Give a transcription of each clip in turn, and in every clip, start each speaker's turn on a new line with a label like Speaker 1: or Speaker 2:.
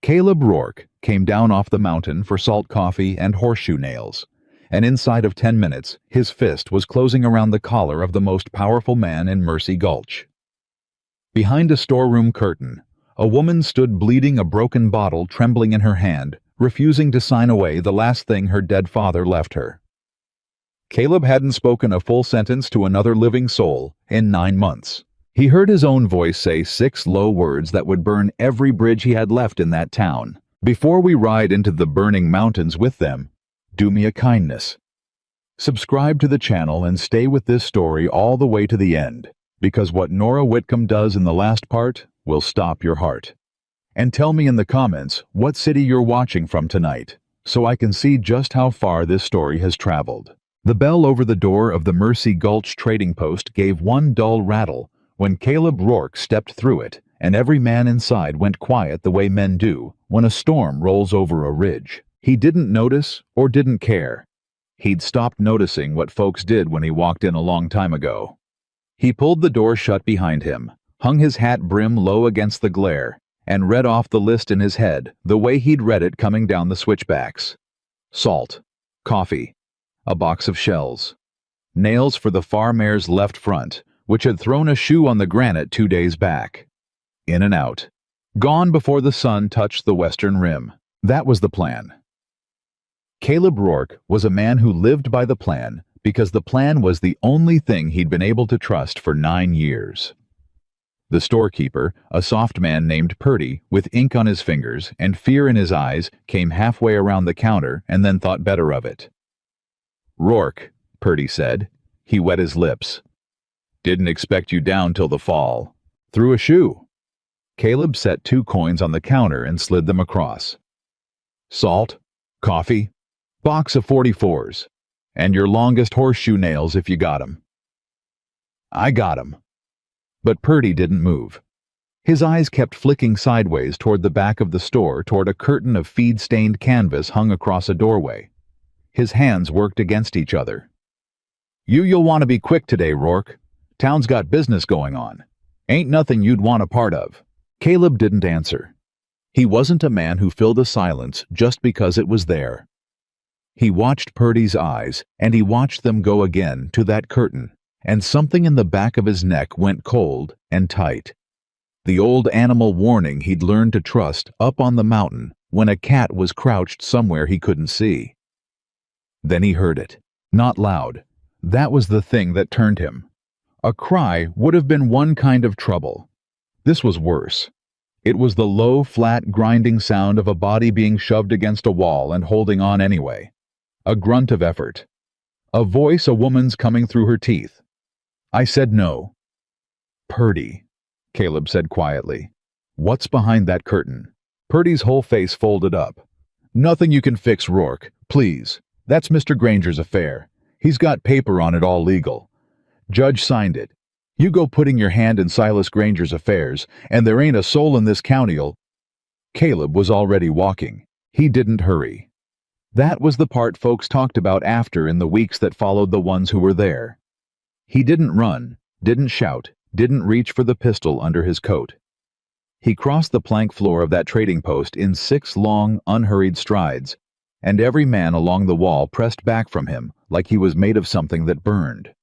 Speaker 1: Caleb Rourke came down off the mountain for salt coffee and horseshoe nails, and inside of 10 minutes, his fist was closing around the collar of the most powerful man in Mercy Gulch. Behind a storeroom curtain, a woman stood bleeding, a broken bottle trembling in her hand, refusing to sign away the last thing her dead father left her. Caleb hadn't spoken a full sentence to another living soul in 9 months. He heard his own voice say 6 low words that would burn every bridge he had left in that town. Before we ride into the burning mountains with them, do me a kindness. Subscribe to the channel and stay with this story all the way to the end, because what Nora Whitcomb does in the last part will stop your heart. And tell me in the comments what city you're watching from tonight, so I can see just how far this story has traveled. The bell over the door of the Mercy Gulch trading post gave one dull rattle when Caleb Rourke stepped through it, and every man inside went quiet the way men do when a storm rolls over a ridge. He didn't notice or didn't care. He'd stopped noticing what folks did when he walked in a long time ago. He pulled the door shut behind him, hung his hat brim low against the glare, and read off the list in his head the way he'd read it coming down the switchbacks. Salt, coffee, a box of shells, nails for the far mare's left front, which had thrown a shoe on the granite 2 days back. In and out. Gone before the sun touched the western rim. That was the plan. Caleb Rourke was a man who lived by the plan because the plan was the only thing he'd been able to trust for 9 years. The storekeeper, a soft man named Purdy, with ink on his fingers and fear in his eyes, came halfway around the counter and then thought better of it. "Rourke," Purdy said. He wet his lips. "Didn't expect you down till the fall. Threw a shoe." Caleb set 2 coins on the counter and slid them across. "Salt, coffee, box of 44s, and your longest horseshoe nails if you got 'em." "I got 'em." But Purdy didn't move. His eyes kept flicking sideways toward the back of the store, toward a curtain of feed-stained canvas hung across a doorway. His hands worked against each other. You'll want to be quick today, Rourke. Town's got business going on. Ain't nothing you'd want a part of." Caleb didn't answer. He wasn't a man who filled a silence just because it was there. He watched Purdy's eyes, and he watched them go again to that curtain, and something in the back of his neck went cold and tight. The old animal warning he'd learned to trust up on the mountain when a cat was crouched somewhere he couldn't see. Then he heard it. Not loud. That was the thing that turned him. A cry would have been one kind of trouble. This was worse. It was the low, flat, grinding sound of a body being shoved against a wall and holding on anyway. A grunt of effort. A voice a woman's coming through her teeth. "I said no." "Purdy," Caleb said quietly. "What's behind that curtain?" Purdy's whole face folded up. "Nothing you can fix, Rourke. Please. That's Mr. Granger's affair. He's got paper on it, all legal. Judge signed it. You go putting your hand in Silas Granger's affairs, and there ain't a soul in this county'll—" Caleb was already walking. He didn't hurry. That was the part folks talked about after in the weeks that followed the ones who were there. He didn't run, didn't shout, didn't reach for the pistol under his coat. He crossed the plank floor of that trading post in 6 long, unhurried strides, and every man along the wall pressed back from him like he was made of something that burned.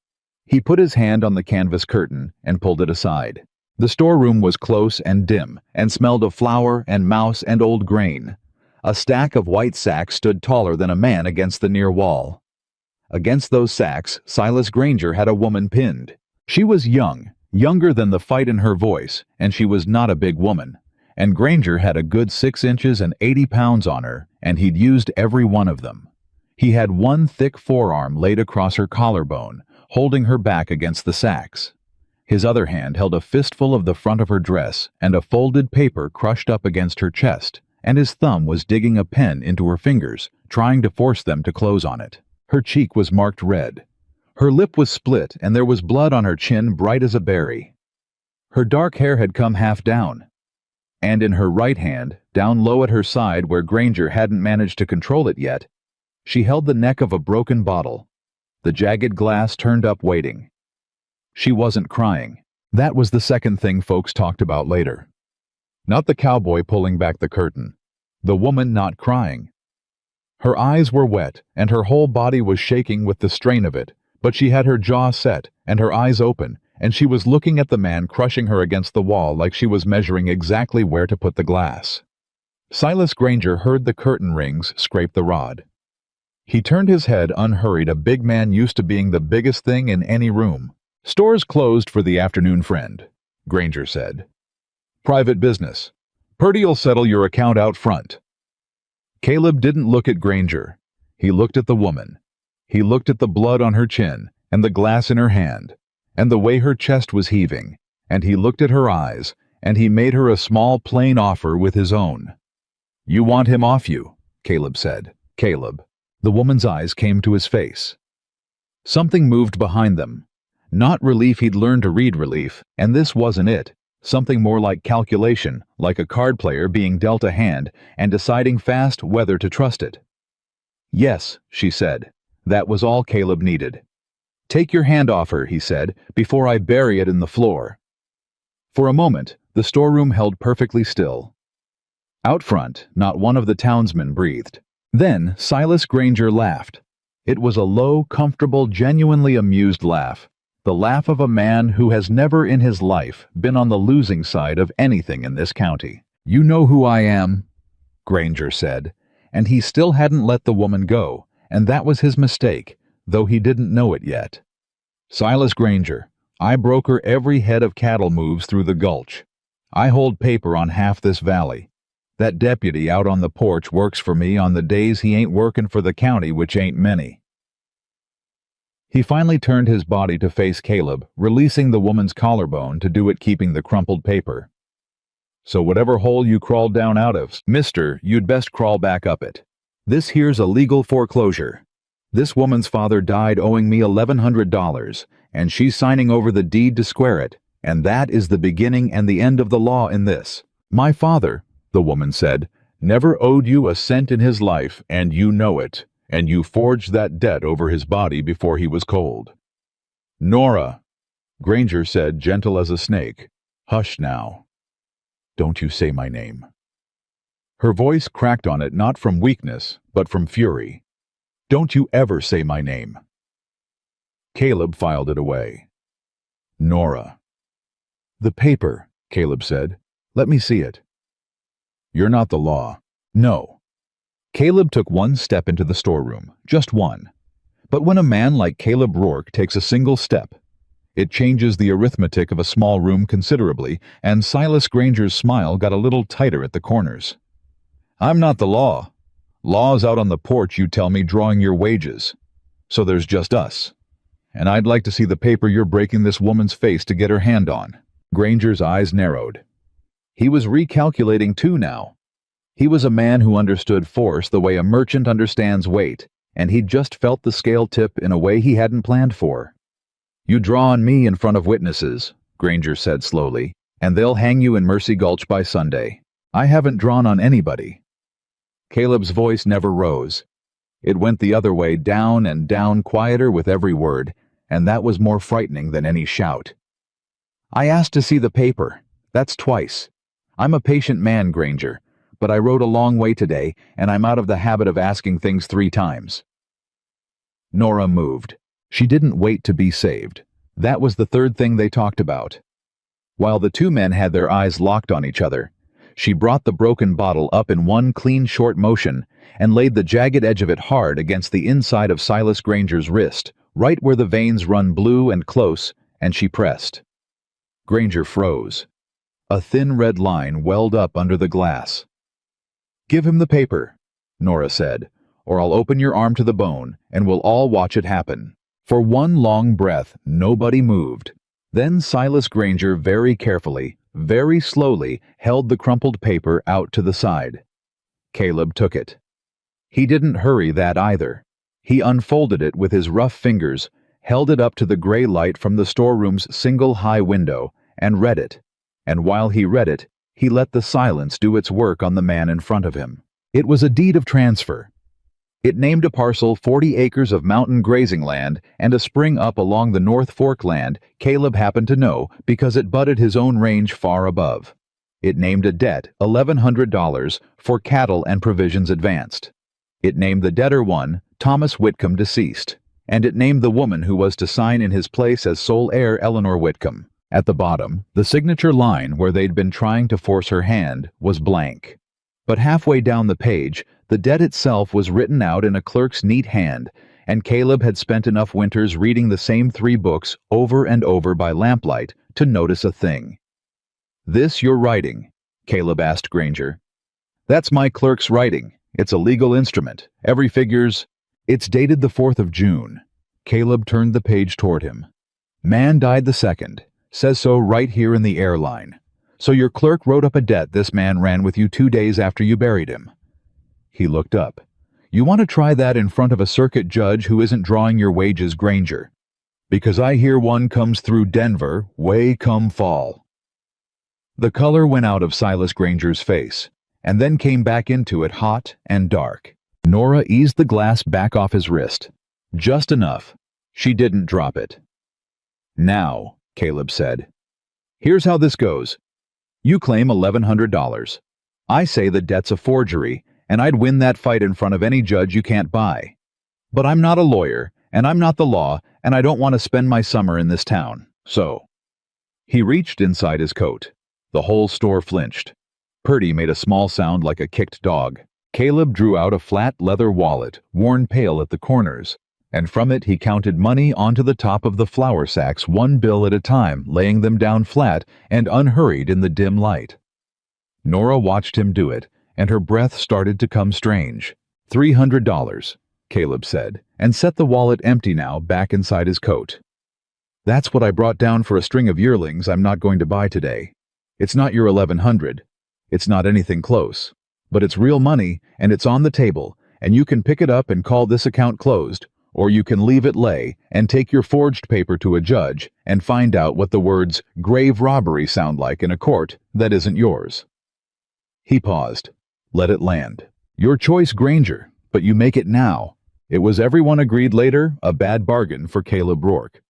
Speaker 1: He put his hand on the canvas curtain and pulled it aside. The storeroom was close and dim, and smelled of flour and mouse and old grain. A stack of white sacks stood taller than a man against the near wall. Against those sacks, Silas Granger had a woman pinned. She was young, younger than the fight in her voice, and she was not a big woman. And Granger had a good 6 inches and 80 pounds on her, and he'd used every one of them. He had one thick forearm laid across her collarbone, holding her back against the sacks. His other hand held a fistful of the front of her dress and a folded paper crushed up against her chest, and his thumb was digging a pen into her fingers, trying to force them to close on it. Her cheek was marked red. Her lip was split, and there was blood on her chin bright as a berry. Her dark hair had come half down. And in her right hand, down low at her side where Granger hadn't managed to control it yet, she held the neck of a broken bottle, the jagged glass turned up waiting. She wasn't crying. That was the second thing folks talked about later. Not the cowboy pulling back the curtain. the woman not crying. Her eyes were wet, and her whole body was shaking with the strain of it, but she had her jaw set and her eyes open, and she was looking at the man crushing her against the wall like she was measuring exactly where to put the glass. Silas Granger heard the curtain rings scrape the rod. He turned his head unhurried, a big man used to being the biggest thing in any room. "Stores closed for the afternoon, friend," Granger said. "Private business. Purdy'll settle your account out front." Caleb didn't look at Granger. He looked at the woman. He looked at the blood on her chin, and the glass in her hand, and the way her chest was heaving, and he looked at her eyes, and he made her a small plain offer with his own. "You want him off you," Caleb said. "Caleb." The woman's eyes came to his face. Something moved behind them. Not relief, he'd learned to read relief, and this wasn't it. Something more like calculation, like a card player being dealt a hand and deciding fast whether to trust it. "Yes," she said. That was all Caleb needed. "Take your hand off her," he said, "before I bury it in the floor." For a moment, the storeroom held perfectly still. Out front, not one of the townsmen breathed. Then Silas Granger laughed. It was a low, comfortable, genuinely amused laugh. The laugh of a man who has never in his life been on the losing side of anything in this county. "You know who I am," Granger said, and he still hadn't let the woman go, and that was his mistake, though he didn't know it yet. "Silas Granger. I broker every head of cattle moves through the gulch. I hold paper on half this valley. That deputy out on the porch works for me on the days he ain't working for the county, which ain't many." He finally turned his body to face Caleb, releasing the woman's collarbone to do it, keeping the crumpled paper. "So whatever hole you crawled down out of, mister, you'd best crawl back up it. This here's a legal foreclosure. This woman's father died owing me $1,100, and she's signing over the deed to square it, and that is the beginning and the end of the law in this. My father," the woman said, "never owed you a cent in his life, and you know it. And you forged that debt over his body before he was cold." "Nora," Granger said, gentle as a snake. "Hush now. Don't you say my name." Her voice cracked on it, not from weakness, but from fury. "Don't you ever say my name." Caleb filed it away. "Nora." "The paper," Caleb said. "Let me see it." "You're not the law." "No." Caleb took one step into the storeroom, just one. But when a man like Caleb Rourke takes a single step, it changes the arithmetic of a small room considerably, and Silas Granger's smile got a little tighter at the corners. "I'm not the law. Law's out on the porch, you tell me, drawing your wages. So there's just us. And I'd like to see the paper you're breaking this woman's face to get her hand on." Granger's eyes narrowed. He was recalculating too now. He was a man who understood force the way a merchant understands weight, and he'd just felt the scale tip in a way he hadn't planned for. "You draw on me in front of witnesses," Granger said slowly, "and they'll hang you in Mercy Gulch by Sunday. I haven't drawn on anybody." Caleb's voice never rose. It went the other way, down and down, quieter with every word, and that was more frightening than any shout. "I asked to see the paper. That's twice. I'm a patient man, Granger, but I rode a long way today, and I'm out of the habit of asking things 3 times. Nora moved. She didn't wait to be saved. That was the third thing they talked about. While the two men had their eyes locked on each other, she brought the broken bottle up in one clean short motion and laid the jagged edge of it hard against the inside of Silas Granger's wrist, right where the veins run blue and close, and she pressed. Granger froze. A thin red line welled up under the glass. "Give him the paper," Nora said, "or I'll open your arm to the bone, and we'll all watch it happen." For one long breath, nobody moved. Then Silas Granger very carefully, very slowly, held the crumpled paper out to the side. Caleb took it. He didn't hurry that either. He unfolded it with his rough fingers, held it up to the gray light from the storeroom's single high window, and read it. And while he read it, he let the silence do its work on the man in front of him. It was a deed of transfer. It named a parcel 40 acres of mountain grazing land and a spring up along the North Fork land Caleb happened to know because it butted his own range far above. It named a debt, $1,100, for cattle and provisions advanced. It named the debtor one, Thomas Whitcomb deceased, and it named the woman who was to sign in his place as sole heir, Eleanor Whitcomb. At the bottom, the signature line where they'd been trying to force her hand was blank. But halfway down the page, the debt itself was written out in a clerk's neat hand, and Caleb had spent enough winters reading the same 3 books over and over by lamplight to notice a thing. "This your writing?" Caleb asked Granger. "That's my clerk's writing. It's a legal instrument. Every figure's—" "It's dated the 4th of June. Caleb turned the page toward him. "Man died the 2nd. Says so right here in the airline. So your clerk wrote up a debt this man ran with you 2 days after you buried him." He looked up. "You want to try that in front of a circuit judge who isn't drawing your wages, Granger? Because I hear one comes through Denver, way come fall." The color went out of Silas Granger's face, and then came back into it hot and dark. Nora eased the glass back off his wrist. Just enough. She didn't drop it. "Now," Caleb said. "Here's how this goes. You claim $1,100. I say the debt's a forgery, and I'd win that fight in front of any judge you can't buy. But I'm not a lawyer, and I'm not the law, and I don't want to spend my summer in this town, so—" He reached inside his coat. The whole store flinched. Purdy made a small sound like a kicked dog. Caleb drew out a flat leather wallet, worn pale at the corners, and from it he counted money onto the top of the flour sacks 1 bill at a time, laying them down flat and unhurried in the dim light. Nora watched him do it, and her breath started to come strange. $300, Caleb said, and set the wallet empty now back inside his coat. "That's what I brought down for a string of yearlings I'm not going to buy today. It's not your 1,100. It's not anything close. But it's real money, and it's on the table, and you can pick it up and call this account closed, or you can leave it lay and take your forged paper to a judge and find out what the words grave robbery sound like in a court that isn't yours." He paused. "Let it land. Your choice, Granger, but you make it now." It was, everyone agreed later, a bad bargain for Caleb Rourke.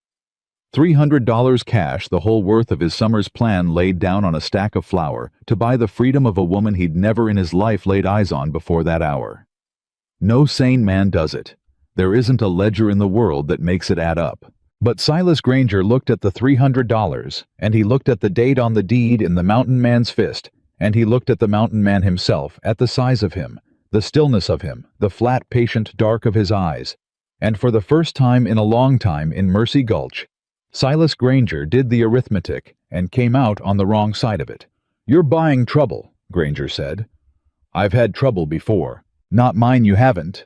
Speaker 1: $300 cash, the whole worth of his summer's plan, laid down on a stack of flour to buy the freedom of a woman he'd never in his life laid eyes on before that hour. No sane man does it. There isn't a ledger in the world that makes it add up. But Silas Granger looked at the $300, and he looked at the date on the deed in the mountain man's fist, and he looked at the mountain man himself, at the size of him, the stillness of him, the flat, patient dark of his eyes. And for the first time in a long time in Mercy Gulch, Silas Granger did the arithmetic and came out on the wrong side of it. "You're buying trouble," Granger said. "I've had trouble before. Not mine you haven't."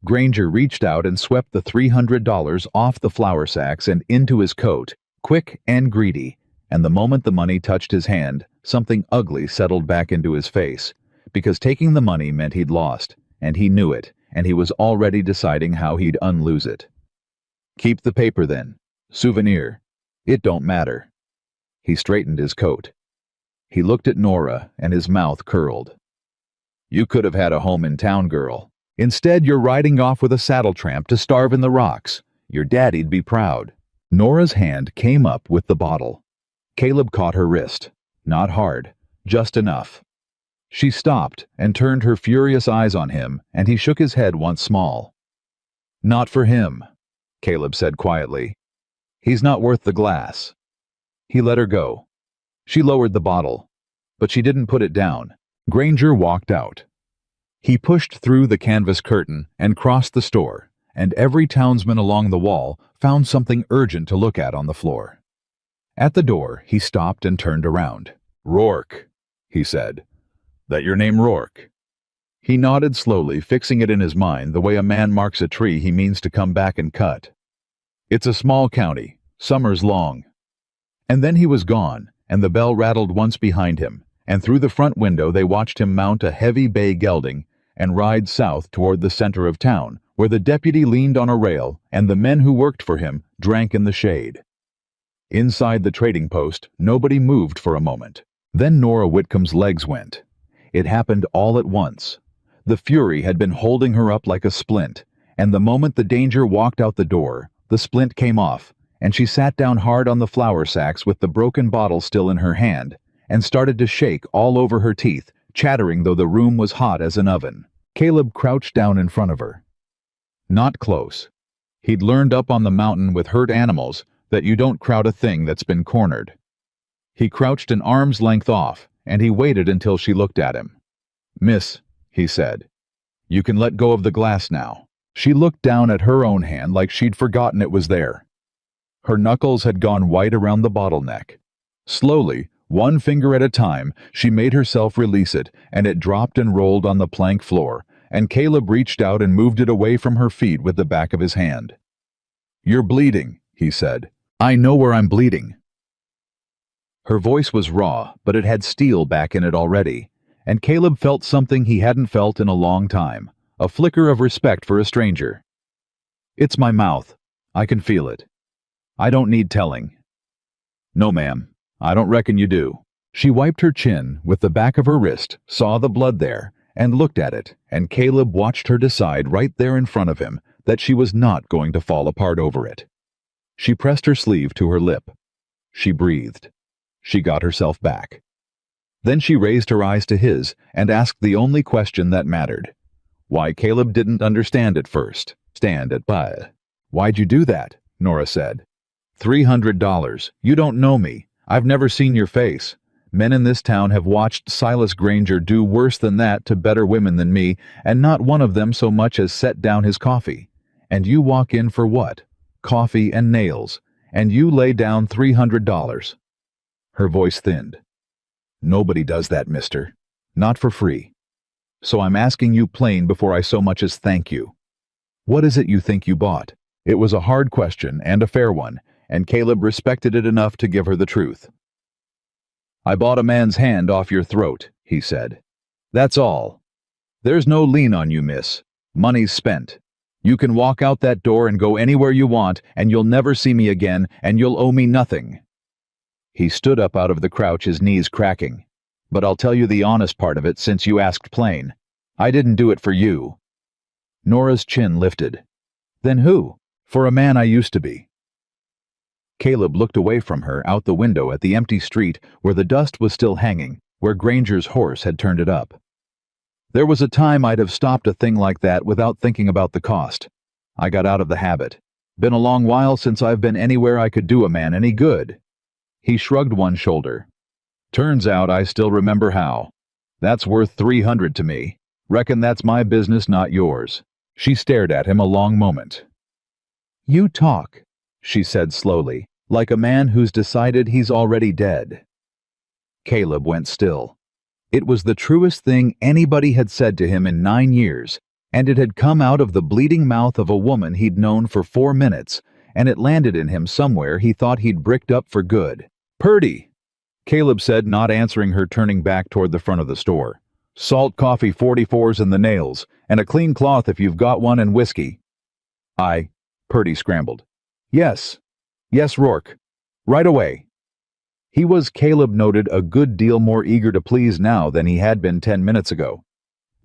Speaker 1: Granger reached out and swept the $300 off the flour sacks and into his coat, quick and greedy, and the moment the money touched his hand, something ugly settled back into his face, because taking the money meant he'd lost, and he knew it, and he was already deciding how he'd unlose it. "Keep the paper then. Souvenir. It don't matter." He straightened his coat. He looked at Nora, and his mouth curled. "You could have had a home in town, girl. Instead, you're riding off with a saddle tramp to starve in the rocks. Your daddy'd be proud." Nora's hand came up with the bottle. Caleb caught her wrist. Not hard, just enough. She stopped and turned her furious eyes on him, and he shook his head once small. "Not for him," Caleb said quietly. "He's not worth the glass." He let her go. She lowered the bottle, but she didn't put it down. Granger walked out. He pushed through the canvas curtain and crossed the store, and every townsman along the wall found something urgent to look at on the floor. At the door, he stopped and turned around. "Rourke," he said. "That your name, Rourke?" He nodded slowly, fixing it in his mind the way a man marks a tree he means to come back and cut. "It's a small county. Summer's long." And then he was gone, and the bell rattled once behind him, and through the front window they watched him mount a heavy bay gelding and ride south toward the center of town, where the deputy leaned on a rail and the men who worked for him drank in the shade. Inside the trading post, nobody moved for a moment. Then Nora Whitcomb's legs went. It happened all at once. The fury had been holding her up like a splint, and the moment the danger walked out the door, the splint came off, and she sat down hard on the flour sacks with the broken bottle still in her hand, and started to shake all over her teeth, chattering though the room was hot as an oven. Caleb crouched down in front of her. Not close. He'd learned up on the mountain with hurt animals that you don't crowd a thing that's been cornered. He crouched an arm's length off, and he waited until she looked at him. "Miss," he said, "you can let go of the glass now." She looked down at her own hand like she'd forgotten it was there. Her knuckles had gone white around the bottleneck. Slowly, one finger at a time, she made herself release it, and it dropped and rolled on the plank floor, and Caleb reached out and moved it away from her feet with the back of his hand. "You're bleeding," he said. "I know where I'm bleeding." Her voice was raw, but it had steel back in it already, and Caleb felt something he hadn't felt in a long time, a flicker of respect for a stranger. "It's my mouth. I can feel it. I don't need telling." "No, ma'am. I don't reckon you do." She wiped her chin with the back of her wrist, saw the blood there, and looked at it, and Caleb watched her decide right there in front of him that she was not going to fall apart over it. She pressed her sleeve to her lip. She breathed. She got herself back. Then she raised her eyes to his and asked the only question that mattered. Why Caleb didn't understand at first. "Stand at by." "Why'd you do that?" Nora said. $300. You don't know me. I've never seen your face. Men in this town have watched Silas Granger do worse than that to better women than me, and not one of them so much as set down his coffee. And you walk in for what? Coffee and nails. And you lay down $300. Her voice thinned. "Nobody does that, mister. Not for free. So I'm asking you plain before I so much as thank you. What is it you think you bought?" It was a hard question and a fair one, and Caleb respected it enough to give her the truth. "I bought a man's hand off your throat," he said. "That's all. There's no lien on you, miss. Money's spent. You can walk out that door and go anywhere you want, and you'll never see me again, and you'll owe me nothing." He stood up out of the crouch, his knees cracking. "But I'll tell you the honest part of it since you asked plain. I didn't do it for you." Nora's chin lifted. "Then who? For a man I used to be." Caleb looked away from her out the window at the empty street where the dust was still hanging, where Granger's horse had turned it up. "There was a time I'd have stopped a thing like that without thinking about the cost. I got out of the habit. Been a long while since I've been anywhere I could do a man any good." He shrugged one shoulder. "Turns out I still remember how. That's worth $300 to me. Reckon that's my business, not yours." She stared at him a long moment. "You talk," she said slowly, like a man who's decided he's already dead. Caleb went still. It was the truest thing anybody had said to him in 9 years, and it had come out of the bleeding mouth of a woman he'd known for 4 minutes, and it landed in him somewhere he thought he'd bricked up for good. "Purdy," Caleb said, not answering her, turning back toward the front of the store. "Salt coffee 44s and the nails, and a clean cloth if you've got one, and whiskey." Purdy scrambled. Yes, Rourke. Right away." He was, Caleb noted, a good deal more eager to please now than he had been 10 minutes ago.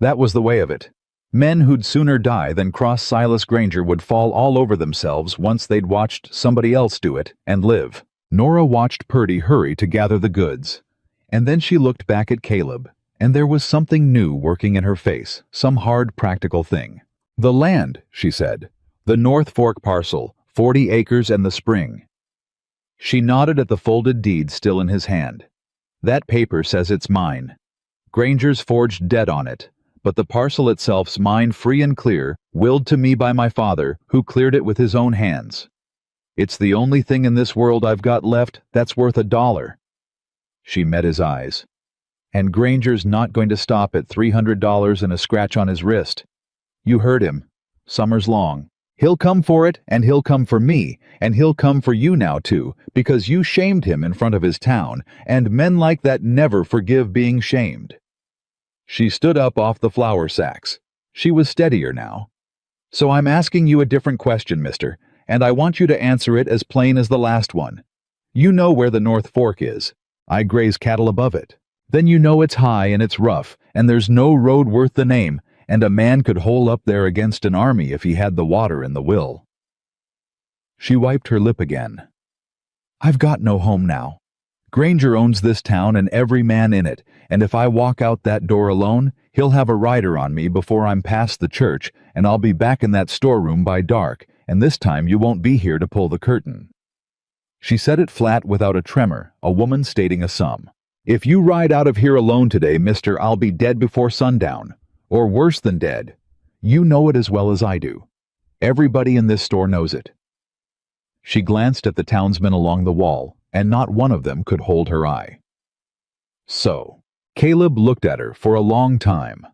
Speaker 1: That was the way of it. Men who'd sooner die than cross Silas Granger would fall all over themselves once they'd watched somebody else do it and live. Nora watched Purdy hurry to gather the goods, and then she looked back at Caleb, and there was something new working in her face, some hard practical thing. "The land," she said. "The North Fork parcel, 40 acres and the spring." She nodded at the folded deed still in his hand. "That paper says it's mine. Granger's forged deed on it, but the parcel itself's mine free and clear, willed to me by my father, who cleared it with his own hands. It's the only thing in this world I've got left that's worth $1. She met his eyes. "And Granger's not going to stop at $300 and a scratch on his wrist. You heard him. Summer's long. He'll come for it, and he'll come for me, and he'll come for you now too, because you shamed him in front of his town, and men like that never forgive being shamed." She stood up off the flour sacks. She was steadier now. "So I'm asking you a different question, mister, and I want you to answer it as plain as the last one. You know where the North Fork is. I graze cattle above it. Then you know it's high and it's rough, and there's no road worth the name, and a man could hole up there against an army if he had the water and the will." She wiped her lip again. "I've got no home now. Granger owns this town and every man in it, and if I walk out that door alone, he'll have a rider on me before I'm past the church, and I'll be back in that storeroom by dark, and this time you won't be here to pull the curtain." She said it flat without a tremor, a woman stating a sum. "If you ride out of here alone today, mister, I'll be dead before sundown. Or worse than dead. You know it as well as I do. Everybody in this store knows it." She glanced at the townsmen along the wall, and not one of them could hold her eye. So, Caleb looked at her for a long time.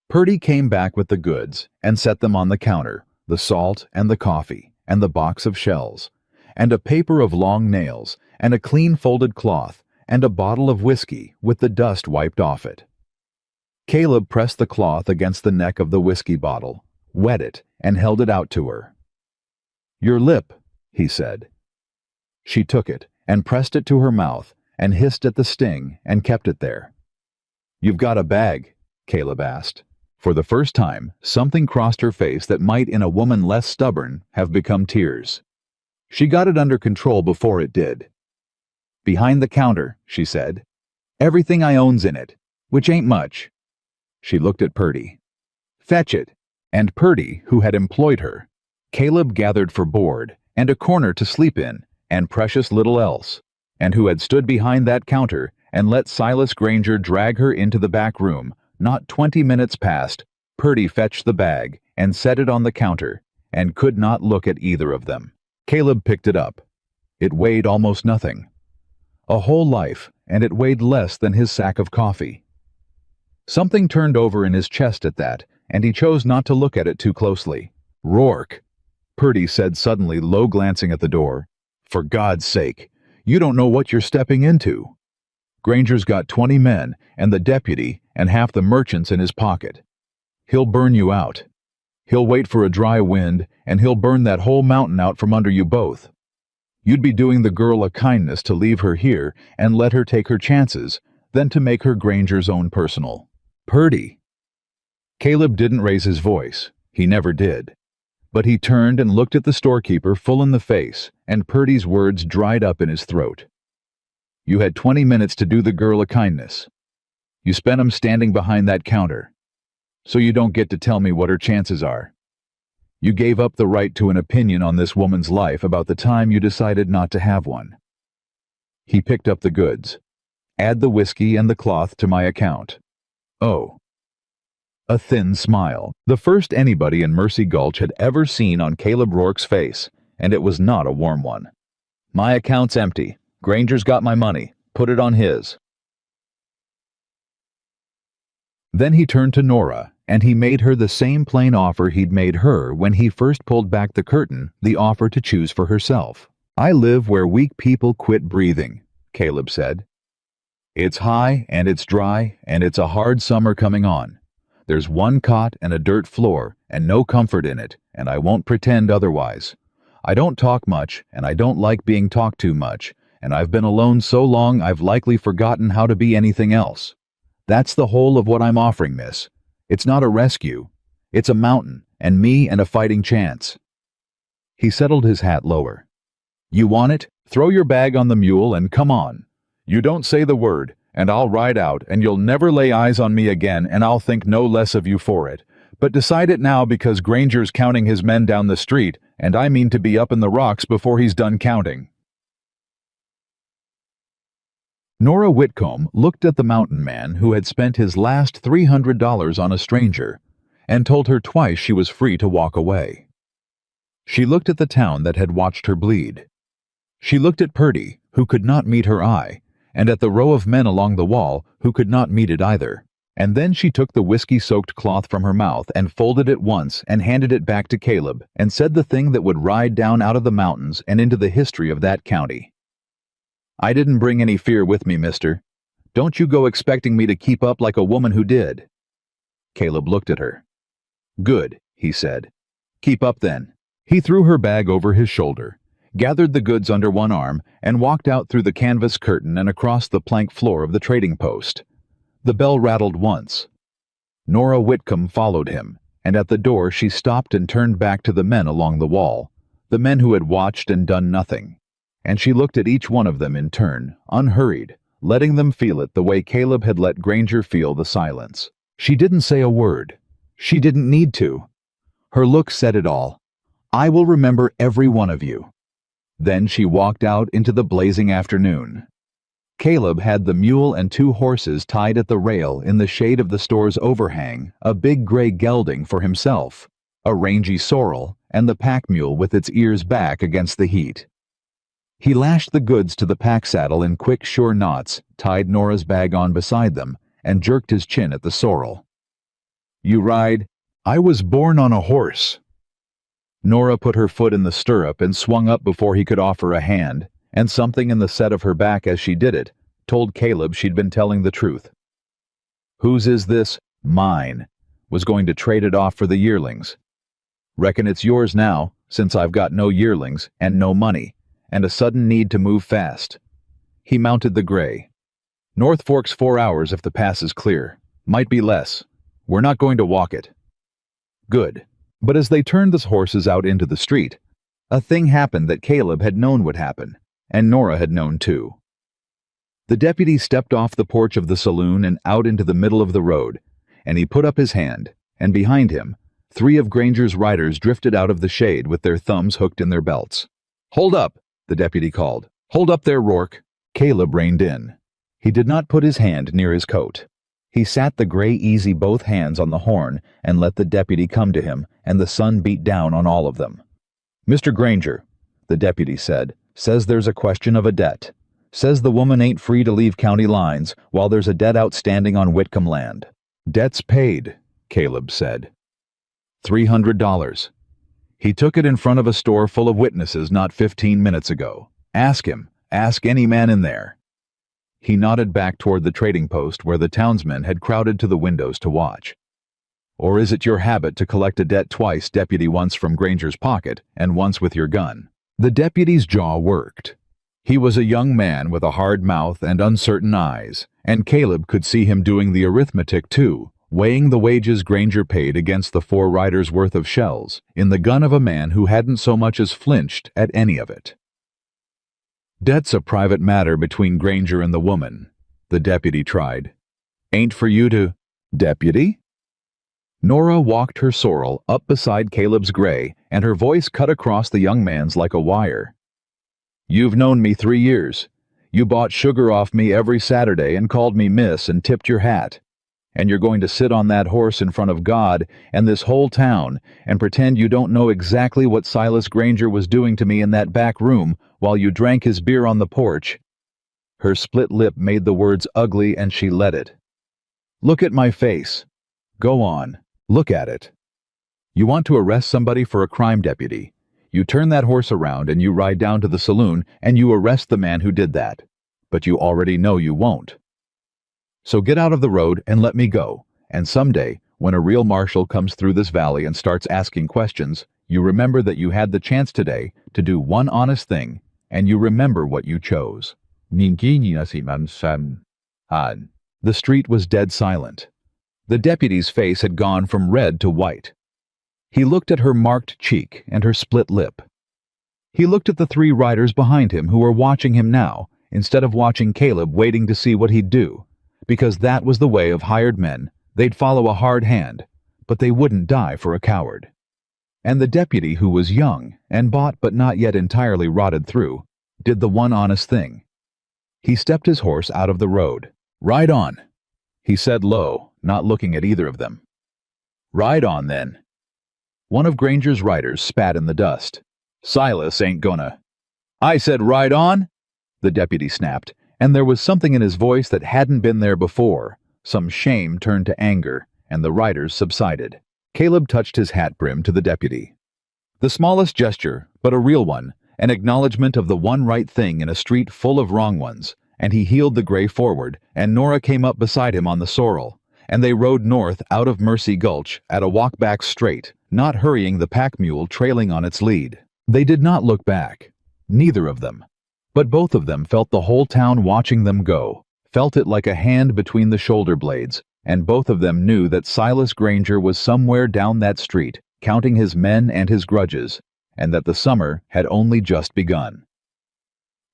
Speaker 1: Purdy came back with the goods and set them on the counter, the salt and the coffee, and the box of shells, and a paper of long nails, and a clean folded cloth, and a bottle of whiskey with the dust wiped off it. Caleb pressed the cloth against the neck of the whiskey bottle, wet it, and held it out to her. "Your lip," he said. She took it and pressed it to her mouth and hissed at the sting and kept it there. "You've got a bag?" Caleb asked. For the first time, something crossed her face that might, in a woman less stubborn, have become tears. She got it under control before it did. "Behind the counter," she said. "Everything I own's in it, which ain't much." She looked at Purdy. "Fetch it." And Purdy, who had employed her, Caleb gathered for board, and a corner to sleep in, and precious little else, and who had stood behind that counter and let Silas Granger drag her into the back room, not 20 minutes past, Purdy fetched the bag and set it on the counter, and could not look at either of them. Caleb picked it up. It weighed almost nothing. A whole life, and it weighed less than his sack of coffee. Something turned over in his chest at that, and he chose not to look at it too closely. "Rourke," Purdy said suddenly, low glancing at the door. "For God's sake, you don't know what you're stepping into. Granger's got 20 men, and the deputy, and half the merchants in his pocket. He'll burn you out. He'll wait for a dry wind, and he'll burn that whole mountain out from under you both. You'd be doing the girl a kindness to leave her here and let her take her chances, than to make her Granger's own personal. Purdy." Caleb didn't raise his voice. He never did. But he turned and looked at the storekeeper full in the face, and Purdy's words dried up in his throat. "You had 20 minutes to do the girl a kindness. You spent 'em standing behind that counter. So you don't get to tell me what her chances are. You gave up the right to an opinion on this woman's life about the time you decided not to have one." He picked up the goods. "Add the whiskey and the cloth to my account." "Oh." A thin smile, the first anybody in Mercy Gulch had ever seen on Caleb Rourke's face, and it was not a warm one. "My account's empty. Granger's got my money. Put it on his." Then he turned to Nora, and he made her the same plain offer he'd made her when he first pulled back the curtain, the offer to choose for herself. "I live where weak people quit breathing," Caleb said. "It's high, and it's dry, and it's a hard summer coming on. There's one cot and a dirt floor, and no comfort in it, and I won't pretend otherwise. I don't talk much, and I don't like being talked to much, and I've been alone so long I've likely forgotten how to be anything else. That's the whole of what I'm offering, miss. It's not a rescue. It's a mountain, and me and a fighting chance." He settled his hat lower. "You want it? Throw your bag on the mule and come on. You don't say the word, and I'll ride out, and you'll never lay eyes on me again, and I'll think no less of you for it. But decide it now, because Granger's counting his men down the street, and I mean to be up in the rocks before he's done counting." Nora Whitcomb looked at the mountain man who had spent his last $300 on a stranger, and told her twice she was free to walk away. She looked at the town that had watched her bleed. She looked at Purdy, who could not meet her eye, and at the row of men along the wall who could not meet it either. And then she took the whiskey-soaked cloth from her mouth and folded it once and handed it back to Caleb and said the thing that would ride down out of the mountains and into the history of that county. "I didn't bring any fear with me, mister. Don't you go expecting me to keep up like a woman who did." Caleb looked at her. "Good," he said. "Keep up then." He threw her bag over his shoulder, gathered the goods under one arm, and walked out through the canvas curtain and across the plank floor of the trading post. The bell rattled once. Nora Whitcomb followed him, and at the door she stopped and turned back to the men along the wall, the men who had watched and done nothing. and she looked at each one of them in turn, unhurried, letting them feel it the way Caleb had let Granger feel the silence. She didn't say a word. She didn't need to. Her look said it all. "I will remember every one of you." Then she walked out into the blazing afternoon. Caleb had the mule and 2 horses tied at the rail in the shade of the store's overhang, a big gray gelding for himself, a rangy sorrel, and the pack mule with its ears back against the heat. He lashed the goods to the pack saddle in quick, sure knots, tied Nora's bag on beside them, and jerked his chin at the sorrel. "You ride?" "I was born on a horse." Nora put her foot in the stirrup and swung up before he could offer a hand, and something in the set of her back as she did it told Caleb she'd been telling the truth. "Whose is this?" "Mine. Was going to trade it off for the yearlings. Reckon it's yours now, since I've got no yearlings and no money, and a sudden need to move fast." He mounted the gray. "North Fork's 4 hours if the pass is clear. Might be less. We're not going to walk it." Good. But as they turned the horses out into the street, a thing happened that Caleb had known would happen, and Nora had known too. The deputy stepped off the porch of the saloon and out into the middle of the road, and he put up his hand, and behind him, 3 of Granger's riders drifted out of the shade with their thumbs hooked in their belts. "Hold up," the deputy called. "Hold up there, Rourke." Caleb reined in. He did not put his hand near his coat. He sat the gray easy both hands on the horn and let the deputy come to him, and the sun beat down on all of them. "Mr. Granger," the deputy said, "says there's a question of a debt. Says the woman ain't free to leave county lines while there's a debt outstanding on Whitcomb land." "Debt's paid," Caleb said. $300. He took it in front of a store full of witnesses not 15 minutes ago. Ask him. Ask any man in there. He nodded back toward the trading post where the townsmen had crowded to the windows to watch. "Or is it your habit to collect a debt twice, deputy, once from Granger's pocket and once with your gun?" The deputy's jaw worked. He was a young man with a hard mouth and uncertain eyes, and Caleb could see him doing the arithmetic too, weighing the wages Granger paid against the 4 riders' worth of shells in the gun of a man who hadn't so much as flinched at any of it. "Debt's a private matter between Granger and the woman," the deputy tried. "Ain't for you to—" "Deputy?" Nora walked her sorrel up beside Caleb's gray, and her voice cut across the young man's like a wire. "You've known me 3 years. You bought sugar off me every Saturday and called me miss and tipped your hat. And you're going to sit on that horse in front of God and this whole town and pretend you don't know exactly what Silas Granger was doing to me in that back room while you drank his beer on the porch." Her split lip made the words ugly, and she let it. "Look at my face. Go on. Look at it. You want to arrest somebody for a crime, deputy. You turn that horse around and you ride down to the saloon and you arrest the man who did that. But you already know you won't. So get out of the road and let me go, and someday, when a real marshal comes through this valley and starts asking questions, you remember that you had the chance today to do one honest thing, and you remember what you chose." The street was dead silent. The deputy's face had gone from red to white. He looked at her marked cheek and her split lip. He looked at the 3 riders behind him who were watching him now, instead of watching Caleb waiting to see what he'd do. Because that was the way of hired men. They'd follow a hard hand, but they wouldn't die for a coward. And the deputy, who was young and bought but not yet entirely rotted through, did the one honest thing. He stepped his horse out of the road. "Ride on," he said low, not looking at either of them. "Ride on, then." One of Granger's riders spat in the dust. "Silas ain't gonna—" "I said ride on," the deputy snapped, and there was something in his voice that hadn't been there before. Some shame turned to anger, and the riders subsided. Caleb touched his hat brim to the deputy. The smallest gesture, but a real one, an acknowledgement of the one right thing in a street full of wrong ones, and he heeled the gray forward, and Nora came up beside him on the sorrel, and they rode north out of Mercy Gulch at a walk back straight, not hurrying the pack mule trailing on its lead. They did not look back. Neither of them. But both of them felt the whole town watching them go, felt it like a hand between the shoulder blades, and both of them knew that Silas Granger was somewhere down that street, counting his men and his grudges, and that the summer had only just begun.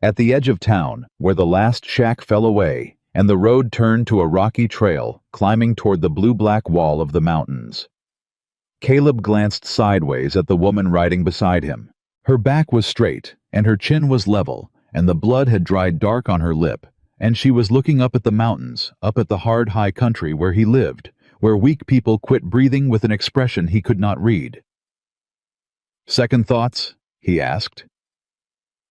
Speaker 1: At the edge of town, where the last shack fell away, and the road turned to a rocky trail climbing toward the blue-black wall of the mountains. Caleb glanced sideways at the woman riding beside him. Her back was straight, and her chin was level, and the blood had dried dark on her lip, and she was looking up at the mountains, up at the hard high country where he lived, where weak people quit breathing with an expression he could not read. "Second thoughts?" he asked.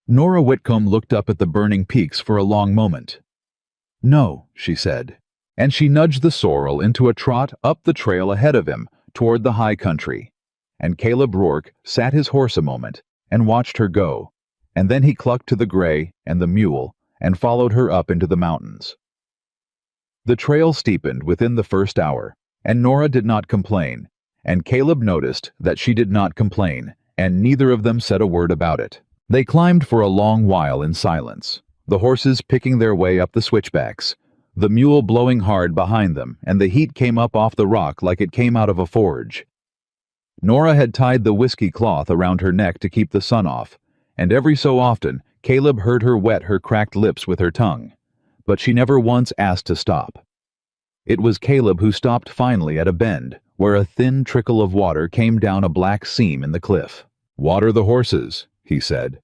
Speaker 1: Nora Whitcomb looked up at the burning peaks for a long moment. "No," she said, and she nudged the sorrel into a trot up the trail ahead of him, toward the high country, and Caleb Rourke sat his horse a moment and watched her go, and then he clucked to the gray and the mule and followed her up into the mountains. The trail steepened within the first hour, and Nora did not complain, and Caleb noticed that she did not complain, and neither of them said a word about it. They climbed for a long while in silence, the horses picking their way up the switchbacks, the mule blowing hard behind them, and the heat came up off the rock like it came out of a forge. Nora had tied the whiskey cloth around her neck to keep the sun off, and every so often Caleb heard her wet her cracked lips with her tongue, but she never once asked to stop. It was Caleb who stopped finally at a bend, where a thin trickle of water came down a black seam in the cliff. "Water the horses," he said.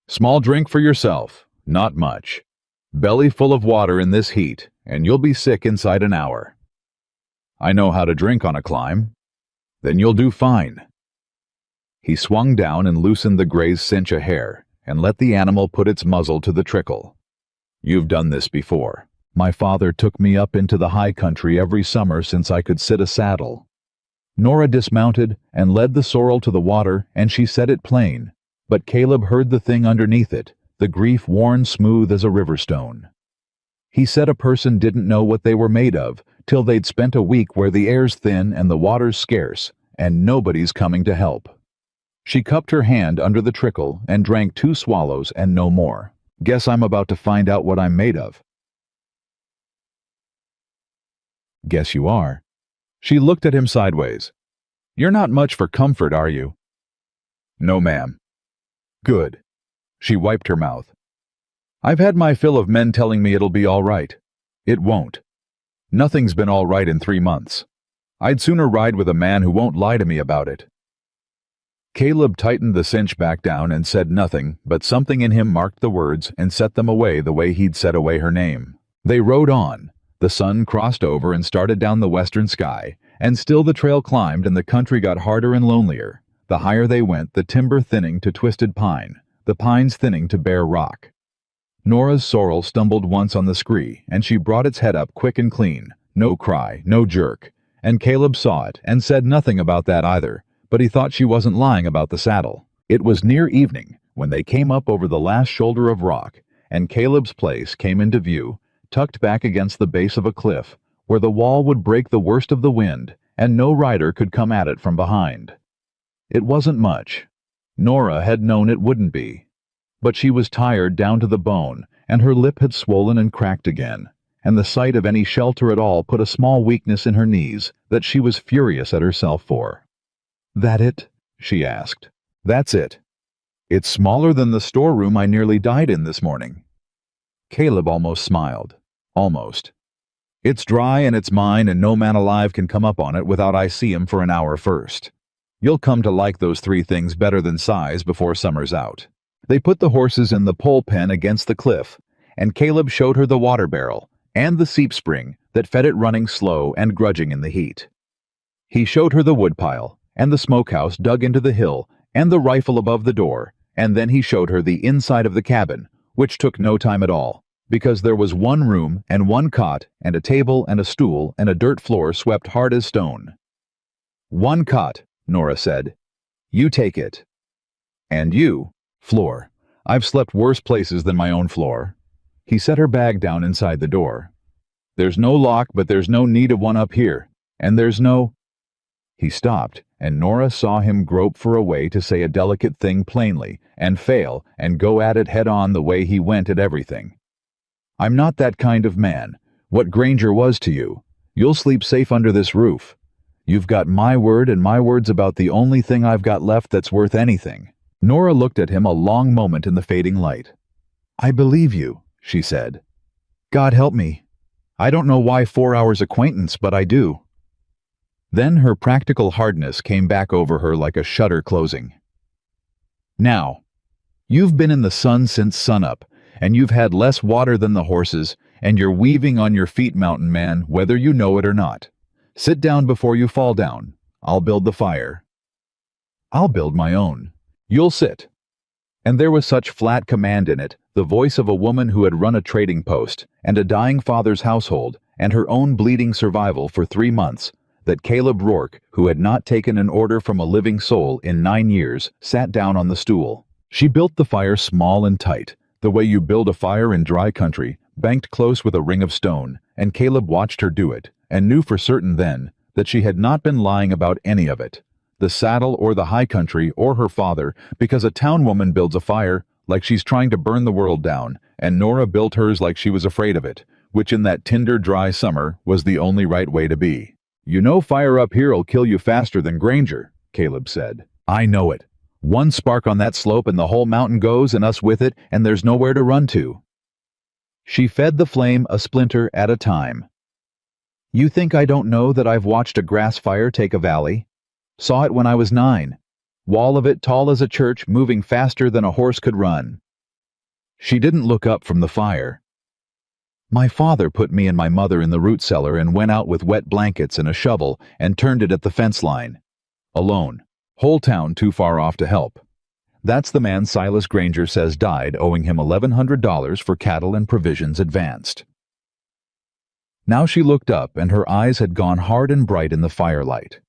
Speaker 1: "Small drink for yourself, not much. Belly full of water in this heat, and you'll be sick inside an hour." "I know how to drink on a climb." "Then you'll do fine." He swung down and loosened the gray's cinch a hair, and let the animal put its muzzle to the trickle. "You've done this before. My father took me up into the high country every summer since I could sit a saddle." Nora dismounted and led the sorrel to the water, and she said it plain, but Caleb heard the thing underneath it, the grief worn smooth as a river stone. He said a person didn't know what they were made of till they'd spent a week where the air's thin and the water's scarce, and nobody's coming to help. She cupped her hand under the trickle and drank 2 swallows and no more. "Guess I'm about to find out what I'm made of." "Guess you are." She looked at him sideways. "You're not much for comfort, are you?" "No, ma'am." "Good." She wiped her mouth. "I've had my fill of men telling me it'll be all right. It won't. Nothing's been all right in 3 months. I'd sooner ride with a man who won't lie to me about it." Caleb tightened the cinch back down and said nothing, but something in him marked the words and set them away the way he'd set away her name. They rode on. The sun crossed over and started down the western sky, and still the trail climbed and the country got harder and lonelier. The higher they went, the timber thinning to twisted pine, the pines thinning to bare rock. Nora's sorrel stumbled once on the scree, and she brought its head up quick and clean. No cry, no jerk. And Caleb saw it, and said nothing about that either, but he thought she wasn't lying about the saddle. It was near evening when they came up over the last shoulder of rock, and Caleb's place came into view, tucked back against the base of a cliff, where the wall would break the worst of the wind, and no rider could come at it from behind. It wasn't much. Nora had known it wouldn't be. But she was tired down to the bone, and her lip had swollen and cracked again, and the sight of any shelter at all put a small weakness in her knees that she was furious at herself for. "That it?" she asked. "That's it. It's smaller than the storeroom I nearly died in this morning." Caleb almost smiled. Almost. "It's dry and it's mine, and no man alive can come up on it without I see him for an hour first. You'll come to like those 3 things better than size before summer's out." They put the horses in the pole pen against the cliff, and Caleb showed her the water barrel and the seep spring that fed it running slow and grudging in the heat. He showed her the woodpile and the smokehouse dug into the hill and the rifle above the door, and then he showed her the inside of the cabin, which took no time at all, because there was 1 room and 1 cot and a table and a stool and a dirt floor swept hard as stone. "1 cot," Nora said. "You take it. And you, floor. I've slept worse places than my own floor." He set her bag down inside the door. "There's no lock, but there's no need of one up here. And there's no—" He stopped, and Nora saw him grope for a way to say a delicate thing plainly, and fail, and go at it head-on the way he went at everything. "I'm not that kind of man. What Granger was to you. You'll sleep safe under this roof. You've got my word, and my word's about the only thing I've got left that's worth anything." Nora looked at him a long moment in the fading light. I believe you, she said. God help me. I don't know why 4 hours acquaintance, but I do. Then her practical hardness came back over her like a shutter closing. Now, you've been in the sun since sunup, and you've had less water than the horses, and you're weaving on your feet, mountain man, whether you know it or not. Sit down before you fall down. I'll build the fire. I'll build my own. You'll sit. And there was such flat command in it, the voice of a woman who had run a trading post, and a dying father's household, and her own bleeding survival for 3 months, that Caleb Rourke, who had not taken an order from a living soul in 9 years, sat down on the stool. She built the fire small and tight, the way you build a fire in dry country, banked close with a ring of stone, and Caleb watched her do it, and knew for certain then that she had not been lying about any of it, the saddle or the high country or her father, because a town woman builds a fire like she's trying to burn the world down, and Nora built hers like she was afraid of it, which in that tinder dry summer was the only right way to be. You know fire up here'll kill you faster than Granger, Caleb said. I know it. One spark on that slope and the whole mountain goes and us with it, and there's nowhere to run to. She fed the flame a splinter at a time. You think I don't know that I've watched a grass fire take a valley? Saw it when I was 9. Wall of it tall as a church, moving faster than a horse could run. She didn't look up from the fire. My father put me and my mother in the root cellar and went out with wet blankets and a shovel and turned it at the fence line. Alone. Whole town too far off to help. That's the man Silas Granger says died, owing him $1,100 for cattle and provisions advanced. Now she looked up, and her eyes had gone hard and bright in the firelight.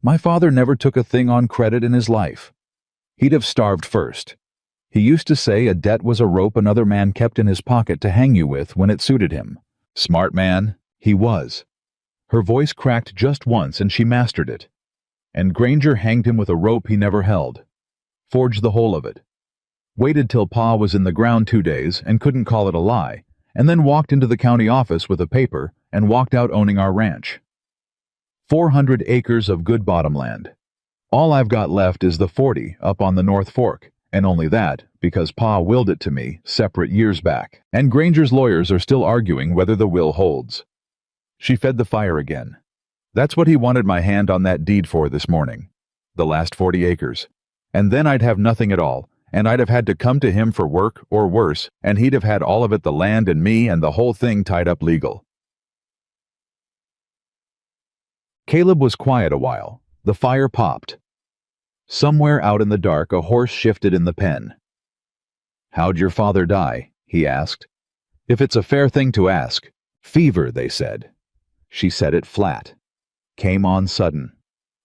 Speaker 1: My father never took a thing on credit in his life. He'd have starved first. He used to say a debt was a rope another man kept in his pocket to hang you with when it suited him. Smart man, he was. Her voice cracked just once and she mastered it. And Granger hanged him with a rope he never held. Forged the whole of it. Waited till Pa was in the ground 2 days and couldn't call it a lie, and then walked into the county office with a paper and walked out owning our ranch. 400 acres of good bottomland. All I've got left is the 40 up on the North Fork, and only that because Pa willed it to me separate years back, and Granger's lawyers are still arguing whether the will holds. She fed the fire again. That's what he wanted my hand on that deed for this morning. The last 40 acres. And then I'd have nothing at all, and I'd have had to come to him for work or worse, and he'd have had all of it, the land and me and the whole thing tied up legal. Caleb was quiet a while. The fire popped. Somewhere out in the dark a horse shifted in the pen. How'd your father die? He asked. If it's a fair thing to ask. Fever, they said. She said it flat. Came on sudden.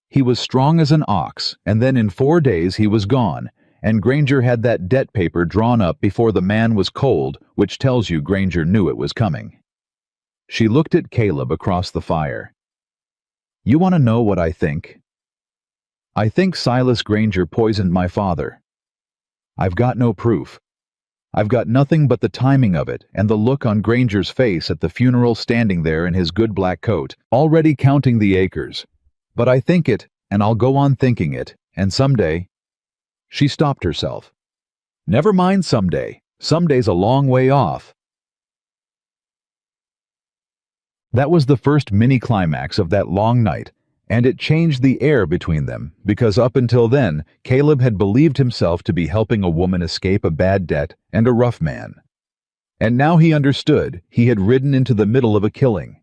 Speaker 1: He was strong as an ox, and then in 4 days he was gone, and Granger had that debt paper drawn up before the man was cold, which tells you Granger knew it was coming. She looked at Caleb across the fire. You want to know what I think? I think Silas Granger poisoned my father. I've got no proof. I've got nothing but the timing of it and the look on Granger's face at the funeral, standing there in his good black coat, already counting the acres. But I think it, and I'll go on thinking it, and someday... She stopped herself. Never mind someday. Someday's a long way off. That was the first mini-climax of that long night, and it changed the air between them, because up until then, Caleb had believed himself to be helping a woman escape a bad debt and a rough man. And now he understood he had ridden into the middle of a killing,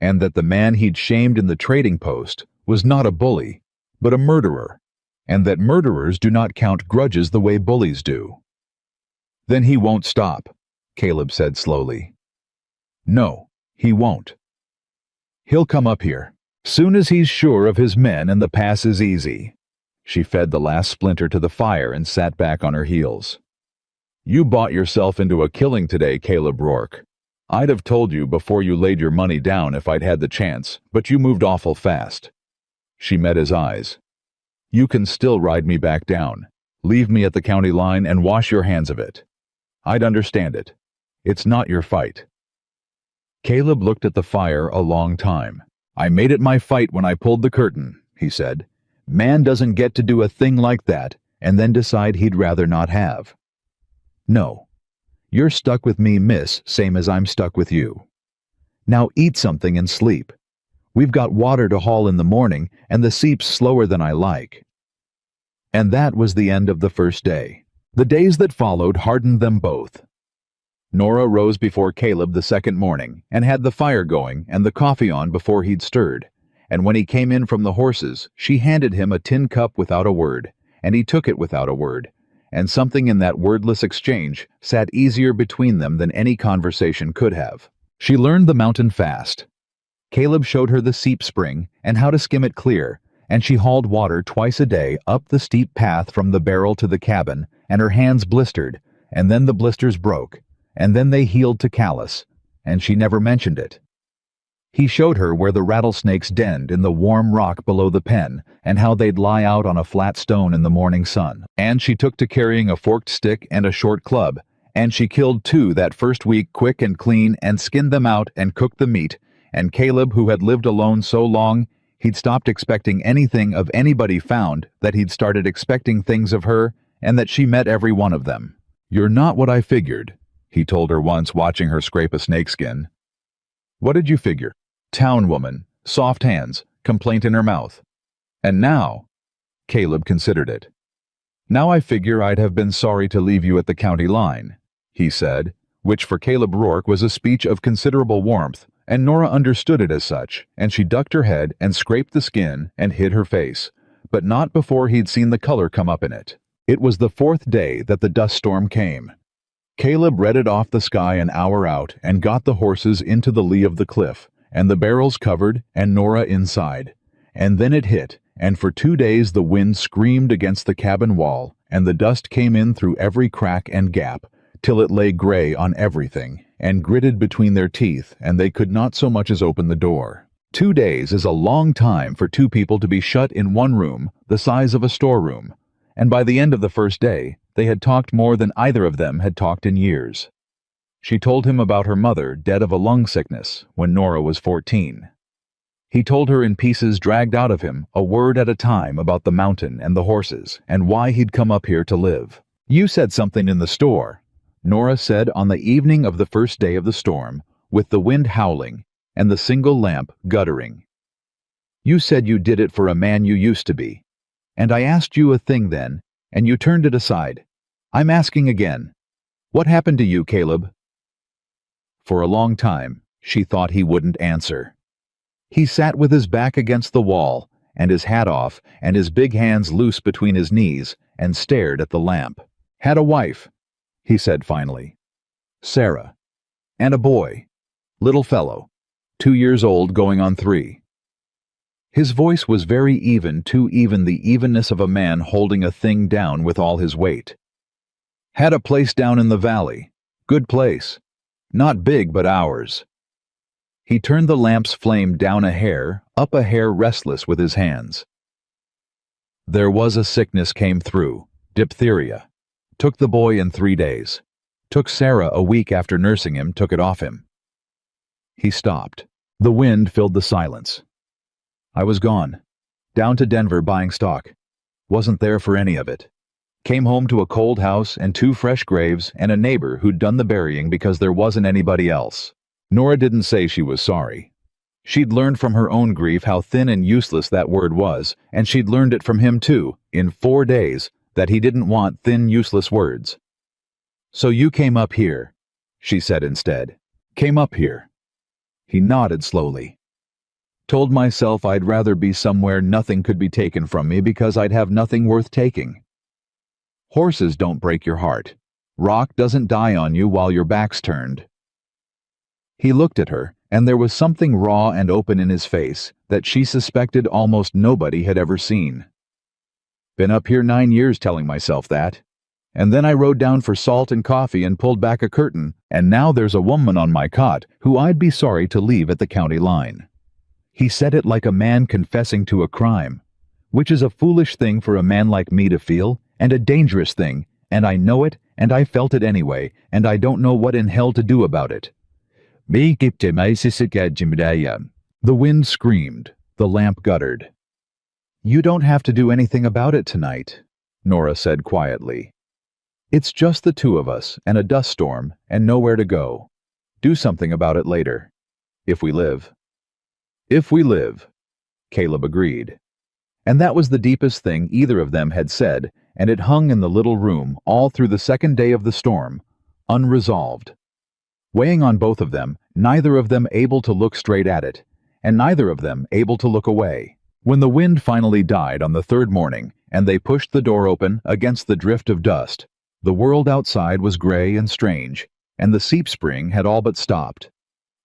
Speaker 1: and that the man he'd shamed in the trading post was not a bully, but a murderer, and that murderers do not count grudges the way bullies do. Then he won't stop, Caleb said slowly. No, he won't. He'll come up here. Soon as he's sure of his men and the pass is easy. She fed the last splinter to the fire and sat back on her heels. You bought yourself into a killing today, Caleb Rourke. I'd have told you before you laid your money down if I'd had the chance, but you moved awful fast. She met his eyes. You can still ride me back down. Leave me at the county line and wash your hands of it. I'd understand it. It's not your fight. Caleb looked at the fire a long time. I made it my fight when I pulled the curtain, he said. Man doesn't get to do a thing like that and then decide he'd rather not have. No, You're stuck with me, miss, same as I'm stuck with you. Now eat something and sleep. We've got water to haul in the morning, and the seep's slower than I like." And that was the end of the first day. The days that followed hardened them both. Nora rose before Caleb the second morning, and had the fire going and the coffee on before he'd stirred. And when he came in from the horses, she handed him a tin cup without a word, and he took it without a word. And something in that wordless exchange sat easier between them than any conversation could have. She learned the mountain fast. Caleb showed her the seep spring and how to skim it clear, and she hauled water twice a day up the steep path from the barrel to the cabin, and her hands blistered, and then the blisters broke, and then they healed to callus, and she never mentioned it. He showed her where the rattlesnakes denned in the warm rock below the pen, and how they'd lie out on a flat stone in the morning sun. And she took to carrying a forked stick and a short club, and she killed 2 that first week quick and clean, and skinned them out and cooked the meat. And Caleb, who had lived alone so long, he'd stopped expecting anything of anybody found, that he'd started expecting things of her, and that she met every one of them. "You're not what I figured," he told her once, watching her scrape a snakeskin. "What did you figure? Town woman, soft hands, complaint in her mouth. And now," Caleb considered it, "now I figure I'd have been sorry to leave you at the county line," he said, which for Caleb Rourke was a speech of considerable warmth, and Nora understood it as such, and she ducked her head and scraped the skin and hid her face, but not before he'd seen the color come up in it. It was the 4th day that the dust storm came. Caleb read it off the sky an hour out and got the horses into the lee of the cliff, and the barrels covered, and Nora inside. And then it hit, and for 2 days the wind screamed against the cabin wall, and the dust came in through every crack and gap, till it lay gray on everything, and gritted between their teeth, and they could not so much as open the door. 2 days is a long time for 2 people to be shut in one room, the size of a storeroom, and by the end of the first day, they had talked more than either of them had talked in years. She told him about her mother, dead of a lung sickness, when Nora was 14. He told her in pieces dragged out of him, a word at a time, about the mountain and the horses, and why he'd come up here to live. "You said something in the store," Nora said on the evening of the first day of the storm, with the wind howling, and the single lamp guttering. "You said you did it for a man you used to be. And I asked you a thing then, and you turned it aside. I'm asking again. What happened to you, Caleb?" For a long time, she thought he wouldn't answer. He sat with his back against the wall, and his hat off, and his big hands loose between his knees, and stared at the lamp. "Had a wife," he said finally. "Sarah. And a boy. Little fellow. 2 years old, going on 3. His voice was very even, too even, the evenness of a man holding a thing down with all his weight. "Had a place down in the valley. Good place. Not big, but ours." He turned the lamp's flame down a hair, up a hair, restless with his hands. "There was a sickness came through, diphtheria. Took the boy in 3 days. Took Sarah a week after nursing him, took it off him." He stopped. The wind filled the silence. "I was gone. Down to Denver buying stock. Wasn't there for any of it. Came home to a cold house and 2 fresh graves and a neighbor who'd done the burying because there wasn't anybody else." Nora didn't say she was sorry. She'd learned from her own grief how thin and useless that word was, and she'd learned it from him too, in 4 days, that he didn't want thin, useless words. "So you came up here," she said instead. "Came up here." He nodded slowly. "Told myself I'd rather be somewhere nothing could be taken from me because I'd have nothing worth taking. Horses don't break your heart. Rock doesn't die on you while your back's turned." He looked at her, and there was something raw and open in his face that she suspected almost nobody had ever seen. "Been up here 9 years telling myself that. And then I rode down for salt and coffee and pulled back a curtain, and now there's a woman on my cot who I'd be sorry to leave at the county line." He said it like a man confessing to a crime, which is a foolish thing for a man like me to feel, and a dangerous thing, and I know it, and I felt it anyway, and I don't know what in hell to do about it. The wind screamed, the lamp guttered. "You don't have to do anything about it tonight," Nora said quietly. It's just the two of us and a dust storm and nowhere to go. Do something about it later. If we live. If we live, Caleb agreed. And that was the deepest thing either of them had said, and it hung in the little room all through the second day of the storm, unresolved. Weighing on both of them, neither of them able to look straight at it, and neither of them able to look away. When the wind finally died on the third morning, and they pushed the door open against the drift of dust, the world outside was gray and strange, and the seep spring had all but stopped.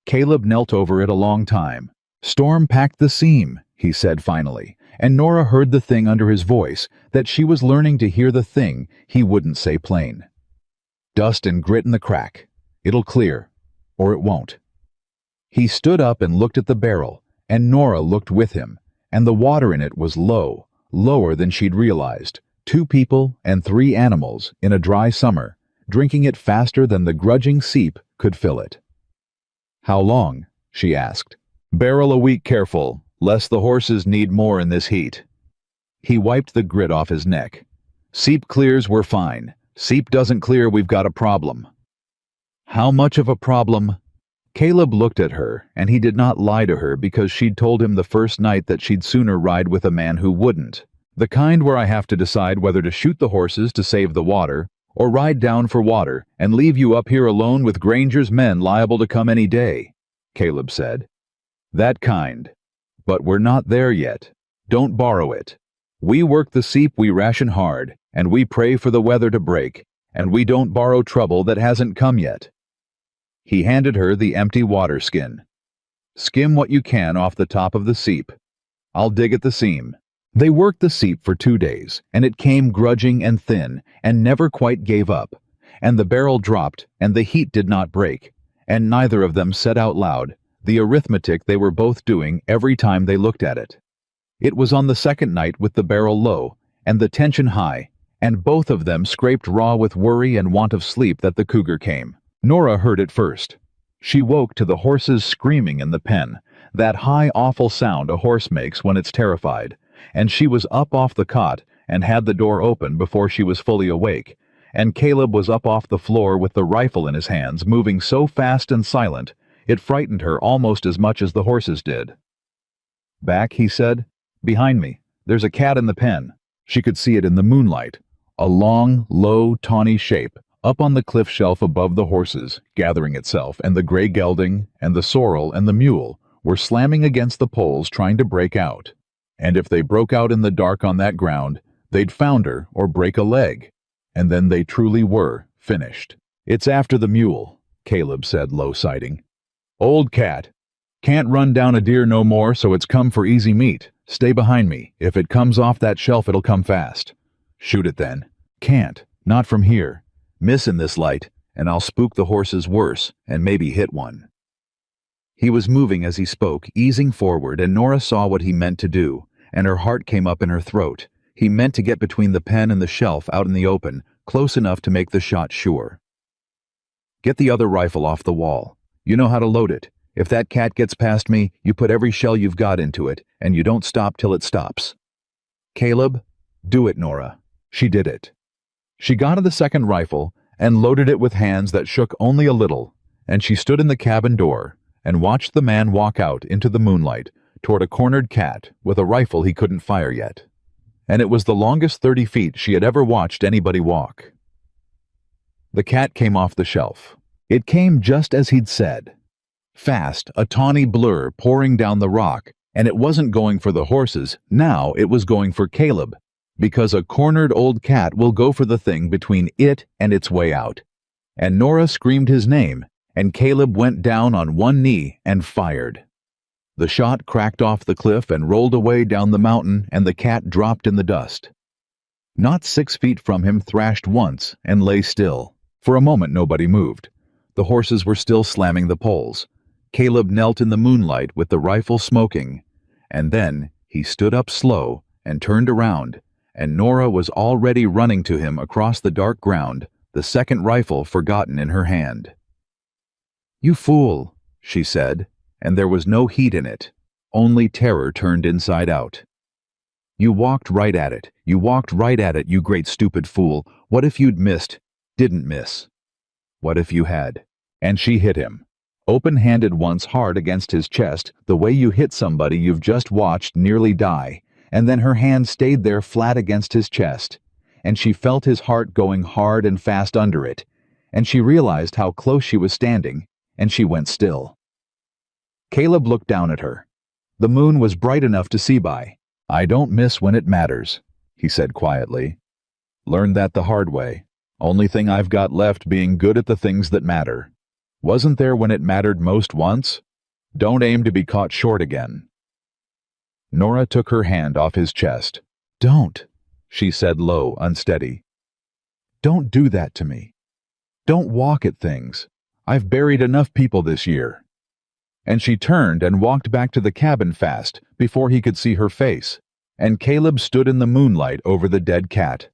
Speaker 1: Caleb knelt over it a long time. "Storm packed the seam," he said finally, and Nora heard the thing under his voice, that she was learning to hear the thing he wouldn't say plain. "Dust and grit in the crack. It'll clear, or it won't." He stood up and looked at the barrel, and Nora looked with him, and the water in it was low, lower than she'd realized. 2 people and 3 animals in a dry summer, drinking it faster than the grudging seep could fill it. "How long?" she asked. "Barrel a week careful, lest the horses need more in this heat." He wiped the grit off his neck. "Seep clears, we're fine. Seep doesn't clear, we've got a problem." "How much of a problem?" Caleb looked at her, and he did not lie to her because she'd told him the first night that she'd sooner ride with a man who wouldn't. "The kind where I have to decide whether to shoot the horses to save the water, or ride down for water and leave you up here alone with Granger's men liable to come any day," Caleb said. "That kind. But we're not there yet. Don't borrow it. We work the seep, we ration hard, and we pray for the weather to break, and we don't borrow trouble that hasn't come yet." He handed her the empty water skin. "Skim what you can off the top of the seep. I'll dig at the seam." They worked the seep for 2 days, and it came grudging and thin, and never quite gave up, and the barrel dropped, and the heat did not break, and neither of them said out loud the arithmetic they were both doing every time they looked at it. It was on the second night with the barrel low, and the tension high, and both of them scraped raw with worry and want of sleep that the cougar came. Nora heard it first. She woke to the horses screaming in the pen, that high awful sound a horse makes when it's terrified, and she was up off the cot and had the door open before she was fully awake, and Caleb was up off the floor with the rifle in his hands, moving so fast and silent, it frightened her almost as much as the horses did. "Back," he said. "Behind me. There's a cat in the pen." She could see it in the moonlight, a long, low, tawny shape, up on the cliff shelf above the horses, gathering itself, and the gray gelding, and the sorrel, and the mule were slamming against the poles trying to break out. And if they broke out in the dark on that ground, they'd founder or break a leg, and then they truly were finished. "It's after the mule," Caleb said, low-siding. "Old cat. Can't run down a deer no more, so it's come for easy meat. Stay behind me. If it comes off that shelf, it'll come fast." "Shoot it then." "Can't. Not from here. Miss in this light, and I'll spook the horses worse, and maybe hit one." He was moving as he spoke, easing forward, and Nora saw what he meant to do, and her heart came up in her throat. He meant to get between the pen and the shelf out in the open, close enough to make the shot sure. "Get the other rifle off the wall. You know how to load it. If that cat gets past me, you put every shell you've got into it, and you don't stop till it stops." "Caleb, do it, Nora." She did it. She got the second rifle and loaded it with hands that shook only a little, and she stood in the cabin door and watched the man walk out into the moonlight toward a cornered cat with a rifle he couldn't fire yet. And it was the longest 30 feet she had ever watched anybody walk. The cat came off the shelf. It came just as he'd said. Fast, a tawny blur pouring down the rock, and it wasn't going for the horses, now it was going for Caleb, because a cornered old cat will go for the thing between it and its way out. And Nora screamed his name, and Caleb went down on one knee and fired. The shot cracked off the cliff and rolled away down the mountain, and the cat dropped in the dust. Not 6 feet from him thrashed once and lay still. For a moment nobody moved. The horses were still slamming the poles. Caleb knelt in the moonlight with the rifle smoking, and then he stood up slow and turned around, and Nora was already running to him across the dark ground, the second rifle forgotten in her hand. "You fool," she said, and there was no heat in it, only terror turned inside out. "You walked right at it. You walked right at it, you great stupid fool. What if you'd missed? Didn't miss. What if you had? And she hit him. Open-handed once hard against his chest, the way you hit somebody you've just watched nearly die, and then her hand stayed there flat against his chest, and she felt his heart going hard and fast under it, and she realized how close she was standing, and she went still. Caleb looked down at her. The moon was bright enough to see by. "I don't miss when it matters," he said quietly. "Learned that the hard way. Only thing I've got left being good at the things that matter. Wasn't there when it mattered most once? Don't aim to be caught short again." Nora took her hand off his chest. "Don't," she said low, unsteady. "Don't do that to me. Don't walk at things. I've buried enough people this year." And she turned and walked back to the cabin fast before he could see her face, and Caleb stood in the moonlight over the dead cat.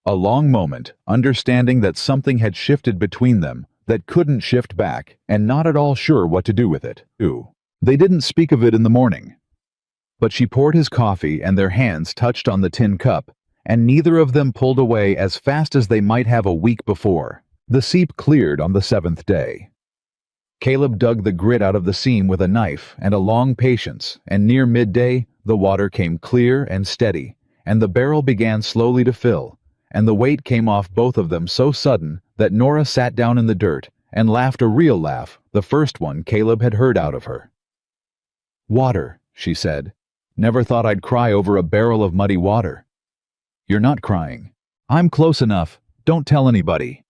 Speaker 1: A long moment, understanding that something had shifted between them that couldn't shift back, and not at all sure what to do with it. They didn't speak of it in the morning. But she poured his coffee and their hands touched on the tin cup, and neither of them pulled away as fast as they might have a week before. The seep cleared on the 7th day. Caleb dug the grit out of the seam with a knife and a long patience, and near midday, the water came clear and steady, and the barrel began slowly to fill, and the weight came off both of them so sudden that Nora sat down in the dirt and laughed a real laugh, the first one Caleb had heard out of her. "Water," she said. "Never thought I'd cry over a barrel of muddy water." "You're not crying. I'm close enough. Don't tell anybody."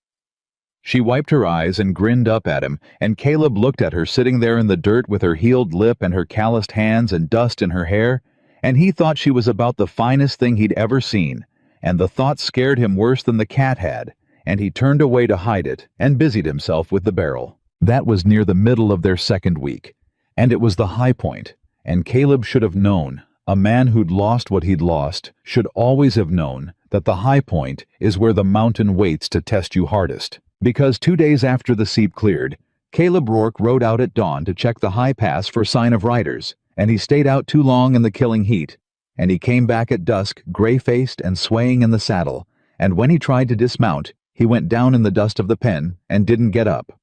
Speaker 1: She wiped her eyes and grinned up at him, and Caleb looked at her sitting there in the dirt with her healed lip and her calloused hands and dust in her hair, and he thought she was about the finest thing he'd ever seen, and the thought scared him worse than the cat had, and he turned away to hide it and busied himself with the barrel. That was near the middle of their 2nd week, and it was the high point, and Caleb should have known, a man who'd lost what he'd lost should always have known that the high point is where the mountain waits to test you hardest. Because 2 days after the seep cleared, Caleb Rourke rode out at dawn to check the high pass for sign of riders, and he stayed out too long in the killing heat, and he came back at dusk gray-faced and swaying in the saddle, and when he tried to dismount, he went down in the dust of the pen and didn't get up.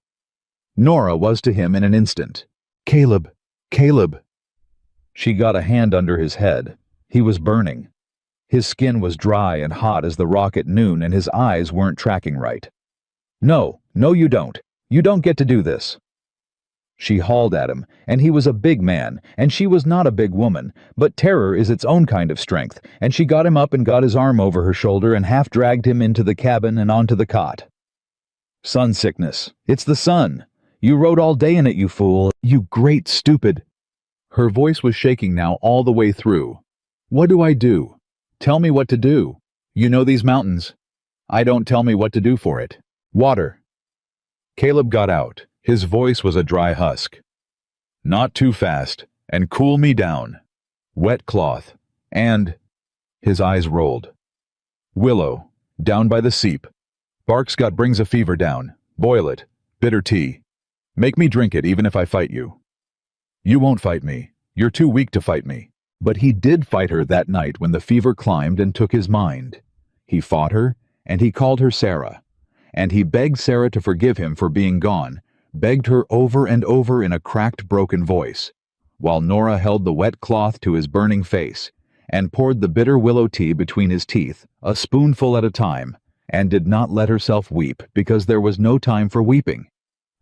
Speaker 1: Nora was to him in an instant. "Caleb, Caleb." She got a hand under his head. He was burning. His skin was dry and hot as the rock at noon, and his eyes weren't tracking right. "No, no you don't. You don't get to do this." She hauled at him, and he was a big man, and she was not a big woman, but terror is its own kind of strength, and she got him up and got his arm over her shoulder and half dragged him into the cabin and onto the cot. "Sun sickness. It's the sun. You rode all day in it, you fool. You great stupid." Her voice was shaking now all the way through. "What do I do? Tell me what to do. You know these mountains. I don't tell me what to do for it. Water." Caleb got out. His voice was a dry husk. "Not too fast, and cool me down. Wet cloth, and..." His eyes rolled. "Willow, down by the seep. Bark's got brings a fever down. Boil it. Bitter tea. Make me drink it even if I fight you." "You won't fight me. You're too weak to fight me." But he did fight her that night when the fever climbed and took his mind. He fought her, and he called her Sarah. And he begged Sarah to forgive him for being gone, begged her over and over in a cracked, broken voice, while Nora held the wet cloth to his burning face, and poured the bitter willow tea between his teeth, a spoonful at a time, and did not let herself weep because there was no time for weeping.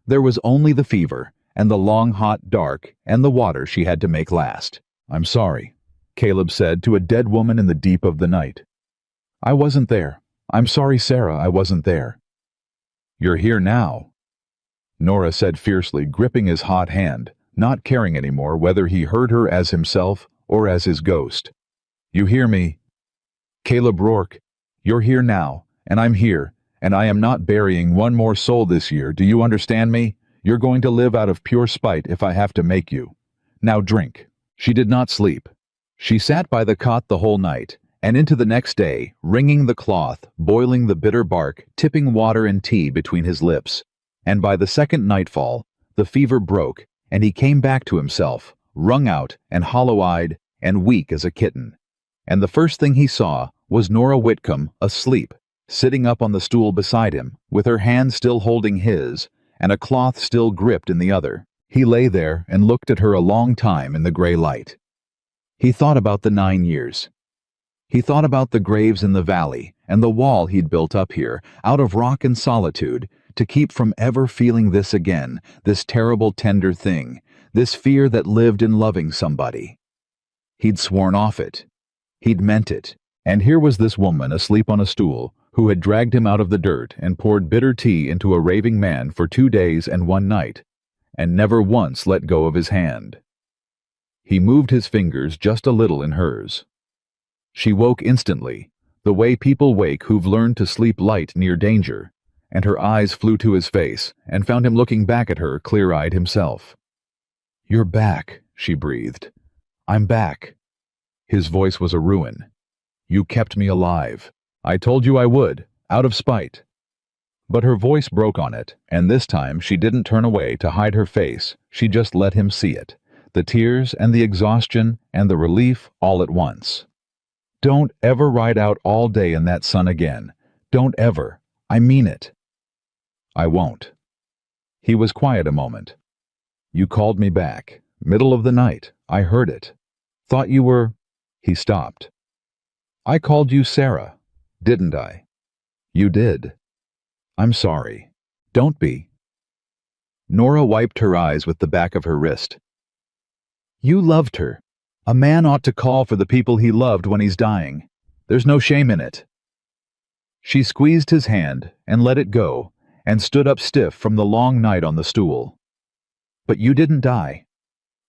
Speaker 1: There was only the fever, and the long hot dark, and the water she had to make last. "I'm sorry," Caleb said to a dead woman in the deep of the night. "I wasn't there. I'm sorry, Sarah, I wasn't there." "You're here now," Nora said fiercely, gripping his hot hand, not caring anymore whether he heard her as himself or as his ghost. "You hear me? Caleb Rourke, you're here now, and I'm here, and I am not burying one more soul this year, do you understand me? You're going to live out of pure spite if I have to make you. Now drink." She did not sleep. She sat by the cot the whole night, and into the next day, wringing the cloth, boiling the bitter bark, tipping water and tea between his lips. And by the second nightfall, the fever broke, and he came back to himself, wrung out and hollow-eyed and weak as a kitten. And the first thing he saw was Nora Whitcomb asleep, sitting up on the stool beside him, with her hand still holding his, and a cloth still gripped in the other. He lay there and looked at her a long time in the gray light. He thought about the 9 years. He thought about the graves in the valley and the wall he'd built up here, out of rock and solitude, to keep from ever feeling this again, this terrible tender thing, this fear that lived in loving somebody. He'd sworn off it. He'd meant it. And here was this woman asleep on a stool, who had dragged him out of the dirt and poured bitter tea into a raving man for 2 days and 1 night, and never once let go of his hand. He moved his fingers just a little in hers. She woke instantly, the way people wake who've learned to sleep light near danger, and her eyes flew to his face and found him looking back at her, clear-eyed himself. "You're back," she breathed. "I'm back." His voice was a ruin. "You kept me alive. I told you I would, out of spite." But her voice broke on it, and this time she didn't turn away to hide her face. She just let him see it, the tears and the exhaustion and the relief all at once. "Don't ever ride out all day in that sun again. Don't ever. I mean it." "I won't." He was quiet a moment. "You called me back. Middle of the night. I heard it. Thought you were—" He stopped. "I called you Sarah, didn't I?" "You did. I'm sorry. Don't be." Nora wiped her eyes with the back of her wrist. "You loved her. A man ought to call for the people he loved when he's dying. There's no shame in it." She squeezed his hand and let it go, and stood up stiff from the long night on the stool. "But you didn't die.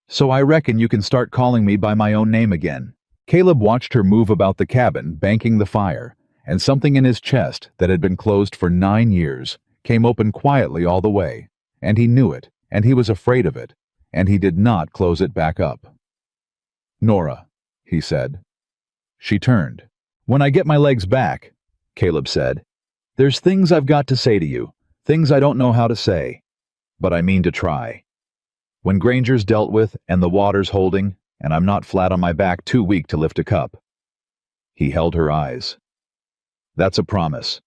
Speaker 1: So I reckon you can start calling me by my own name again." Caleb watched her move about the cabin, banking the fire, and something in his chest that had been closed for 9 years came open quietly all the way, and he knew it, and he was afraid of it, and he did not close it back up. "Nora," he said. She turned. "When I get my legs back," Caleb said, "there's things I've got to say to you, things I don't know how to say, but I mean to try. When Granger's dealt with and the water's holding, and I'm not flat on my back too weak to lift a cup." He held her eyes. "That's a promise.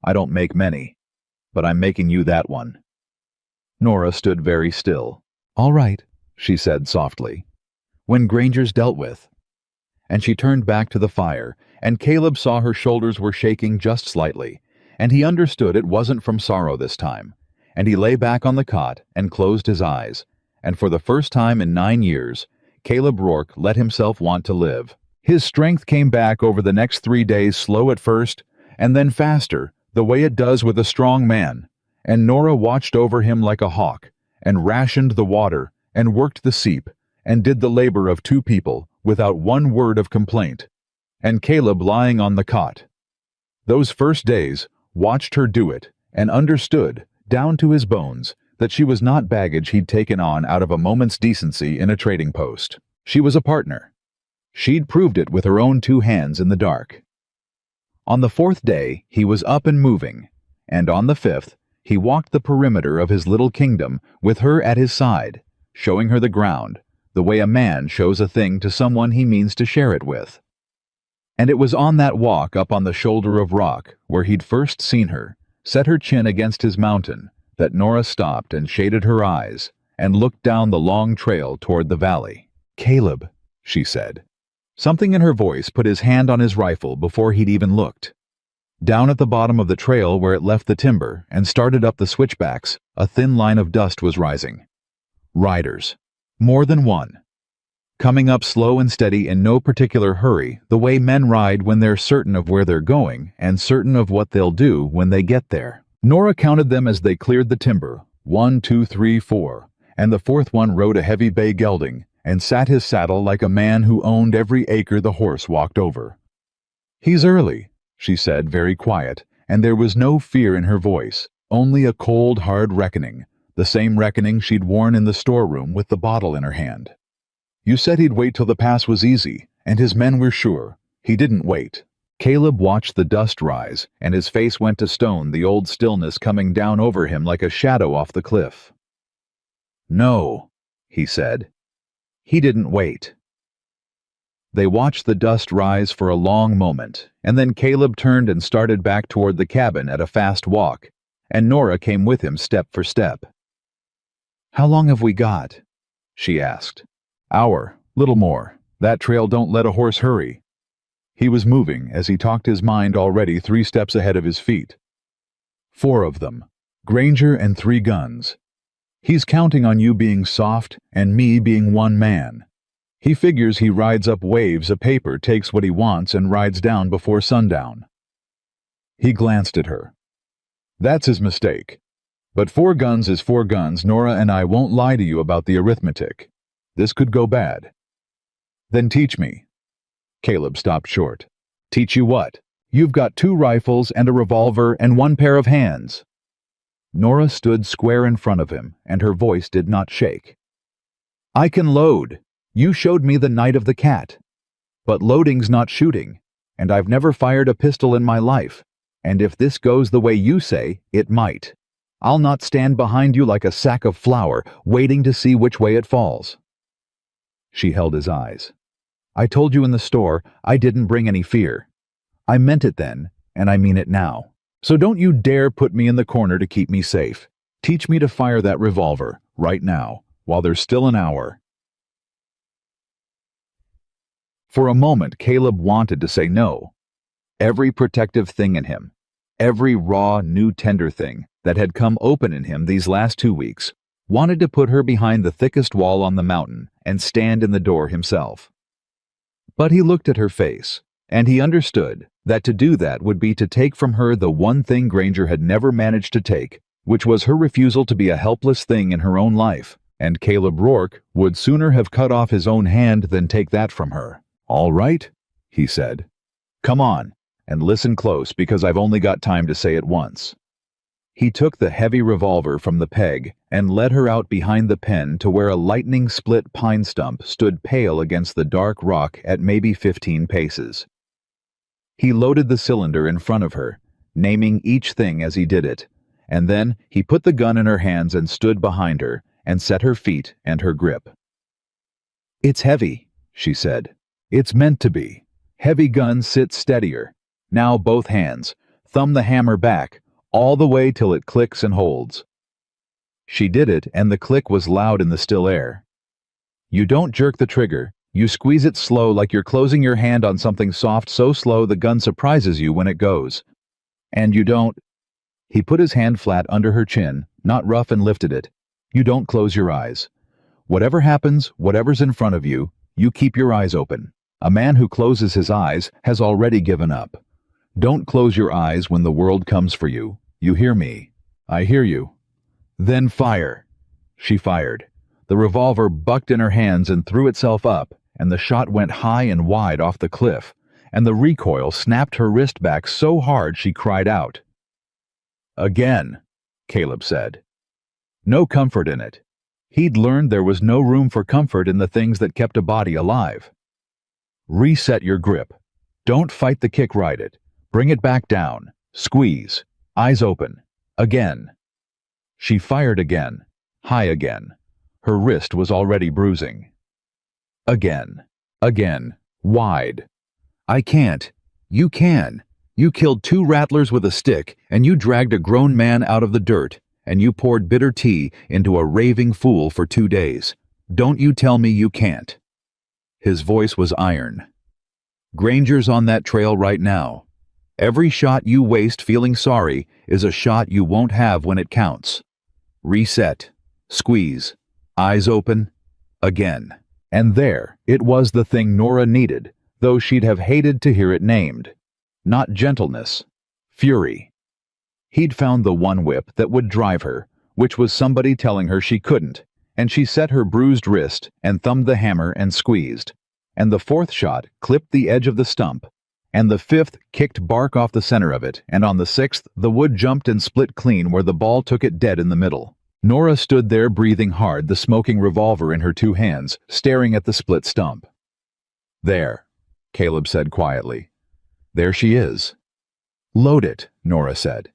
Speaker 1: I don't make many, but I'm making you that one." Nora stood very still. "All right," she said softly. "When Granger's dealt with." And she turned back to the fire, and Caleb saw her shoulders were shaking just slightly, and he understood it wasn't from sorrow this time, and he lay back on the cot and closed his eyes, and for the first time in 9 years, Caleb Rourke let himself want to live. His strength came back over the next 3 days, slow at first, and then faster, the way it does with a strong man, and Nora watched over him like a hawk, and rationed the water, and worked the seep, and did the labor of 2 people, without one word of complaint, and Caleb lying on the cot. Those first days, watched her do it, and understood, down to his bones, that she was not baggage he'd taken on out of a moment's decency in a trading post. She was a partner. She'd proved it with her own 2 hands in the dark. On the 4th day, he was up and moving, and on the 5th, he walked the perimeter of his little kingdom with her at his side, showing her the ground, the way a man shows a thing to someone he means to share it with. And it was on that walk up on the shoulder of rock, where he'd first seen her, set her chin against his mountain, that Nora stopped and shaded her eyes, and looked down the long trail toward the valley. "Caleb," she said. Something in her voice put his hand on his rifle before he'd even looked. Down at the bottom of the trail where it left the timber and started up the switchbacks, a thin line of dust was rising. Riders. More than one. Coming up slow and steady in no particular hurry, the way men ride when they're certain of where they're going and certain of what they'll do when they get there. Nora counted them as they cleared the timber. 1, 2, 3, 4. And the 4th one rode a heavy bay gelding and sat his saddle like a man who owned every acre the horse walked over. "He's early," she said, very quiet, and there was no fear in her voice, only a cold, hard reckoning, the same reckoning she'd worn in the storeroom with the bottle in her hand. "You said he'd wait till the pass was easy, and his men were sure. He didn't wait." Caleb watched the dust rise, and his face went to stone, the old stillness coming down over him like a shadow off the cliff. "No," he said. "He didn't wait." They watched the dust rise for a long moment, and then Caleb turned and started back toward the cabin at a fast walk, and Nora came with him step for step. "How long have we got?" she asked. "Hour, little more. That trail don't let a horse hurry." He was moving as he talked, his mind already 3 steps ahead of his feet. 4 of them. Granger and 3 guns. He's counting on you being soft and me being one man. He figures he rides up waves of paper, takes what he wants, and rides down before sundown. He glanced at her. "That's his mistake. But 4 guns is 4 guns. Nora and I won't lie to you about the arithmetic. This could go bad." "Then teach me." Caleb stopped short. "Teach you what? You've got 2 rifles and a revolver and 1 pair of hands." Nora stood square in front of him, and her voice did not shake. "I can load. You showed me the night of the cat. But loading's not shooting, and I've never fired a pistol in my life, and if this goes the way you say, it might. I'll not stand behind you like a sack of flour, waiting to see which way it falls." She held his eyes. "I told you in the store I didn't bring any fear. I meant it then, and I mean it now. So don't you dare put me in the corner to keep me safe. Teach me to fire that revolver, right now, while there's still an hour." For a moment, Caleb wanted to say no. Every protective thing in him, every raw, new tender thing that had come open in him these last 2 weeks, wanted to put her behind the thickest wall on the mountain and stand in the door himself. But he looked at her face, and he understood that to do that would be to take from her the one thing Granger had never managed to take, which was her refusal to be a helpless thing in her own life, and Caleb Rourke would sooner have cut off his own hand than take that from her. "All right," he said. "Come on, and listen close, because I've only got time to say it once." He took the heavy revolver from the peg and led her out behind the pen to where a lightning-split pine stump stood pale against the dark rock at maybe 15 paces. He loaded the cylinder in front of her, naming each thing as he did it, and then he put the gun in her hands and stood behind her and set her feet and her grip. "It's heavy," she said. "It's meant to be. Heavy guns sit steadier. Now both hands. Thumb the hammer back, all the way till it clicks and holds." She did it, and the click was loud in the still air. "You don't jerk the trigger. You squeeze it slow, like you're closing your hand on something soft, so slow the gun surprises you when it goes. And you don't—" He put his hand flat under her chin, not rough, and lifted it. "You don't close your eyes. Whatever happens, whatever's in front of you, you keep your eyes open. A man who closes his eyes has already given up. Don't close your eyes when the world comes for you. You hear me?" "I hear you." "Then fire." She fired. The revolver bucked in her hands and threw itself up, and the shot went high and wide off the cliff, and the recoil snapped her wrist back so hard she cried out. "Again," Caleb said. No comfort in it. He'd learned there was no room for comfort in the things that kept a body alive. "Reset your grip. Don't fight the kick, ride it. Bring it back down. Squeeze. Eyes open. Again." She fired again. High again. Her wrist was already bruising. Again. Again. Wide. "I can't. You can. You killed 2 rattlers with a stick, and you dragged a grown man out of the dirt, and you poured bitter tea into a raving fool for 2 days. Don't you tell me you can't." His voice was iron. "Granger's on that trail right now. Every shot you waste feeling sorry is a shot you won't have when it counts. Reset. Squeeze. Eyes open. Again." And there, it was, the thing Nora needed, though she'd have hated to hear it named. Not gentleness. Fury. He'd found the one whip that would drive her, which was somebody telling her she couldn't, and she set her bruised wrist and thumbed the hammer and squeezed, and the 4th shot clipped the edge of the stump, and the 5th kicked bark off the center of it, and on the 6th the wood jumped and split clean where the ball took it dead in the middle. Nora stood there breathing hard, the smoking revolver in her 2 hands, staring at the split stump. "There," Caleb said quietly. "There she is." "Load it," Nora said.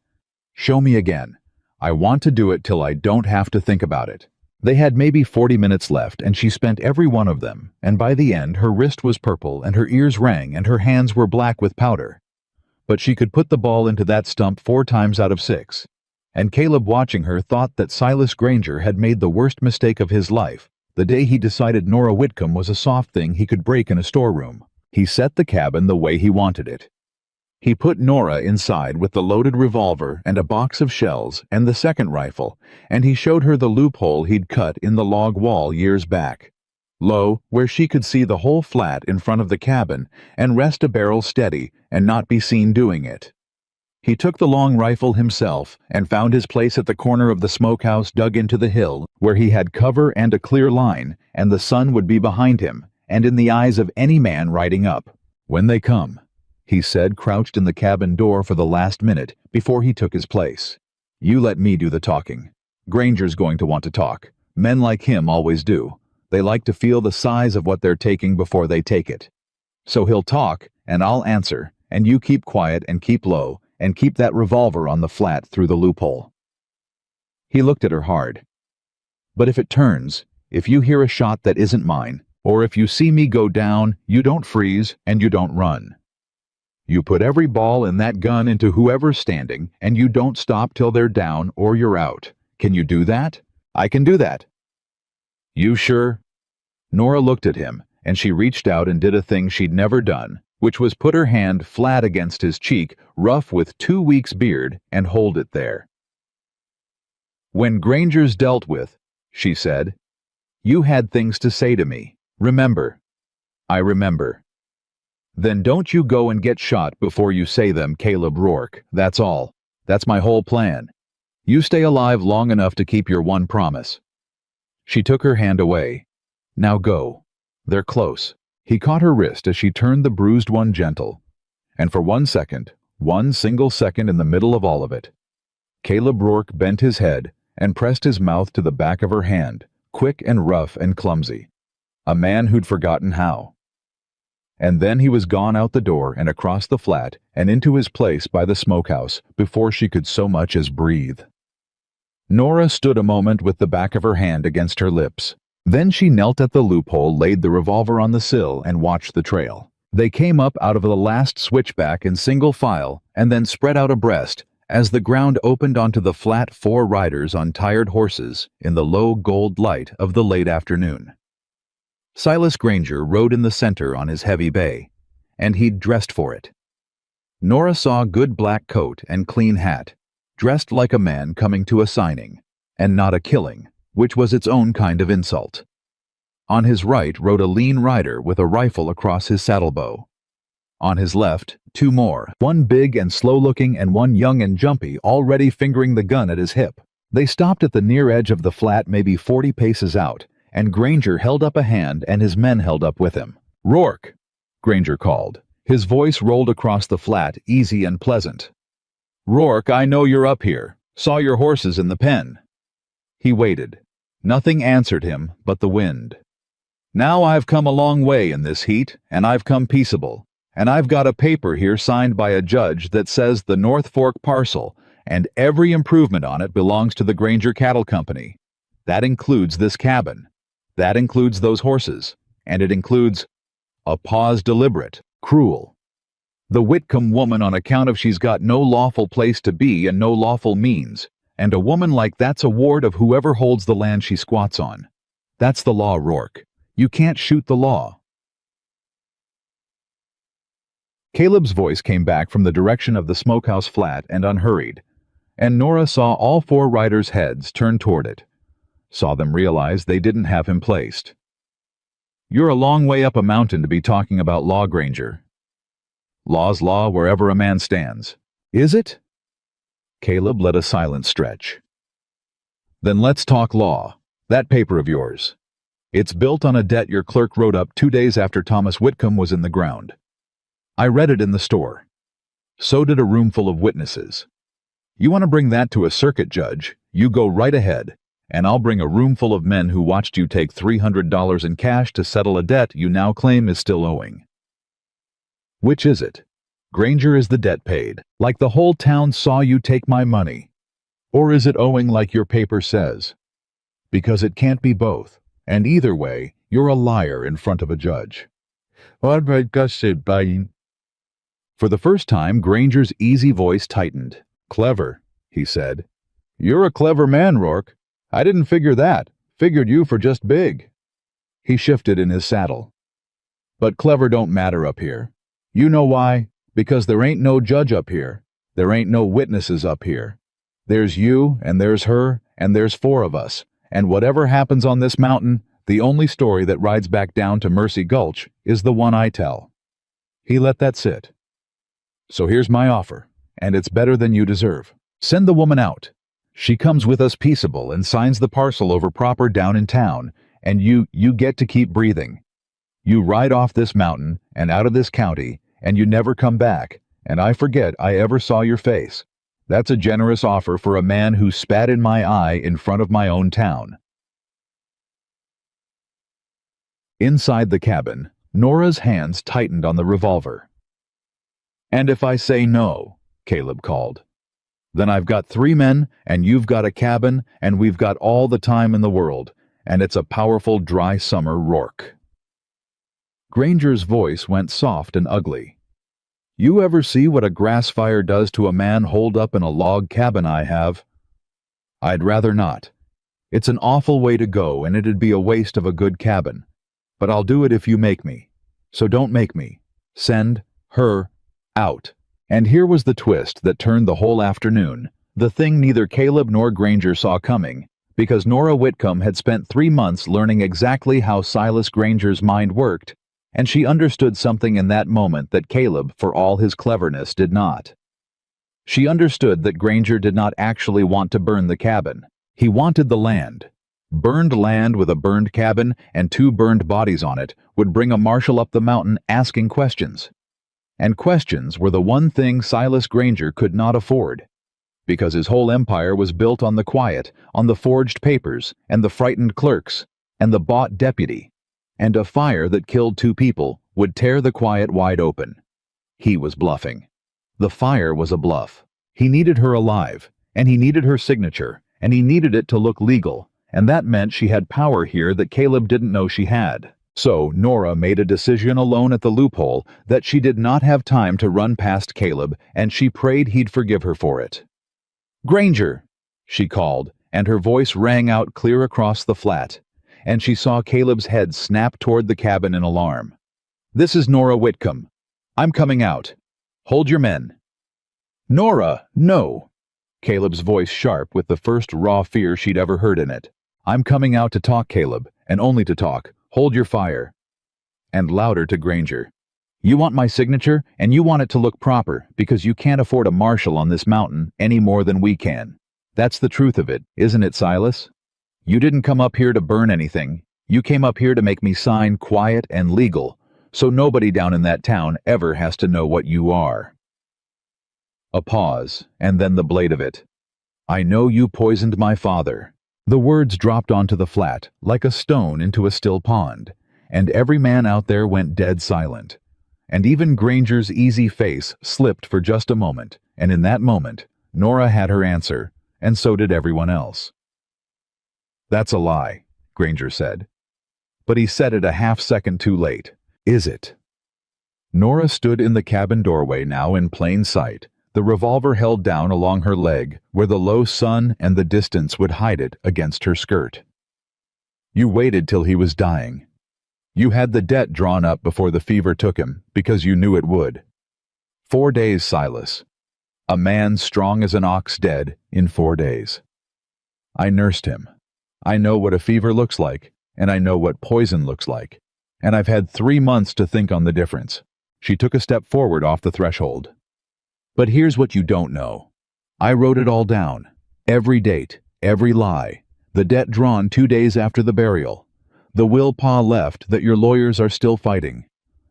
Speaker 1: "Show me again. I want to do it till I don't have to think about it. They had maybe 40 minutes left, and she spent every one of them, and by the end her wrist was purple and her ears rang and her hands were black with powder. But she could put the ball into that stump 4 times out of 6. And Caleb, watching her, thought that Silas Granger had made the worst mistake of his life, the day he decided Nora Whitcomb was a soft thing he could break in a storeroom. He set the cabin the way he wanted it. He put Nora inside with the loaded revolver and a box of shells and the second rifle, and he showed her the loophole he'd cut in the log wall years back. Low, where she could see the whole flat in front of the cabin and rest a barrel steady and not be seen doing it. He took the long rifle himself and found his place at the corner of the smokehouse dug into the hill, where he had cover and a clear line, and the sun would be behind him and in the eyes of any man riding up. "When they come," he said, crouched in the cabin door for the last minute before he took his place. "You let me do the talking. Granger's going to want to talk. Men like him always do. They like to feel the size of what they're taking before they take it. So he'll talk, and I'll answer, and you keep quiet and keep low, and keep that revolver on the flat through the loophole." He looked at her hard. "But if it turns, if you hear a shot that isn't mine, or if you see me go down, you don't freeze and you don't run. You put every ball in that gun into whoever's standing, and you don't stop till they're down or you're out. Can you do that?" "I can do that." "You sure?" Nora looked at him, and she reached out and did a thing she'd never done, which was put her hand flat against his cheek, rough with 2 weeks' beard, and hold it there. "When Granger's dealt with," she said, "you had things to say to me. Remember?" "I remember." "Then don't you go and get shot before you say them, Caleb Rourke. That's all. That's my whole plan. You stay alive long enough to keep your one promise." She took her hand away. "Now go. They're close." He caught her wrist as she turned the bruised one gentle. And for 1 second, 1 single second in the middle of all of it, Caleb Rourke bent his head and pressed his mouth to the back of her hand, quick and rough and clumsy. A man who'd forgotten how. And then he was gone out the door and across the flat and into his place by the smokehouse before she could so much as breathe. Nora stood a moment with the back of her hand against her lips. Then she knelt at the loophole, laid the revolver on the sill, and watched the trail. They came up out of the last switchback in single file and then spread out abreast as the ground opened onto the flat 4 riders on tired horses in the low gold light of the late afternoon. Silas Granger rode in the center on his heavy bay, and he'd dressed for it. Nora saw good black coat and clean hat, dressed like a man coming to a signing, and not a killing, which was its own kind of insult. On his right rode a lean rider with a rifle across his saddlebow. On his left, 2 more, one big and slow-looking and one young and jumpy, already fingering the gun at his hip. They stopped at the near edge of the flat, maybe 40 paces out, and Granger held up a hand and his men held up with him. "Rourke," Granger called. His voice rolled across the flat, easy and pleasant. "Rourke, I know you're up here. Saw your horses in the pen." He waited. Nothing answered him but the wind. "Now I've come a long way in this heat, and I've come peaceable, and I've got a paper here signed by a judge that says the North Fork parcel and every improvement on it belongs to the Granger Cattle Company. That includes this cabin. That includes those horses. And it includes—" A pause, deliberate, cruel. "The Whitcomb woman, on account of she's got no lawful place to be and no lawful means. And a woman like that's a ward of whoever holds the land she squats on. That's the law, Rourke. You can't shoot the law." Caleb's voice came back from the direction of the smokehouse flat and unhurried, and Nora saw all 4 riders' heads turn toward it, saw them realize they didn't have him placed. "You're a long way up a mountain to be talking about law, Granger. Law's law wherever a man stands." "Is it?" Caleb let a silent stretch. "Then let's talk law. That paper of yours. It's built on a debt your clerk wrote up 2 days after Thomas Whitcomb was in the ground. I read it in the store. So did a room full of witnesses. You want to bring that to a circuit judge, you go right ahead, and I'll bring a room full of men who watched you take $300 in cash to settle a debt you now claim is still owing. Which is it? Granger is the debt paid, like the whole town saw you take my money. Or is it owing like your paper says? Because it can't be both, and either way, you're a liar in front of a judge. What about gusted by? For the first time, Granger's easy voice tightened. Clever, he said. You're a clever man, Rourke. I didn't figure that. Figured you for just big. He shifted in his saddle. But clever don't matter up here. You know why? Because there ain't no judge up here. There ain't no witnesses up here. There's you, and there's her, and there's 4 of us. And whatever happens on this mountain, the only story that rides back down to Mercy Gulch is the one I tell. He let that sit. So here's my offer, and it's better than you deserve. Send the woman out. She comes with us peaceable and signs the parcel over proper down in town, and you get to keep breathing. You ride off this mountain and out of this county, and you never come back, and I forget I ever saw your face. That's a generous offer for a man who spat in my eye in front of my own town. Inside the cabin, Nora's hands tightened on the revolver. And if I say no, Caleb called, then I've got 3 men, and you've got a cabin, and we've got all the time in the world, and it's a powerful dry summer Rourke. Granger's voice went soft and ugly. You ever see what a grass fire does to a man holed up in a log cabin I have? I'd rather not. It's an awful way to go, and it'd be a waste of a good cabin. But I'll do it if you make me. So don't make me. Send her out. And here was the twist that turned the whole afternoon, the thing neither Caleb nor Granger saw coming, because Nora Whitcomb had spent 3 months learning exactly how Silas Granger's mind worked, and she understood something in that moment that Caleb, for all his cleverness, did not. She understood that Granger did not actually want to burn the cabin. He wanted the land. Burned land with a burned cabin and 2 burned bodies on it would bring a marshal up the mountain asking questions. And questions were the one thing Silas Granger could not afford, because his whole empire was built on the quiet, on the forged papers, and the frightened clerks, and the bought deputy, and a fire that killed 2 people would tear the quiet wide open. He was bluffing. The fire was a bluff. He needed her alive, and he needed her signature, and he needed it to look legal, and that meant she had power here that Caleb didn't know she had. So Nora made a decision alone at the loophole that she did not have time to run past Caleb, and she prayed he'd forgive her for it. Granger, she called, and her voice rang out clear across the flat, and she saw Caleb's head snap toward the cabin in alarm. This is Nora Whitcomb. I'm coming out. Hold your men. Nora, no. Caleb's voice sharp with the first raw fear she'd ever heard in it. I'm coming out to talk, Caleb, and only to talk. Hold your fire. And louder to Granger. You want my signature, and you want it to look proper, because you can't afford a marshal on this mountain any more than we can. That's the truth of it, isn't it, Silas? You didn't come up here to burn anything. You came up here to make me sign quiet and legal, so nobody down in that town ever has to know what you are. A pause, and then the blade of it. I know you poisoned my father. The words dropped onto the flat, like a stone into a still pond, and every man out there went dead silent. And even Granger's easy face slipped for just a moment, and in that moment, Nora had her answer, and so did everyone else. That's a lie, Granger said. But he said it a half-second too late. Is it? Nora stood in the cabin doorway now in plain sight, the revolver held down along her leg, where the low sun and the distance would hide it against her skirt. You waited till he was dying. You had the debt drawn up before the fever took him, because you knew it would. 4 days, Silas. A man strong as an ox dead in 4 days. I nursed him. I know what a fever looks like, and I know what poison looks like, and I've had 3 months to think on the difference. She took a step forward off the threshold. But here's what you don't know. I wrote it all down. Every date, every lie, the debt drawn 2 days after the burial, the will Pa left that your lawyers are still fighting,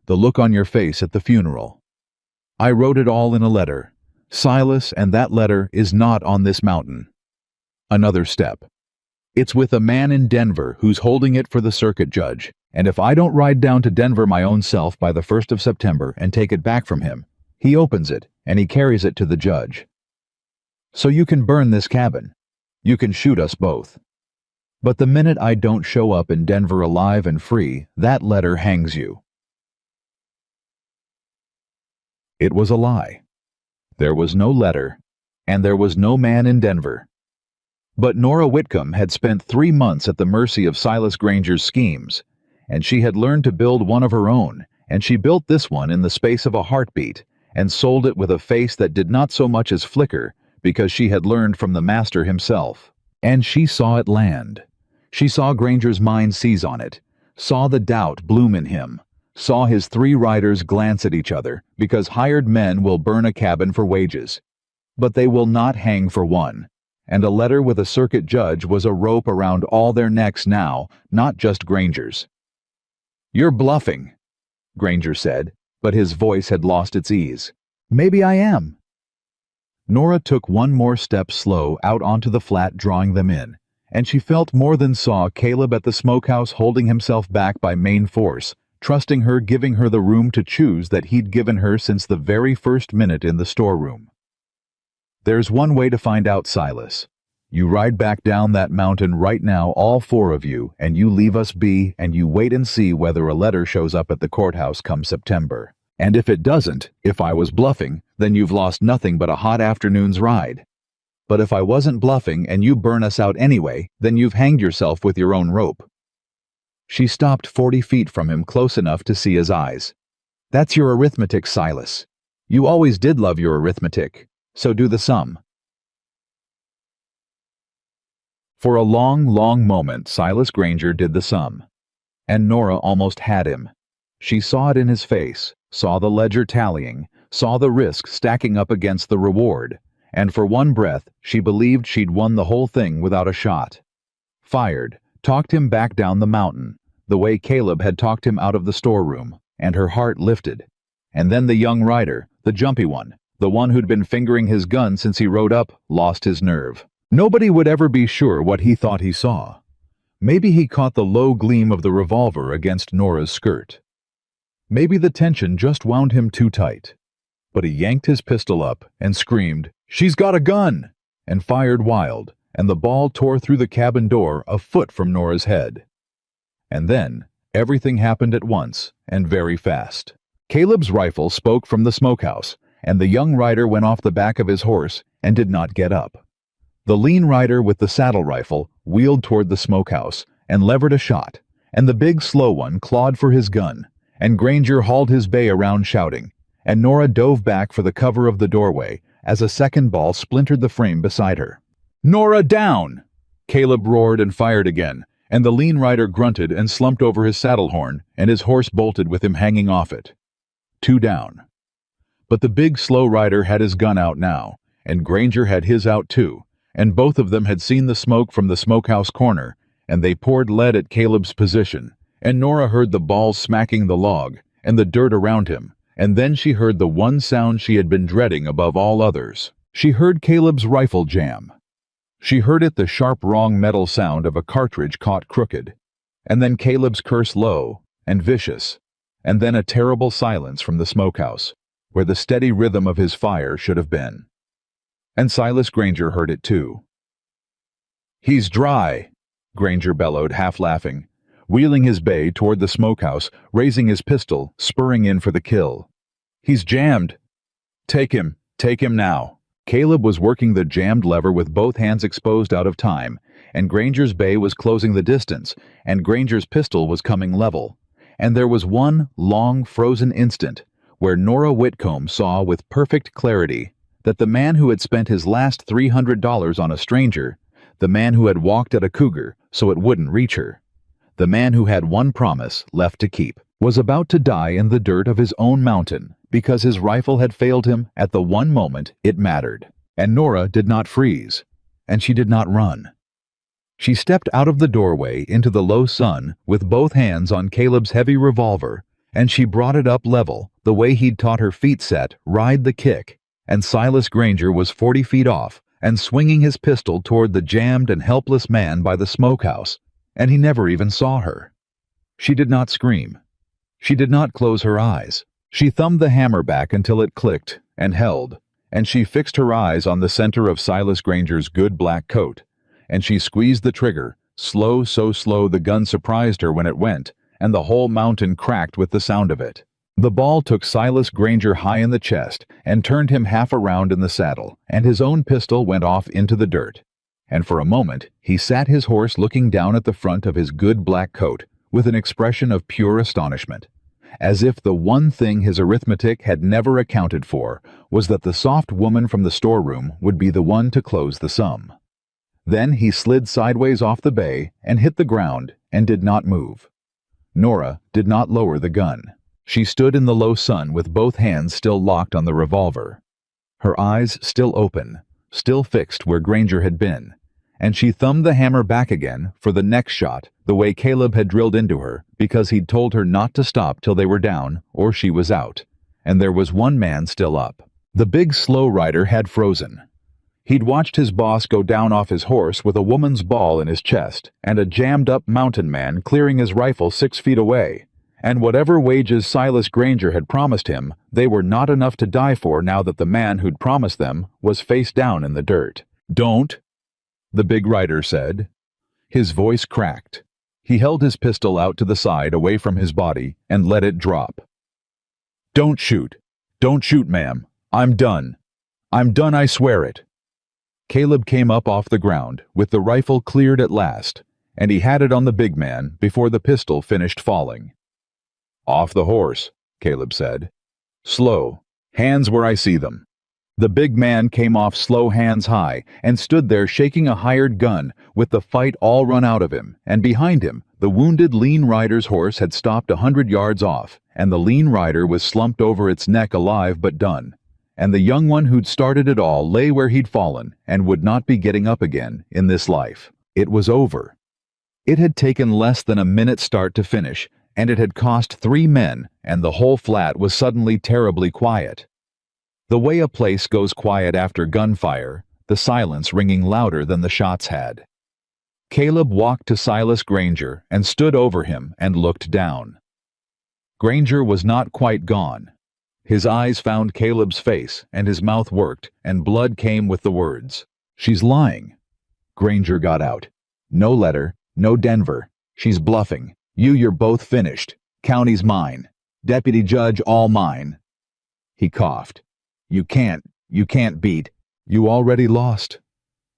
Speaker 1: the look on your face at the funeral. I wrote it all in a letter. Silas, and that letter is not on this mountain. Another step. It's with a man in Denver who's holding it for the circuit judge, and if I don't ride down to Denver my own self by the 1st of September and take it back from him, he opens it, and he carries it to the judge. So you can burn this cabin. You can shoot us both. But the minute I don't show up in Denver alive and free, that letter hangs you." It was a lie. There was no letter, and there was no man in Denver. But Nora Whitcomb had spent 3 months at the mercy of Silas Granger's schemes, and she had learned to build one of her own, and she built this one in the space of a heartbeat, and sold it with a face that did not so much as flicker, because she had learned from the master himself. And she saw it land. She saw Granger's mind seize on it, saw the doubt bloom in him, saw his 3 riders glance at each other, because hired men will burn a cabin for wages. But they will not hang for one. And a letter with a circuit judge was a rope around all their necks now, not just Granger's. "You're bluffing," Granger said, but his voice had lost its ease. "Maybe I am." Nora took one more step slow out onto the flat, drawing them in, and she felt more than saw Caleb at the smokehouse holding himself back by main force, trusting her, giving her the room to choose that he'd given her since the very first minute in the storeroom. "There's one way to find out, Silas. You ride back down that mountain right now, all 4 of you, and you leave us be, and you wait and see whether a letter shows up at the courthouse come September. And if it doesn't, if I was bluffing, then you've lost nothing but a hot afternoon's ride. But if I wasn't bluffing and you burn us out anyway, then you've hanged yourself with your own rope." She stopped 40 feet from him, close enough to see his eyes. "That's your arithmetic, Silas. You always did love your arithmetic, so do the sum." For a long, long moment, Silas Granger did the sum. And Nora almost had him. She saw it in his face, saw the ledger tallying, saw the risk stacking up against the reward, and for one breath she believed she'd won the whole thing without a shot. Fired, talked him back down the mountain, the way Caleb had talked him out of the storeroom, and her heart lifted. And then the young rider, the jumpy one, the one who'd been fingering his gun since he rode up, lost his nerve. Nobody would ever be sure what he thought he saw. Maybe he caught the low gleam of the revolver against Nora's skirt. Maybe the tension just wound him too tight. But he yanked his pistol up and screamed, "She's got a gun!" and fired wild, and the ball tore through the cabin door a foot from Nora's head. And then, everything happened at once, and very fast. Caleb's rifle spoke from the smokehouse, and the young rider went off the back of his horse and did not get up. The lean rider with the saddle rifle wheeled toward the smokehouse and levered a shot, and the big slow one clawed for his gun, and Granger hauled his bay around shouting, and Nora dove back for the cover of the doorway as a second ball splintered the frame beside her. "Nora, down!" Caleb roared and fired again, and the lean rider grunted and slumped over his saddle horn, and his horse bolted with him hanging off it. 2 down. But the big slow rider had his gun out now, and Granger had his out too, and both of them had seen the smoke from the smokehouse corner, and they poured lead at Caleb's position, and Nora heard the balls smacking the log, and the dirt around him, and then she heard the one sound she had been dreading above all others. She heard Caleb's rifle jam. She heard it, the sharp wrong metal sound of a cartridge caught crooked, and then Caleb's curse low and vicious, and then a terrible silence from the smokehouse, where the steady rhythm of his fire should have been. And Silas Granger heard it too. "He's dry," Granger bellowed, half laughing, wheeling his bay toward the smokehouse, raising his pistol, spurring in for the kill. "He's jammed. Take him now." Caleb was working the jammed lever with both hands exposed out of time, and Granger's bay was closing the distance, and Granger's pistol was coming level. And there was one long, frozen instant where Nora Whitcomb saw with perfect clarity that the man who had spent his last $300 on a stranger, the man who had walked at a cougar so it wouldn't reach her, the man who had one promise left to keep, was about to die in the dirt of his own mountain because his rifle had failed him at the one moment it mattered. And Nora did not freeze, and she did not run. She stepped out of the doorway into the low sun with both hands on Caleb's heavy revolver, and she brought it up level, the way he'd taught her feet set, ride the kick, and Silas Granger was 40 feet off and swinging his pistol toward the jammed and helpless man by the smokehouse, and he never even saw her. She did not scream. She did not close her eyes. She thumbed the hammer back until it clicked and held, and she fixed her eyes on the center of Silas Granger's good black coat, and she squeezed the trigger, Slow, so slow the gun surprised her when it went, and the whole mountain cracked with the sound of it. The ball took Silas Granger high in the chest and turned him half around in the saddle, and his own pistol went off into the dirt. And for a moment he sat his horse looking down at the front of his good black coat with an expression of pure astonishment, as if the one thing his arithmetic had never accounted for was that the soft woman from the storeroom would be the one to close the sum. Then he slid sideways off the bay and hit the ground and did not move. Nora did not lower the gun. She stood in the low sun with both hands still locked on the revolver. Her eyes still open, still fixed where Granger had been, and she thumbed the hammer back again for the next shot the way Caleb had drilled into her because he'd told her not to stop till they were down or she was out, and there was one man still up. The big slow rider had frozen. He'd watched his boss go down off his horse with a woman's ball in his chest and a jammed-up mountain man clearing his rifle 6 feet away, and whatever wages Silas Granger had promised him, they were not enough to die for now that the man who'd promised them was face down in the dirt. "Don't," the big rider said. His voice cracked. He held his pistol out to the side away from his body and let it drop. "Don't shoot. Don't shoot, ma'am. I'm done. I'm done, I swear it." Caleb came up off the ground with the rifle cleared at last, and he had it on the big man before the pistol finished falling. "Off the horse," Caleb said. "Slow. Hands where I see them." The big man came off slow, hands high, and stood there shaking a hired gun with the fight all run out of him, and behind him the wounded lean rider's horse had stopped 100 yards off, and the lean rider was slumped over its neck alive but done, and the young one who'd started it all lay where he'd fallen and would not be getting up again in this life. It was over. It had taken less than a minute start to finish, and it had cost 3 men, and the whole flat was suddenly terribly quiet. The way a place goes quiet after gunfire, the silence ringing louder than the shots had. Caleb walked to Silas Granger and stood over him and looked down. Granger was not quite gone. His eyes found Caleb's face, and his mouth worked, and blood came with the words. "She's lying." Granger got out. "No letter, no Denver. She's bluffing. You're both finished. County's mine. Deputy judge, all mine." He coughed. You can't beat. "You already lost,"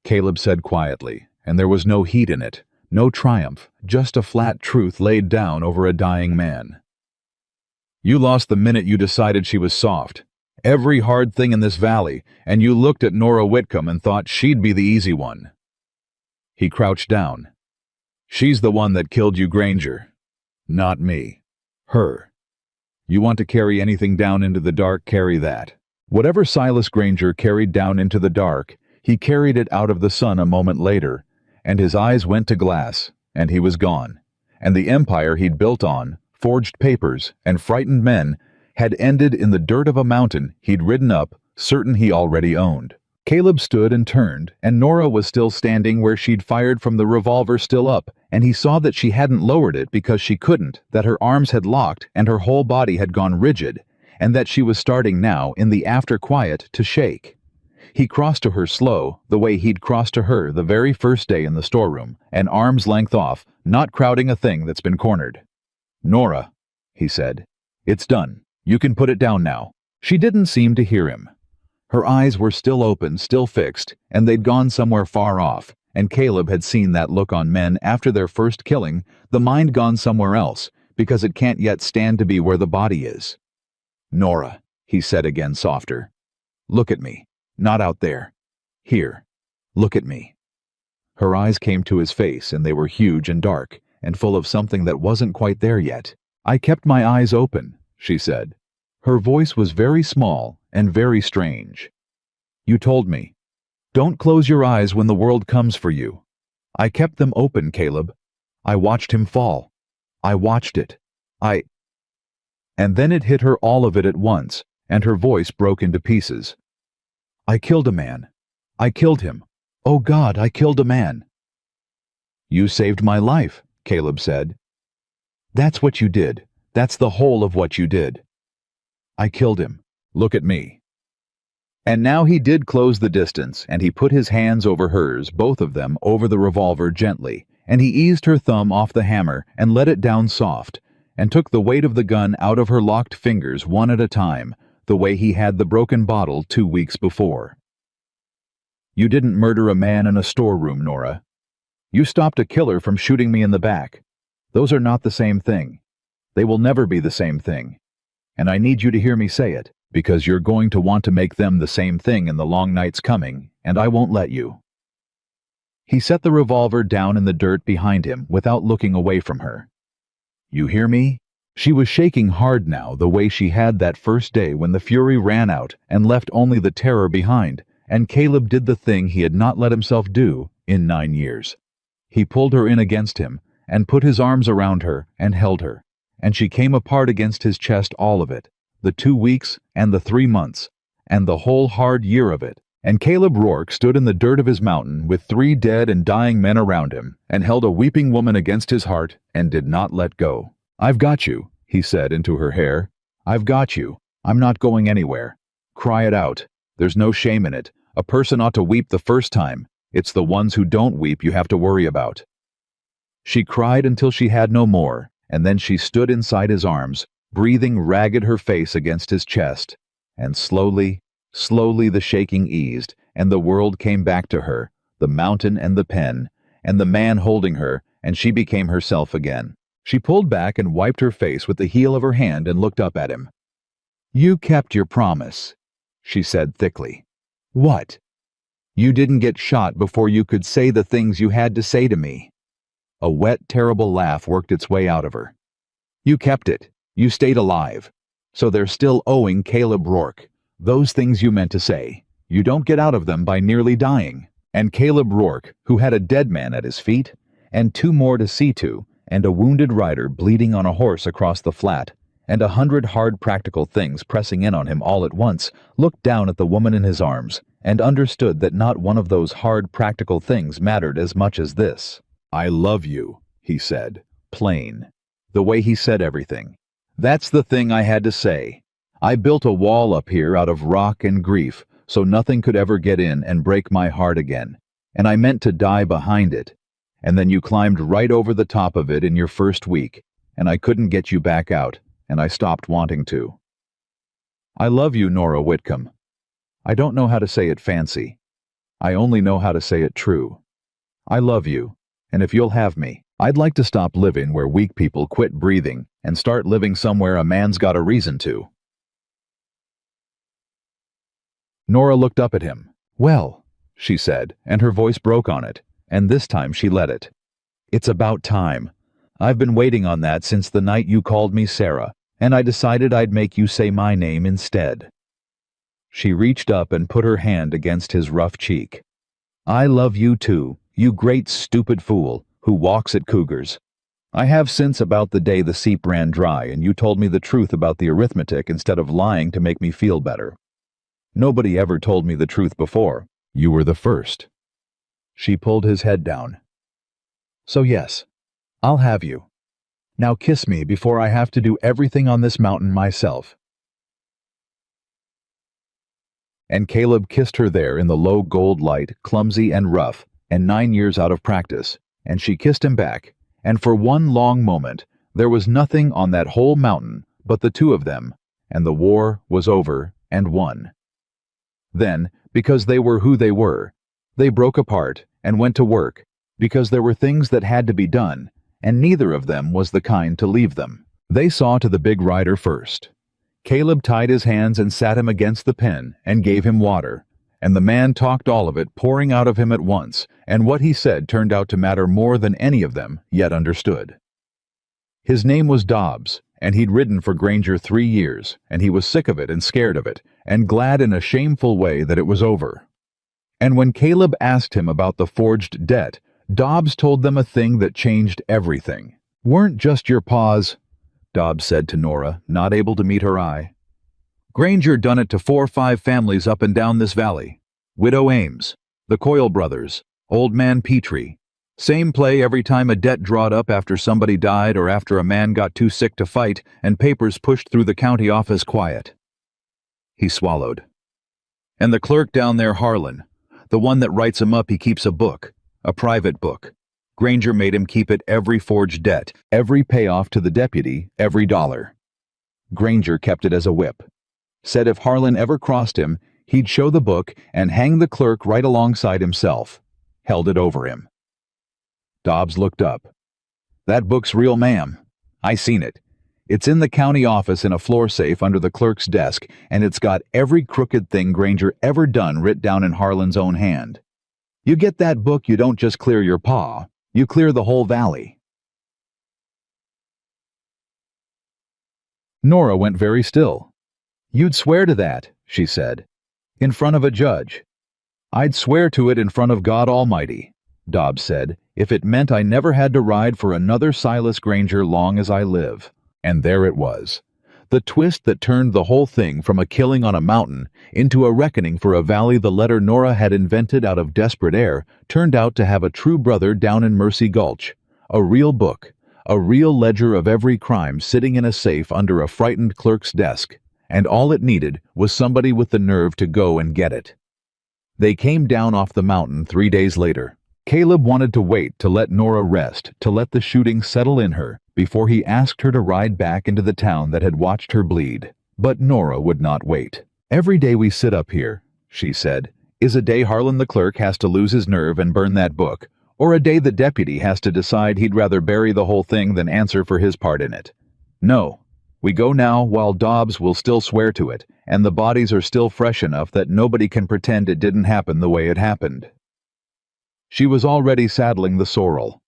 Speaker 1: Caleb said quietly, and there was no heat in it, no triumph, just a flat truth laid down over a dying man. "You lost the minute you decided she was soft. Every hard thing in this valley, and you looked at Nora Whitcomb and thought she'd be the easy one." He crouched down. "She's the one that killed you, Granger. Not me. Her. You want to carry anything down into the dark, carry that." Whatever Silas Granger carried down into the dark, he carried it out of the sun a moment later, and his eyes went to glass, and he was gone, and the empire he'd built on, forged papers, and frightened men, had ended in the dirt of a mountain he'd ridden up, certain he already owned. Caleb stood and turned, and Nora was still standing where she'd fired from the revolver still up, and he saw that she hadn't lowered it because she couldn't, that her arms had locked and her whole body had gone rigid, and that she was starting now, in the after-quiet, to shake. He crossed to her slow, the way he'd crossed to her the very first day in the storeroom, an arm's length off, not crowding a thing that's been cornered. "Nora," he said, "it's done. You can put it down now." She didn't seem to hear him. Her eyes were still open, still fixed, and they'd gone somewhere far off, and Caleb had seen that look on men after their first killing, the mind gone somewhere else, because it can't yet stand to be where the body is. "Nora," he said again softer. "Look at me. Not out there. Here. Look at me." Her eyes came to his face, and they were huge and dark, and full of something that wasn't quite there yet. "I kept my eyes open," she said. Her voice was very small and very strange. "You told me. Don't close your eyes when the world comes for you. I kept them open, Caleb. I watched him fall. I watched it. And then it hit her, all of it at once, and her voice broke into pieces. "I killed a man. I killed him. Oh God, I killed a man." "You saved my life," Caleb said. "That's what you did. That's the whole of what you did." "I killed him. Look at me." And now he did close the distance, and he put his hands over hers, both of them, over the revolver gently, and he eased her thumb off the hammer and let it down soft, and took the weight of the gun out of her locked fingers one at a time, the way he had the broken bottle 2 weeks before. You didn't murder a man in a storeroom, Nora. You stopped a killer from shooting me in the back. Those are not the same thing. They will never be the same thing. And I need you to hear me say it, because you're going to want to make them the same thing in the long nights coming, and I won't let you. He set the revolver down in the dirt behind him without looking away from her. You hear me? She was shaking hard now, the way she had that first day when the fury ran out and left only the terror behind, and Caleb did the thing he had not let himself do in 9 years. He pulled her in against him and put his arms around her and held her, and she came apart against his chest, all of it, the 2 weeks and the 3 months, and the whole hard year of it. And Caleb Rourke stood in the dirt of his mountain with 3 dead and dying men around him, and held a weeping woman against his heart and did not let go. I've got you, he said into her hair. I've got you. I'm not going anywhere. Cry it out. There's no shame in it. A person ought to weep the first time. It's the ones who don't weep you have to worry about. She cried until she had no more, and then she stood inside his arms, breathing ragged, her face against his chest. And slowly the shaking eased, and the world came back to her, the mountain and the pen, and the man holding her, and she became herself again. She pulled back and wiped her face with the heel of her hand and looked up at him. You kept your promise, she said thickly. What? You didn't get shot before you could say the things you had to say to me. A wet, terrible laugh worked its way out of her. You kept it. You stayed alive. So they're still owing Caleb Rourke those things you meant to say. You don't get out of them by nearly dying. And Caleb Rourke, who had a dead man at his feet, and 2 more to see to, and a wounded rider bleeding on a horse across the flat, and 100 hard practical things pressing in on him all at once, looked down at the woman in his arms, and understood that not one of those hard practical things mattered as much as this. I love you, he said, plain. The way he said everything. That's the thing I had to say. I built a wall up here out of rock and grief, so nothing could ever get in and break my heart again, and I meant to die behind it. And then you climbed right over the top of it in your first week, and I couldn't get you back out, and I stopped wanting to. I love you, Nora Whitcomb. I don't know how to say it fancy. I only know how to say it true. I love you, and if you'll have me, I'd like to stop living where weak people quit breathing and start living somewhere a man's got a reason to. Nora looked up at him. Well, she said, and her voice broke on it, and this time she let it. It's about time. I've been waiting on that since the night you called me Sarah, and I decided I'd make you say my name instead. She reached up and put her hand against his rough cheek. I love you too, you great stupid fool who walks at cougars. I have since about the day the seep ran dry and you told me the truth about the arithmetic instead of lying to make me feel better. Nobody ever told me the truth before. You were the first. She pulled his head down. So yes, I'll have you. Now kiss me before I have to do everything on this mountain myself. And Caleb kissed her there in the low gold light, clumsy and rough, and 9 years out of practice, and she kissed him back, and for one long moment there was nothing on that whole mountain but the 2 of them, and the war was over and won. Then, because they were who they were, they broke apart and went to work, because there were things that had to be done, and neither of them was the kind to leave them. They saw to the big rider first. Caleb tied his hands and sat him against the pen and gave him water, and the man talked all of it pouring out of him at once, and what he said turned out to matter more than any of them yet understood. His name was Dobbs, and he'd ridden for Granger 3 years, and he was sick of it and scared of it, and glad in a shameful way that it was over. And when Caleb asked him about the forged debt, Dobbs told them a thing that changed everything. Weren't just your paws, Dobbs said to Nora, not able to meet her eye. Granger done it to 4 or 5 families up and down this valley. Widow Ames, the Coyle brothers, Old Man Petrie. Same play every time a debt drawed up after somebody died or after a man got too sick to fight and papers pushed through the county office quiet. He swallowed. And the clerk down there, Harlan, the one that writes 'em up, he keeps a book, a private book. Granger made him keep it, every forged debt, every payoff to the deputy, every dollar. Granger kept it as a whip. Said if Harlan ever crossed him, he'd show the book and hang the clerk right alongside himself. Held it over him. Dobbs looked up. "That book's real, ma'am. I seen it. It's in the county office in a floor safe under the clerk's desk, and it's got every crooked thing Granger ever done writ down in Harlan's own hand. You get that book, you don't just clear your paw, you clear the whole valley." Nora went very still. "You'd swear to that," she said, "in front of a judge." "I'd swear to it in front of God Almighty," Dobbs said, "if it meant I never had to ride for another Silas Granger long as I live." And there it was. The twist that turned the whole thing from a killing on a mountain into a reckoning for a valley the letter Nora had invented out of desperate air turned out to have a true brother down in Mercy Gulch. A real book, a real ledger of every crime sitting in a safe under a frightened clerk's desk. And all it needed was somebody with the nerve to go and get it. They came down off the mountain 3 days later. Caleb wanted to wait to let Nora rest, to let the shooting settle in her, before he asked her to ride back into the town that had watched her bleed. But Nora would not wait. "Every day we sit up here," she said, "is a day Harlan the clerk has to lose his nerve and burn that book, or a day the deputy has to decide he'd rather bury the whole thing than answer for his part in it. No, we go now while Dobbs will still swear to it, and the bodies are still fresh enough that nobody can pretend it didn't happen the way it happened." She was already saddling the sorrel.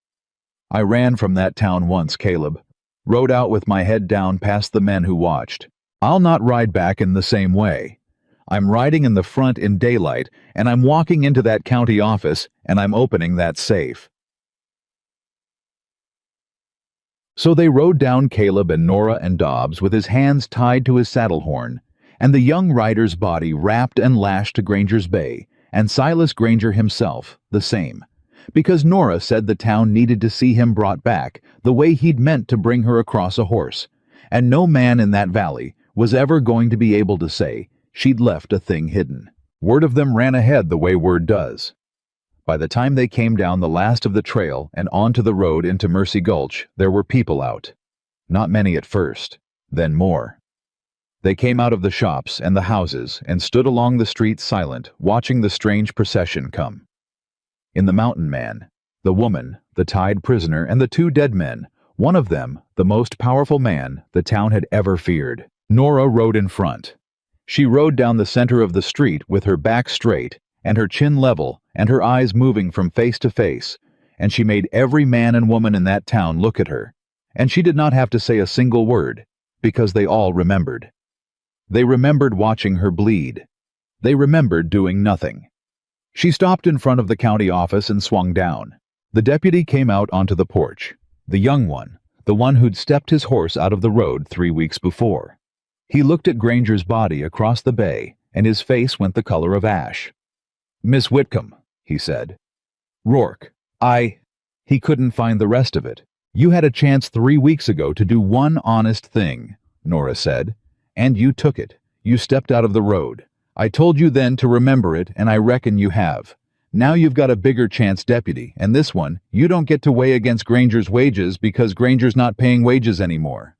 Speaker 1: "I ran from that town once, Caleb. Rode out with my head down past the men who watched. I'll not ride back in the same way. I'm riding in the front in daylight, and I'm walking into that county office, and I'm opening that safe." So they rode down, Caleb and Nora and Dobbs, with his hands tied to his saddle horn, and the young rider's body wrapped and lashed to Granger's Bay, and Silas Granger himself the same, because Nora said the town needed to see him brought back the way he'd meant to bring her across a horse, and no man in that valley was ever going to be able to say she'd left a thing hidden. Word of them ran ahead the way word does. By the time they came down the last of the trail and onto the road into Mercy Gulch, there were people out. Not many at first, then more. They came out of the shops and the houses and stood along the street silent, watching the strange procession come. In the mountain man, the woman, the tied prisoner, and the 2 dead men, one of them, the most powerful man the town had ever feared. Nora rode in front. She rode down the center of the street with her back straight and her chin level and her eyes moving from face to face, and she made every man and woman in that town look at her, and she did not have to say a single word, because they all remembered. They remembered watching her bleed. They remembered doing nothing. She stopped in front of the county office and swung down. The deputy came out onto the porch, the young one, the one who'd stepped his horse out of the road 3 weeks before. He looked at Granger's body across the bay, and his face went the color of ash. "Miss Whitcomb," he said. "Rourke, He couldn't find the rest of it. "You had a chance 3 weeks ago to do one honest thing," Nora said. "And you took it. You stepped out of the road. I told you then to remember it, and I reckon you have. Now you've got a bigger chance, deputy, and this one, you don't get to weigh against Granger's wages because Granger's not paying wages anymore."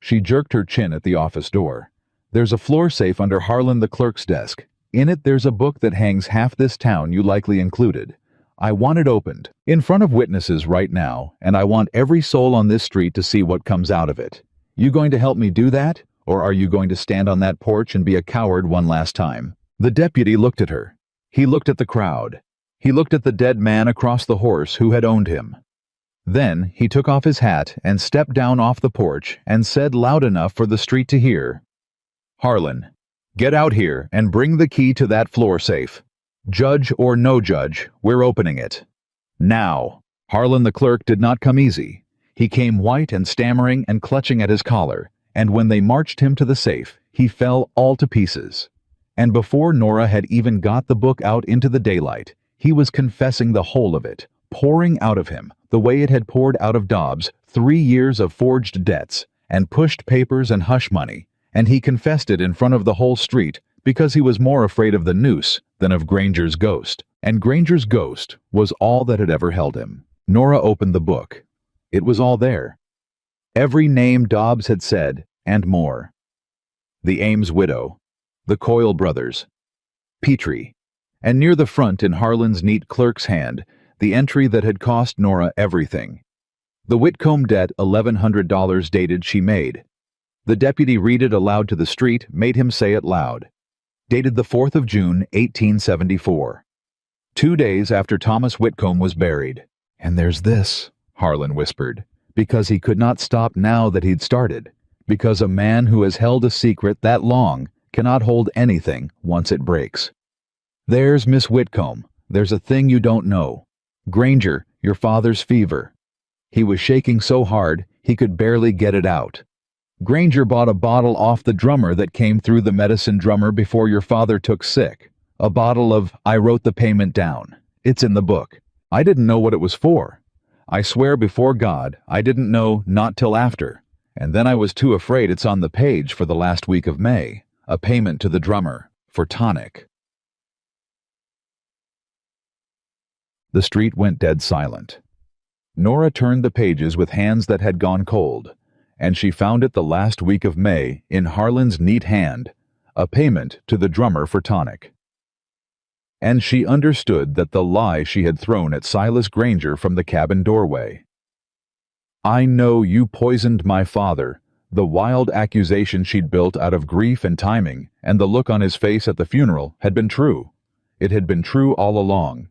Speaker 1: She jerked her chin at the office door. "There's a floor safe under Harlan the clerk's desk. In it there's a book that hangs half this town, you likely included. I want it opened, in front of witnesses right now, and I want every soul on this street to see what comes out of it. You going to help me do that? Or are you going to stand on that porch and be a coward one last time?" The deputy looked at her. He looked at the crowd. He looked at the dead man across the horse who had owned him. Then he took off his hat and stepped down off the porch and said loud enough for the street to hear, "Harlan, get out here and bring the key to that floor safe. Judge or no judge, we're opening it. Now." Harlan the clerk did not come easy. He came white and stammering and clutching at his collar, and when they marched him to the safe, he fell all to pieces. And before Nora had even got the book out into the daylight, he was confessing the whole of it, pouring out of him, the way it had poured out of Dobbs, 3 years of forged debts, and pushed papers and hush money, and he confessed it in front of the whole street because he was more afraid of the noose than of Granger's ghost, and Granger's ghost was all that had ever held him. Nora opened the book. It was all there. Every name Dobbs had said, and more. The Ames widow, the Coyle brothers, Petrie, and near the front in Harlan's neat clerk's hand, the entry that had cost Nora everything. The Whitcomb debt, $1,100 dated she made. The deputy read it aloud to the street, made him say it loud. Dated the 4th of June, 1874. 2 days after Thomas Whitcomb was buried. And there's this, Harlan whispered, because he could not stop now that he'd started, because a man who has held a secret that long cannot hold anything once it breaks. There's Miss Whitcomb. There's a thing you don't know. Granger, your father's fever. He was shaking so hard he could barely get it out. Granger bought a bottle off the drummer that came through the medicine drummer before your father took sick. A bottle of I wrote the payment down. It's in the book. I didn't know what it was for. I swear before God, I didn't know not till after. And then I was too afraid it's on the page for the last week of May. A payment to the drummer. For tonic. The street went dead silent. Nora turned the pages with hands that had gone cold, and she found it the last week of May in Harlan's neat hand, a payment to the drummer for tonic. And she understood that the lie she had thrown at Silas Granger from the cabin doorway. I know you poisoned my father, the wild accusation she'd built out of grief and timing, and the look on his face at the funeral had been true. It had been true all along.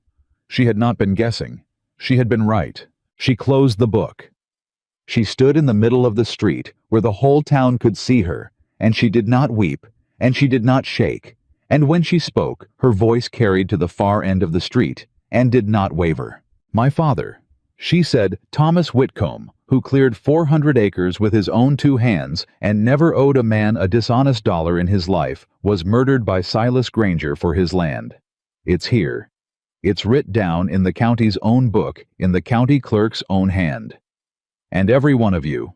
Speaker 1: She had not been guessing. She had been right. She closed the book. She stood in the middle of the street where the whole town could see her, and she did not weep, and she did not shake, and when she spoke, her voice carried to the far end of the street, and did not waver. My father, she said, Thomas Whitcomb, who cleared 400 acres with his own 2 hands and never owed a man a dishonest dollar in his life, was murdered by Silas Granger for his land. It's here. It's writ down in the county's own book, in the county clerk's own hand. And every one of you.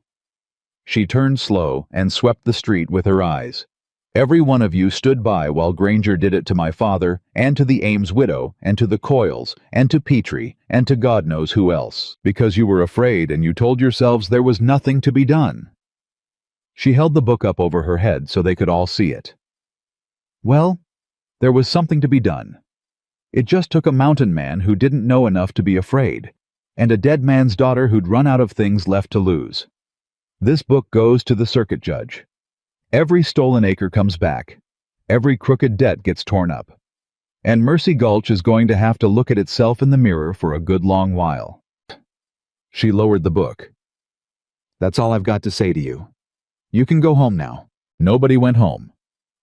Speaker 1: She turned slow and swept the street with her eyes. Every one of you stood by while Granger did it to my father, and to the Ames widow, and to the Coyles, and to Petrie, and to God knows who else, because you were afraid and you told yourselves there was nothing to be done. She held the book up over her head so they could all see it. Well, there was something to be done. It just took a mountain man who didn't know enough to be afraid, and a dead man's daughter who'd run out of things left to lose. This book goes to the circuit judge. Every stolen acre comes back. Every crooked debt gets torn up. And Mercy Gulch is going to have to look at itself in the mirror for a good long while. She lowered the book. That's all I've got to say to you. You can go home now. Nobody went home.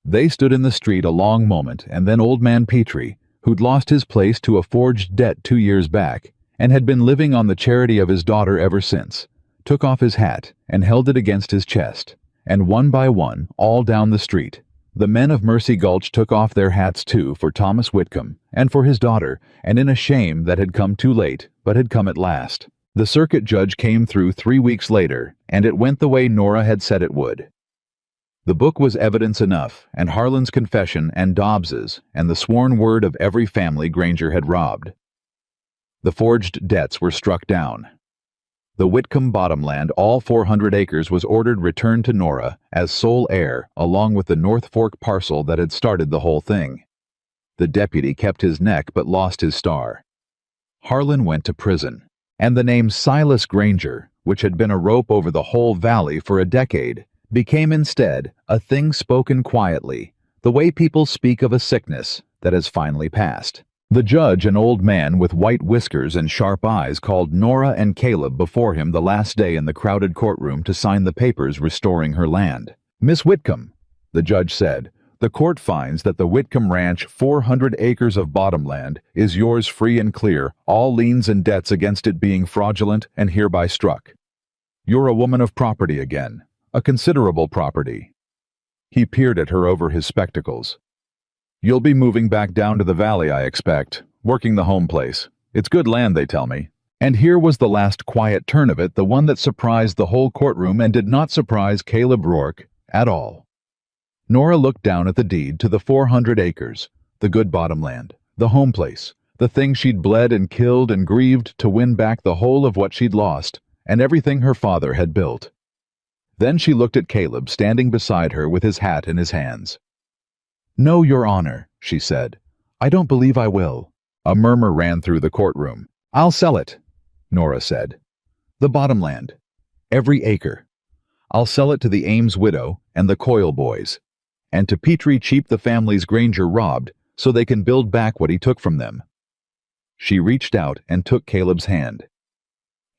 Speaker 1: They stood in the street a long moment, and then old man Petrie, who'd lost his place to a forged debt 2 years back, and had been living on the charity of his daughter ever since, took off his hat and held it against his chest, and one by one, all down the street, the men of Mercy Gulch took off their hats too for Thomas Whitcomb and for his daughter, and in a shame that had come too late, but had come at last. The circuit judge came through 3 weeks later, and it went the way Nora had said it would. The book was evidence enough, and Harlan's confession and Dobbs's, and the sworn word of every family Granger had robbed. The forged debts were struck down. The Whitcomb bottomland, all 400 acres, was ordered returned to Nora as sole heir, along with the North Fork parcel that had started the whole thing. The deputy kept his neck but lost his star. Harlan went to prison, and the name Silas Granger, which had been a rope over the whole valley for a decade, became instead a thing spoken quietly, the way people speak of a sickness that has finally passed. The judge, an old man with white whiskers and sharp eyes, called Nora and Caleb before him the last day in the crowded courtroom to sign the papers restoring her land. Miss Whitcomb, the judge said, the court finds that the Whitcomb Ranch, 400 acres of bottomland, is yours free and clear, all liens and debts against it being fraudulent and hereby struck. You're a woman of property again. A considerable property. He peered at her over his spectacles. You'll be moving back down to the valley, I expect, working the home place. It's good land, they tell me. And here was the last quiet turn of it, the one that surprised the whole courtroom and did not surprise Caleb Rourke at all. Nora looked down at the deed to the 400 acres, the good bottomland, the home place, The thing she'd bled and killed and grieved to win back the whole of what she'd lost, and everything her father had built. Then she looked at Caleb standing beside her with his hat in his hands. "No, Your Honor," she said. "I don't believe I will." A murmur ran through the courtroom. "I'll sell it," Nora said. "The bottomland. Every acre. I'll sell it to the Ames widow and the Coyle boys, and to Petrie Cheap the family's Granger robbed, so they can build back what he took from them." She reached out and took Caleb's hand.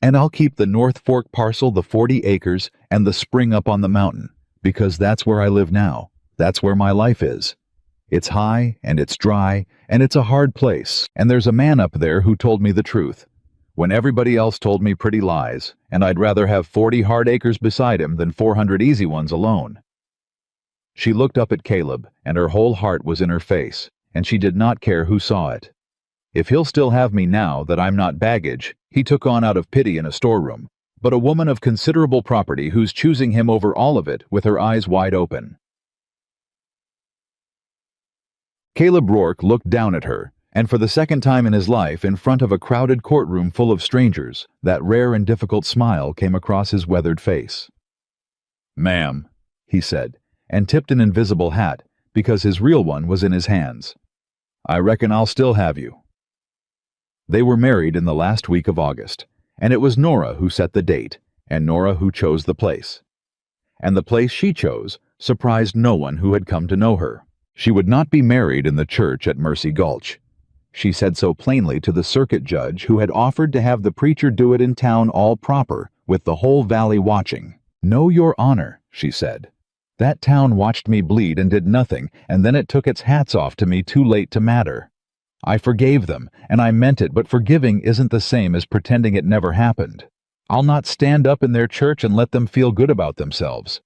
Speaker 1: "And I'll keep the North Fork parcel, the 40 acres, and the spring up on the mountain, because that's where I live now. That's where my life is. It's high, and it's dry, and it's a hard place, and there's a man up there who told me the truth, when everybody else told me pretty lies, and I'd rather have 40 hard acres beside him than 400 easy ones alone." She looked up at Caleb, and her whole heart was in her face, and she did not care who saw it. If he'll still have me now that I'm not baggage, he took on out of pity in a storeroom, but a woman of considerable property who's choosing him over all of it with her eyes wide open. Caleb Rourke looked down at her, and for the second time in his life, in front of a crowded courtroom full of strangers, that rare and difficult smile came across his weathered face. "Ma'am," he said, and tipped an invisible hat, because his real one was in his hands. "I reckon I'll still have you." They were married in the last week of August, and it was Nora who set the date, and Nora who chose the place. And the place she chose surprised no one who had come to know her. She would not be married in the church at Mercy Gulch. She said so plainly to the circuit judge who had offered to have the preacher do it in town all proper, with the whole valley watching. "No, Your Honor," she said. "That town watched me bleed and did nothing, and then it took its hats off to me too late to matter. I forgave them, and I meant it, but forgiving isn't the same as pretending it never happened. I'll not stand up in their church and let them feel good about themselves.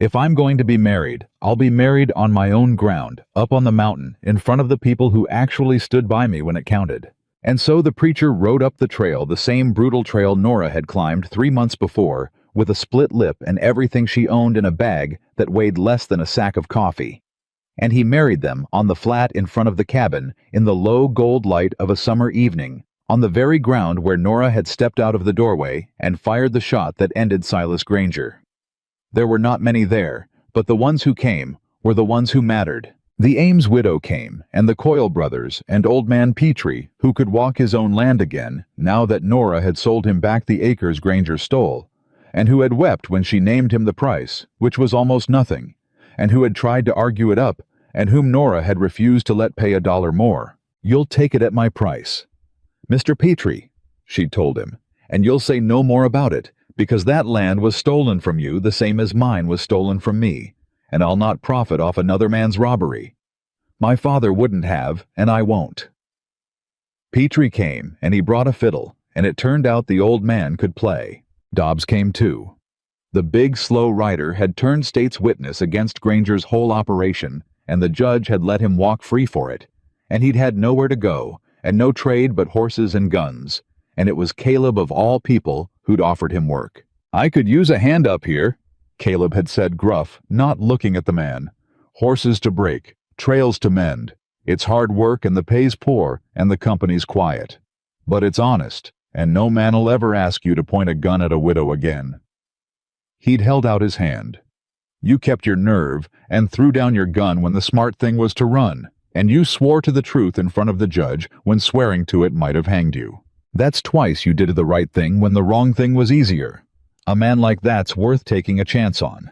Speaker 1: If I'm going to be married, I'll be married on my own ground, up on the mountain, in front of the people who actually stood by me when it counted." And so the preacher rode up the trail, the same brutal trail Nora had climbed 3 months before, with a split lip and everything she owned in a bag that weighed less than a sack of coffee. And he married them on the flat in front of the cabin, in the low gold light of a summer evening, on the very ground where Nora had stepped out of the doorway and fired the shot that ended Silas Granger. There were not many there, but the ones who came were the ones who mattered. The Ames widow came, and the Coyle brothers, and old man Petrie, who could walk his own land again, now that Nora had sold him back the acres Granger stole, and who had wept when she named him the price, which was almost nothing, and who had tried to argue it up, and whom Nora had refused to let pay $1 more. "You'll take it at my price, Mr. Petrie," she'd told him, "and you'll say no more about it, because that land was stolen from you the same as mine was stolen from me, and I'll not profit off another man's robbery. My father wouldn't have, and I won't." Petrie came, and he brought a fiddle, and it turned out the old man could play. Dobbs came too. The big, slow rider had turned state's witness against Granger's whole operation, and the judge had let him walk free for it, and he'd had nowhere to go, and no trade but horses and guns, and it was Caleb of all people who'd offered him work. "I could use a hand up here," Caleb had said gruff, not looking at the man. "Horses to break, trails to mend. It's hard work and the pay's poor and the company's quiet. But it's honest, and no man'll ever ask you to point a gun at a widow again." He'd held out his hand. "You kept your nerve and threw down your gun when the smart thing was to run, and you swore to the truth in front of the judge when swearing to it might have hanged you. That's twice you did the right thing when the wrong thing was easier. A man like that's worth taking a chance on."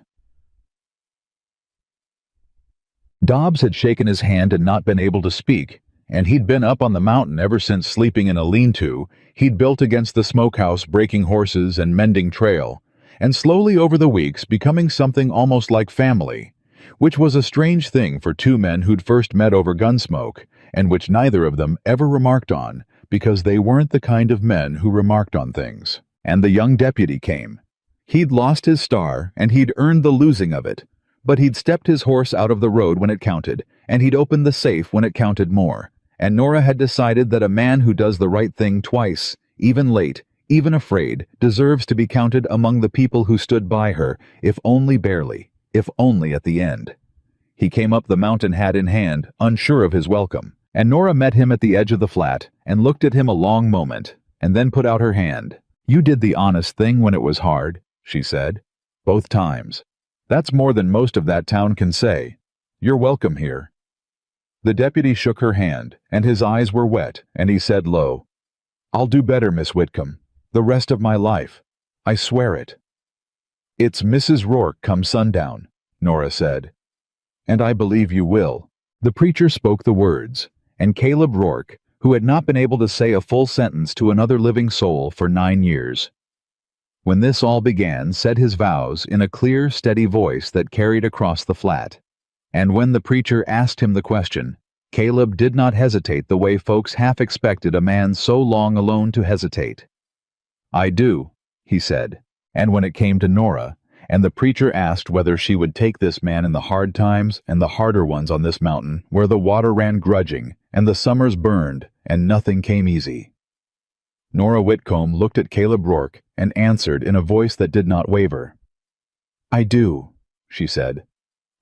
Speaker 1: Dobbs had shaken his hand and not been able to speak, and he'd been up on the mountain ever since sleeping in a lean-to he'd built against the smokehouse, breaking horses and mending trail, and slowly over the weeks becoming something almost like family, which was a strange thing for two men who'd first met over Gunsmoke, and which neither of them ever remarked on, because they weren't the kind of men who remarked on things. And the young deputy came. He'd lost his star, and he'd earned the losing of it, but he'd stepped his horse out of the road when it counted, and he'd opened the safe when it counted more, and Nora had decided that a man who does the right thing twice, even late, even afraid, deserves to be counted among the people who stood by her, if only barely, if only at the end. He came up the mountain hat in hand, unsure of his welcome, And Nora met him at the edge of the flat and looked at him a long moment, and then put out her hand. "You did the honest thing when it was hard," she said. "Both times. That's more than most of that town can say. You're welcome here." The deputy shook her hand, and his eyes were wet, and he said low, "I'll do better, Miss Whitcomb. The rest of my life. I swear it." "It's Mrs. Rourke come sundown," Nora said. "And I believe you will." The preacher spoke the words, and Caleb Rourke, who had not been able to say a full sentence to another living soul for 9 years, when this all began, said his vows in a clear, steady voice that carried across the flat. And when the preacher asked him the question, Caleb did not hesitate the way folks half expected a man so long alone to hesitate. "I do," he said. And when it came to Nora, and the preacher asked whether she would take this man in the hard times and the harder ones on this mountain, where the water ran grudging, and the summers burned, and nothing came easy, Nora Whitcomb looked at Caleb Rourke and answered in a voice that did not waver. "I do," she said.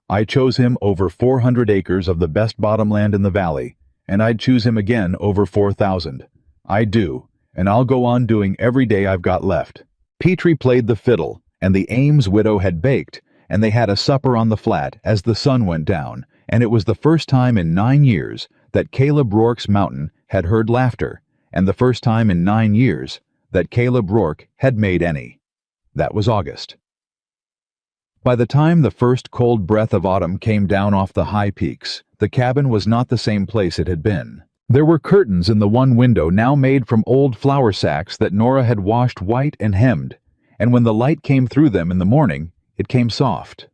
Speaker 1: "I chose him over 400 acres of the best bottomland in the valley, and I'd choose him again over 4,000. I do, and I'll go on doing every day I've got left." Petrie played the fiddle, and the Ames widow had baked, and they had a supper on the flat as the sun went down, and it was the first time in 9 years that Caleb Rourke's mountain had heard laughter, and the first time in 9 years that Caleb Rourke had made any. That was August. By the time the first cold breath of autumn came down off the high peaks, the cabin was not the same place it had been. There were curtains in the one window now made from old flour sacks that Nora had washed white and hemmed, and when the light came through them in the morning, it came soft.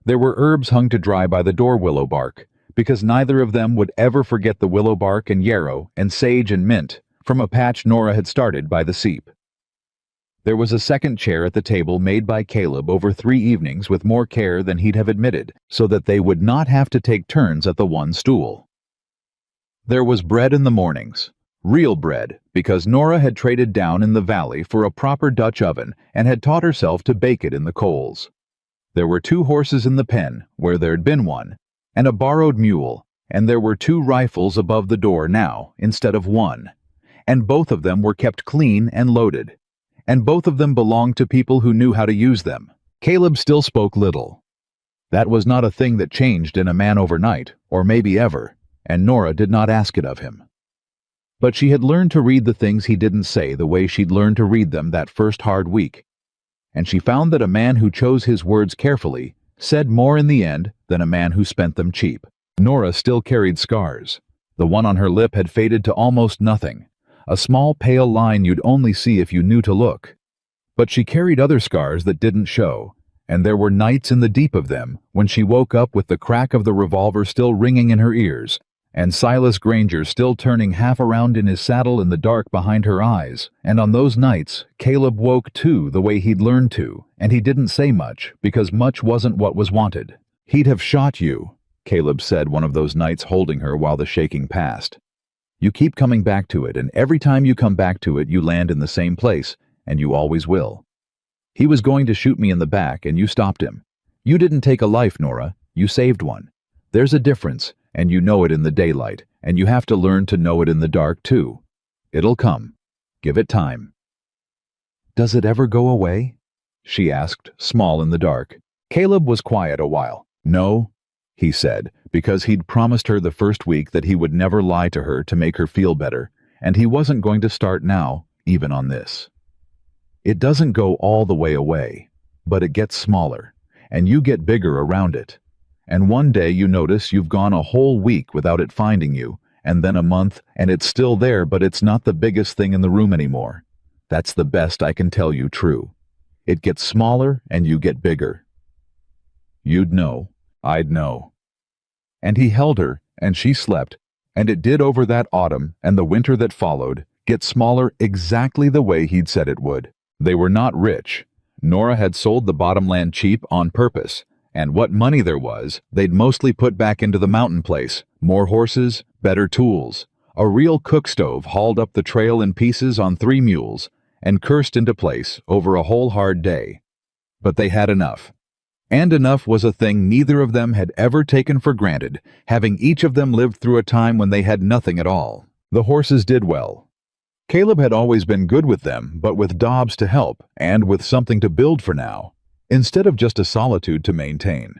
Speaker 1: There were herbs hung to dry by the door willow bark, because neither of them would ever forget the willow bark and yarrow and sage and mint from a patch Nora had started by the seep. There was a second chair at the table made by Caleb over 3 evenings with more care than he'd have admitted, so that they would not have to take turns at the one stool. There was bread in the mornings, real bread, because Nora had traded down in the valley for a proper Dutch oven and had taught herself to bake it in the coals. There were 2 horses in the pen, where there'd been one, and a borrowed mule, and there were 2 rifles above the door now, instead of 1, and both of them were kept clean and loaded, and both of them belonged to people who knew how to use them. Caleb still spoke little. That was not a thing that changed in a man overnight, or maybe ever, and Nora did not ask it of him. But she had learned to read the things he didn't say the way she'd learned to read them that first hard week, and she found that a man who chose his words carefully said more in the end than a man who spent them cheap. Nora still carried scars. The one on her lip had faded to almost nothing, a small pale line you'd only see if you knew to look. But she carried other scars that didn't show, and there were nights in the deep of them when she woke up with the crack of the revolver still ringing in her ears, and Silas Granger still turning half around in his saddle in the dark behind her eyes. And on those nights, Caleb woke too the way he'd learned to, and he didn't say much, because much wasn't what was wanted. "He'd have shot you," Caleb said one of those nights holding her while the shaking passed. "You keep coming back to it, and every time you come back to it you land in the same place, and you always will. He was going to shoot me in the back, and you stopped him. You didn't take a life, Nora. You saved one. There's a difference, and you know it in the daylight, and you have to learn to know it in the dark too. It'll come. Give it time." "Does it ever go away?" she asked, small in the dark. Caleb was quiet a while. "No," he said, because he'd promised her the first week that he would never lie to her to make her feel better, and he wasn't going to start now, even on this. "It doesn't go all the way away, but it gets smaller, and you get bigger around it. And one day you notice you've gone a whole week without it finding you, and then a month, and it's still there, but it's not the biggest thing in the room anymore. That's the best I can tell you true. It gets smaller, and you get bigger. You'd know. I'd know." And he held her, and she slept, and it did over that autumn and the winter that followed, get smaller exactly the way he'd said it would. They were not rich. Nora had sold the bottomland cheap on purpose, and what money there was, they'd mostly put back into the mountain place. More horses, better tools, a real cook stove hauled up the trail in pieces on 3 mules, and cursed into place over a whole hard day. But they had enough. And enough was a thing neither of them had ever taken for granted, having each of them lived through a time when they had nothing at all. The horses did well. Caleb had always been good with them, but with Dobbs to help, and with something to build for now, instead of just a solitude to maintain.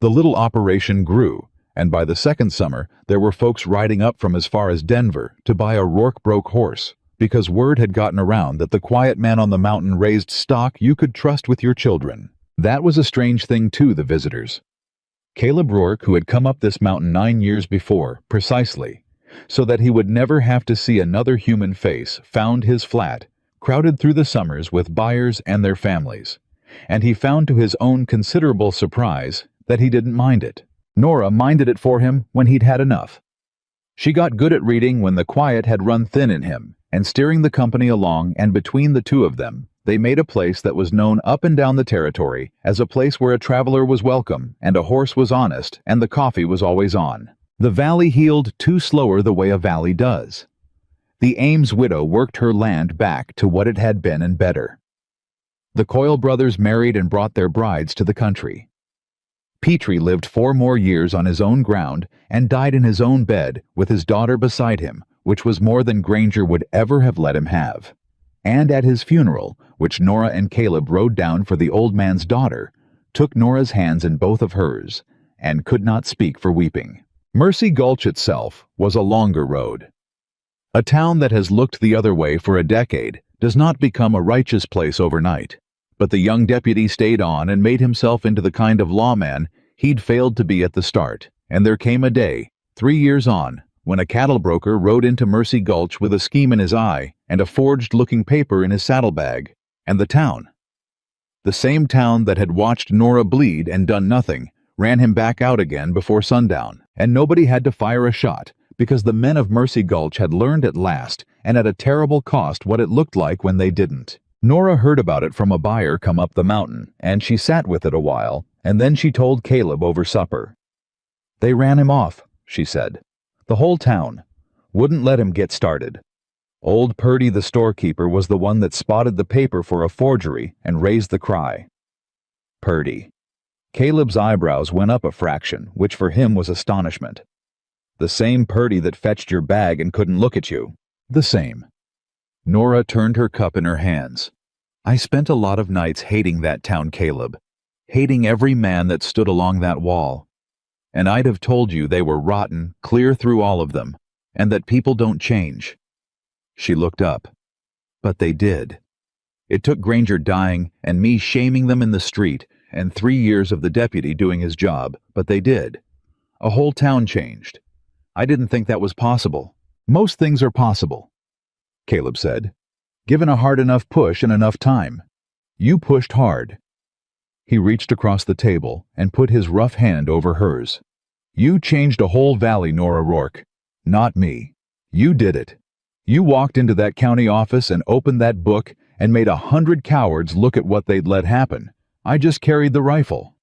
Speaker 1: The little operation grew, and by the second summer there were folks riding up from as far as Denver to buy a Rourke-broke horse, because word had gotten around that the quiet man on the mountain raised stock you could trust with your children. That was a strange thing to the visitors. Caleb Rourke, who had come up this mountain 9 years before, precisely, so that he would never have to see another human face, found his flat, crowded through the summers with buyers and their families, and he found to his own considerable surprise that he didn't mind it. Nora minded it for him when he'd had enough. She got good at reading when the quiet had run thin in him, and steering the company along, and between the two of them, they made a place that was known up and down the territory as a place where a traveler was welcome, and a horse was honest, and the coffee was always on. The valley healed too slower the way a valley does. The Ames widow worked her land back to what it had been and better. The Coyle brothers married and brought their brides to the country. Petrie lived 4 more years on his own ground and died in his own bed with his daughter beside him, which was more than Granger would ever have let him have. And at his funeral, which Nora and Caleb rode down for the old man's daughter, took Nora's hands in both of hers, and could not speak for weeping. Mercy Gulch itself was a longer road. A town that has looked the other way for a decade does not become a righteous place overnight, but the young deputy stayed on and made himself into the kind of lawman he'd failed to be at the start, and there came a day, 3 years on, when a cattle broker rode into Mercy Gulch with a scheme in his eye and a forged-looking paper in his saddlebag, and the town. The same town that had watched Nora bleed and done nothing, ran him back out again before sundown, and nobody had to fire a shot, because the men of Mercy Gulch had learned at last, and at a terrible cost, what it looked like when they didn't. Nora heard about it from a buyer come up the mountain, and she sat with it a while, and then she told Caleb over supper. They ran him off, she said. The whole town. Wouldn't let him get started. Old Purdy the storekeeper was the one that spotted the paper for a forgery and raised the cry. Purdy. Caleb's eyebrows went up a fraction, which for him was astonishment. The same Purdy that fetched your bag and couldn't look at you. The same. Nora turned her cup in her hands. I spent a lot of nights hating that town, Caleb. Hating every man that stood along that wall. And I'd have told you they were rotten, clear through all of them, and that people don't change. She looked up. But they did. It took Granger dying and me shaming them in the street and 3 years of the deputy doing his job, but they did. A whole town changed. I didn't think that was possible. Most things are possible, Caleb said, given a hard enough push and enough time. You pushed hard. He reached across the table and put his rough hand over hers. You changed a whole valley, Nora Rourke. Not me. You did it. You walked into that county office and opened that book and made 100 cowards look at what they'd let happen. I just carried the rifle.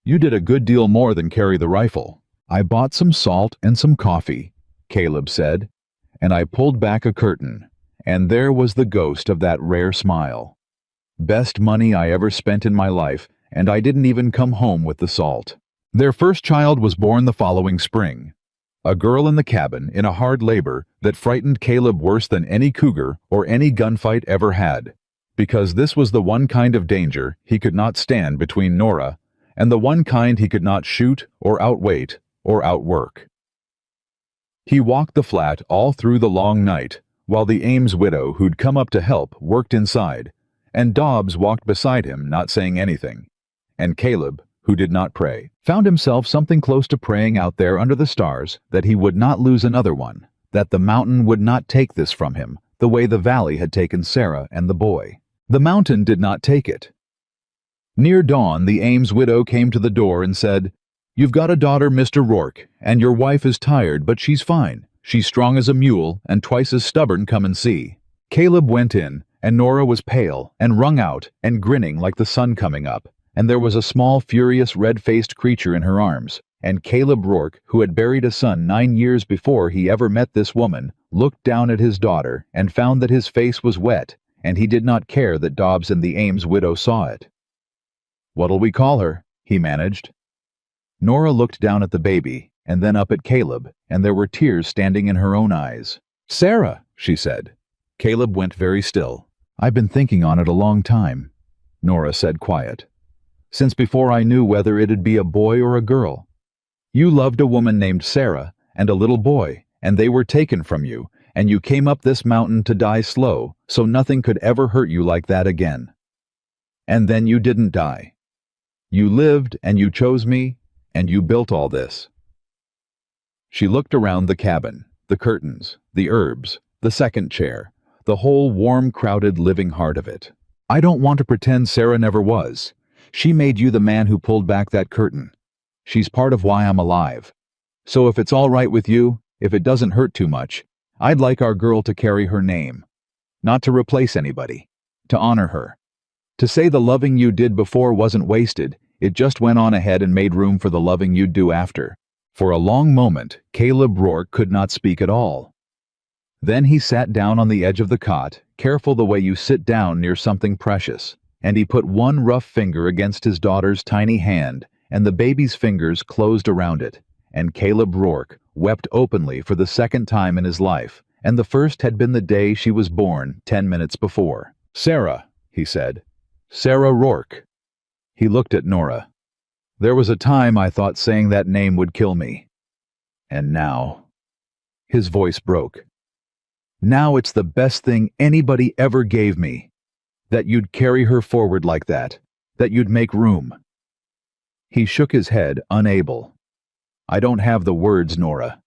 Speaker 1: You did a good deal more than carry the rifle. I bought some salt and some coffee, Caleb said, and I pulled back a curtain, and there was the ghost of that rare smile. Best money I ever spent in my life, and I didn't even come home with the salt. Their first child was born the following spring. A girl in the cabin in a hard labor that frightened Caleb worse than any cougar or any gunfight ever had, because this was the one kind of danger he could not stand between Nora, and the one kind he could not shoot or outwait or outwork. He walked the flat all through the long night, while the Ames widow who'd come up to help worked inside, and Dobbs walked beside him not saying anything, and Caleb, who did not pray, found himself something close to praying out there under the stars that he would not lose another one, that the mountain would not take this from him the way the valley had taken Sarah and the boy. The mountain did not take it. Near dawn, the Ames widow came to the door and said, "You've got a daughter, Mr. Rourke, and your wife is tired, but she's fine. She's strong as a mule and twice as stubborn. Come and see." Caleb went in, and Nora was pale and wrung out and grinning like the sun coming up, and there was a small, furious, red-faced creature in her arms, and Caleb Rourke, who had buried a son 9 years before he ever met this woman, looked down at his daughter and found that his face was wet, and he did not care that Dobbs and the Ames widow saw it. "What'll we call her?" he managed. Nora looked down at the baby, and then up at Caleb, and there were tears standing in her own eyes. "Sarah," she said. Caleb went very still. "I've been thinking on it a long time," Nora said quiet. "Since before I knew whether it'd be a boy or a girl. You loved a woman named Sarah, and a little boy, and they were taken from you, and you came up this mountain to die slow, so nothing could ever hurt you like that again. And then you didn't die. You lived, and you chose me, and you built all this." She looked around the cabin, the curtains, the herbs, the second chair, the whole warm, crowded living heart of it. "I don't want to pretend Sarah never was. She made you the man who pulled back that curtain. She's part of why I'm alive. So if it's all right with you, if it doesn't hurt too much, I'd like our girl to carry her name. Not to replace anybody. To honor her. To say the loving you did before wasn't wasted, it just went on ahead and made room for the loving you'd do after." For a long moment, Caleb Rourke could not speak at all. Then he sat down on the edge of the cot, careful the way you sit down near something precious, and he put one rough finger against his daughter's tiny hand, and the baby's fingers closed around it, and Caleb Rourke wept openly for the second time in his life, and the first had been the day she was born 10 minutes before. "Sarah," he said. "Sarah Rourke." He looked at Nora. "There was a time I thought saying that name would kill me. And now—" His voice broke. "Now it's the best thing anybody ever gave me. That you'd carry her forward like that. That you'd make room." He shook his head, unable. "I don't have the words, Nora.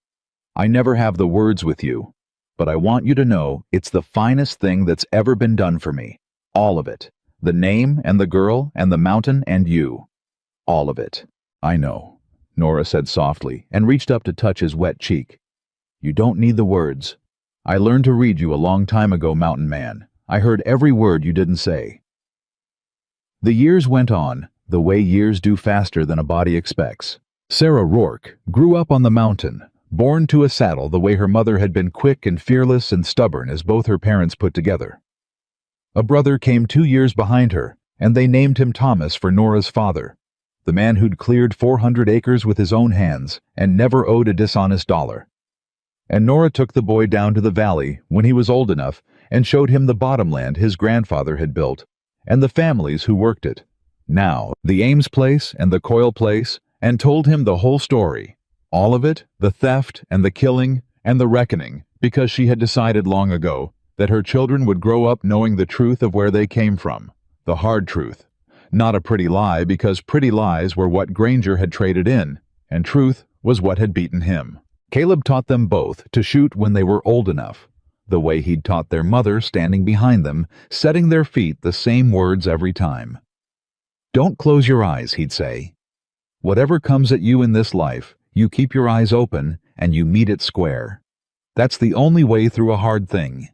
Speaker 1: I never have the words with you. But I want you to know it's the finest thing that's ever been done for me. All of it. The name and the girl and the mountain and you. All of it." "I know," Nora said softly, and reached up to touch his wet cheek. "You don't need the words. I learned to read you a long time ago, Mountain Man. I heard every word you didn't say." The years went on, the way years do faster than a body expects. Sarah Rourke grew up on the mountain, born to a saddle the way her mother had been quick and fearless and stubborn as both her parents put together. A brother came 2 years behind her, and they named him Thomas for Nora's father, the man who'd cleared 400 acres with his own hands and never owed a dishonest dollar. And Nora took the boy down to the valley when he was old enough and showed him the bottomland his grandfather had built, and the families who worked it. Now, the Ames place and the Coyle place, and told him the whole story. All of it, the theft and the killing and the reckoning, because she had decided long ago that her children would grow up knowing the truth of where they came from, the hard truth. Not a pretty lie, because pretty lies were what Granger had traded in, and truth was what had beaten him. Caleb taught them both to shoot when they were old enough, the way he'd taught their mother standing behind them, setting their feet the same words every time. "Don't close your eyes," he'd say. "Whatever comes at you in this life, you keep your eyes open and you meet it square. That's the only way through a hard thing.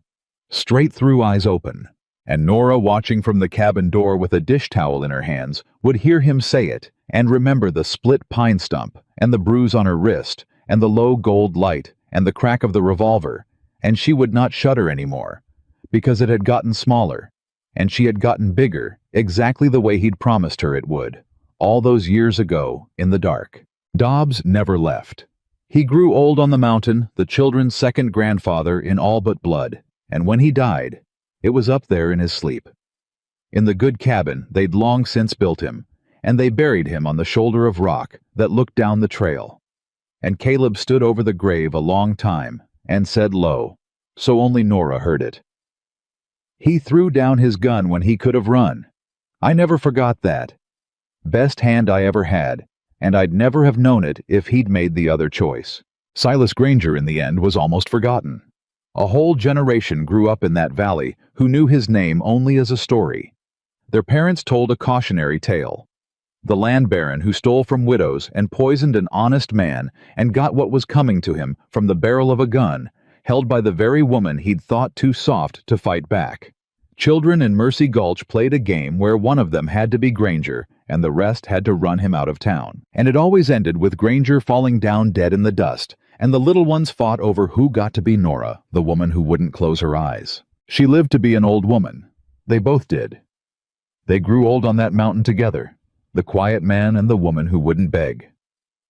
Speaker 1: Straight through, eyes open." And Nora, watching from the cabin door with a dish towel in her hands, would hear him say it and remember the split pine stump and the bruise on her wrist and the low gold light and the crack of the revolver, and she would not shudder anymore, because it had gotten smaller, and she had gotten bigger, exactly the way he'd promised her it would, all those years ago in the dark. Dobbs never left. He grew old on the mountain, the children's second grandfather in all but blood, and when he died, it was up there in his sleep. In the good cabin they'd long since built him, and they buried him on the shoulder of rock that looked down the trail. And Caleb stood over the grave a long time and said low, so only Nora heard it, "He threw down his gun when he could have run. I never forgot that. Best hand I ever had, and I'd never have known it if he'd made the other choice." Silas Granger in the end was almost forgotten. A whole generation grew up in that valley who knew his name only as a story. Their parents told a cautionary tale. The land baron who stole from widows and poisoned an honest man and got what was coming to him from the barrel of a gun, held by the very woman he'd thought too soft to fight back. Children in Mercy Gulch played a game where one of them had to be Granger and the rest had to run him out of town. And it always ended with Granger falling down dead in the dust, and the little ones fought over who got to be Nora, the woman who wouldn't close her eyes. She lived to be an old woman. They both did. They grew old on that mountain together. the quiet man and the woman who wouldn't beg.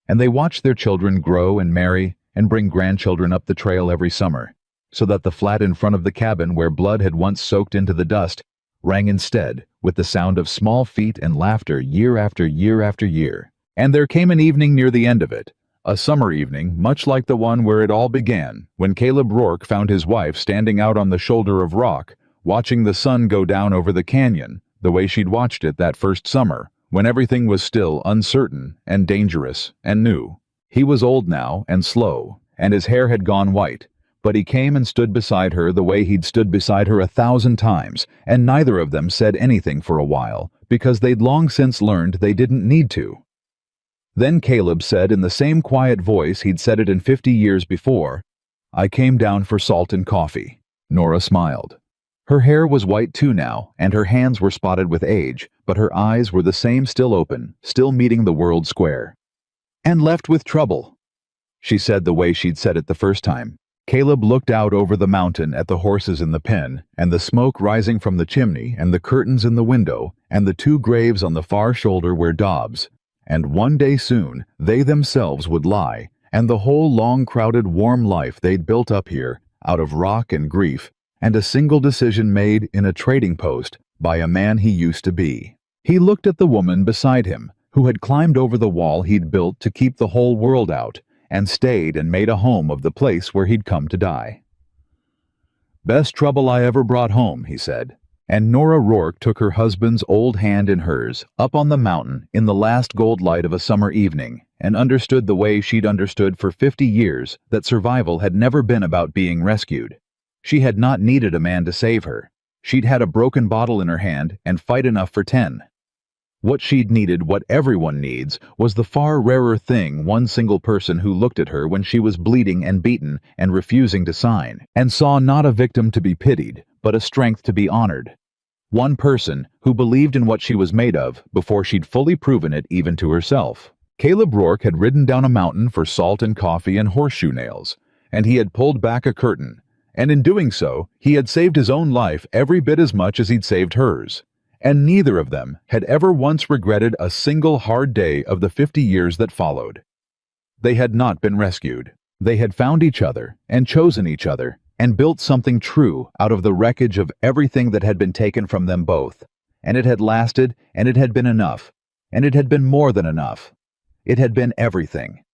Speaker 1: And they watched their children grow and marry and bring grandchildren up the trail every summer, so that the flat in front of the cabin where blood had once soaked into the dust rang instead with the sound of small feet and laughter year after year after year. And there came an evening near the end of it, a summer evening much like the one where it all began, when Caleb Rourke found his wife standing out on the shoulder of rock, watching the sun go down over the canyon, the way she'd watched it that first summer, when everything was still uncertain and dangerous and new. He was old now and slow, and his hair had gone white, but he came and stood beside her the way he'd stood beside her 1,000 times, and neither of them said anything for a while, because they'd long since learned they didn't need to. Then Caleb said in the same quiet voice he'd said it in 50 years before, "I came down for salt and coffee." Nora smiled. Her hair was white too now, and her hands were spotted with age, but her eyes were the same, still open, still meeting the world square. "And left with trouble," she said the way she'd said it the first time. Caleb looked out over the mountain at the horses in the pen, and the smoke rising from the chimney, and the curtains in the window, and the 2 graves on the far shoulder where Dobbs, and one day soon they themselves would lie, and the whole long crowded warm life they'd built up here, out of rock and grief, and a single decision made in a trading post by a man he used to be. He looked at the woman beside him, who had climbed over the wall he'd built to keep the whole world out, and stayed and made a home of the place where he'd come to die. "Best trouble I ever brought home," he said. And Nora Rourke took her husband's old hand in hers, up on the mountain in the last gold light of a summer evening, and understood the way she'd understood for 50 years that survival had never been about being rescued. She had not needed a man to save her. She'd had a broken bottle in her hand and fight enough for 10. What she'd needed, what everyone needs, was the far rarer thing one single person who looked at her when she was bleeding and beaten and refusing to sign, and saw not a victim to be pitied, but a strength to be honored. One person who believed in what she was made of before she'd fully proven it even to herself. Caleb Rourke had ridden down a mountain for salt and coffee and horseshoe nails, and he had pulled back a curtain, and in doing so, he had saved his own life every bit as much as he'd saved hers. And neither of them had ever once regretted a single hard day of the 50 years that followed. They had not been rescued. They had found each other and chosen each other and built something true out of the wreckage of everything that had been taken from them both. And it had lasted, and it had been enough, and it had been more than enough. It had been everything.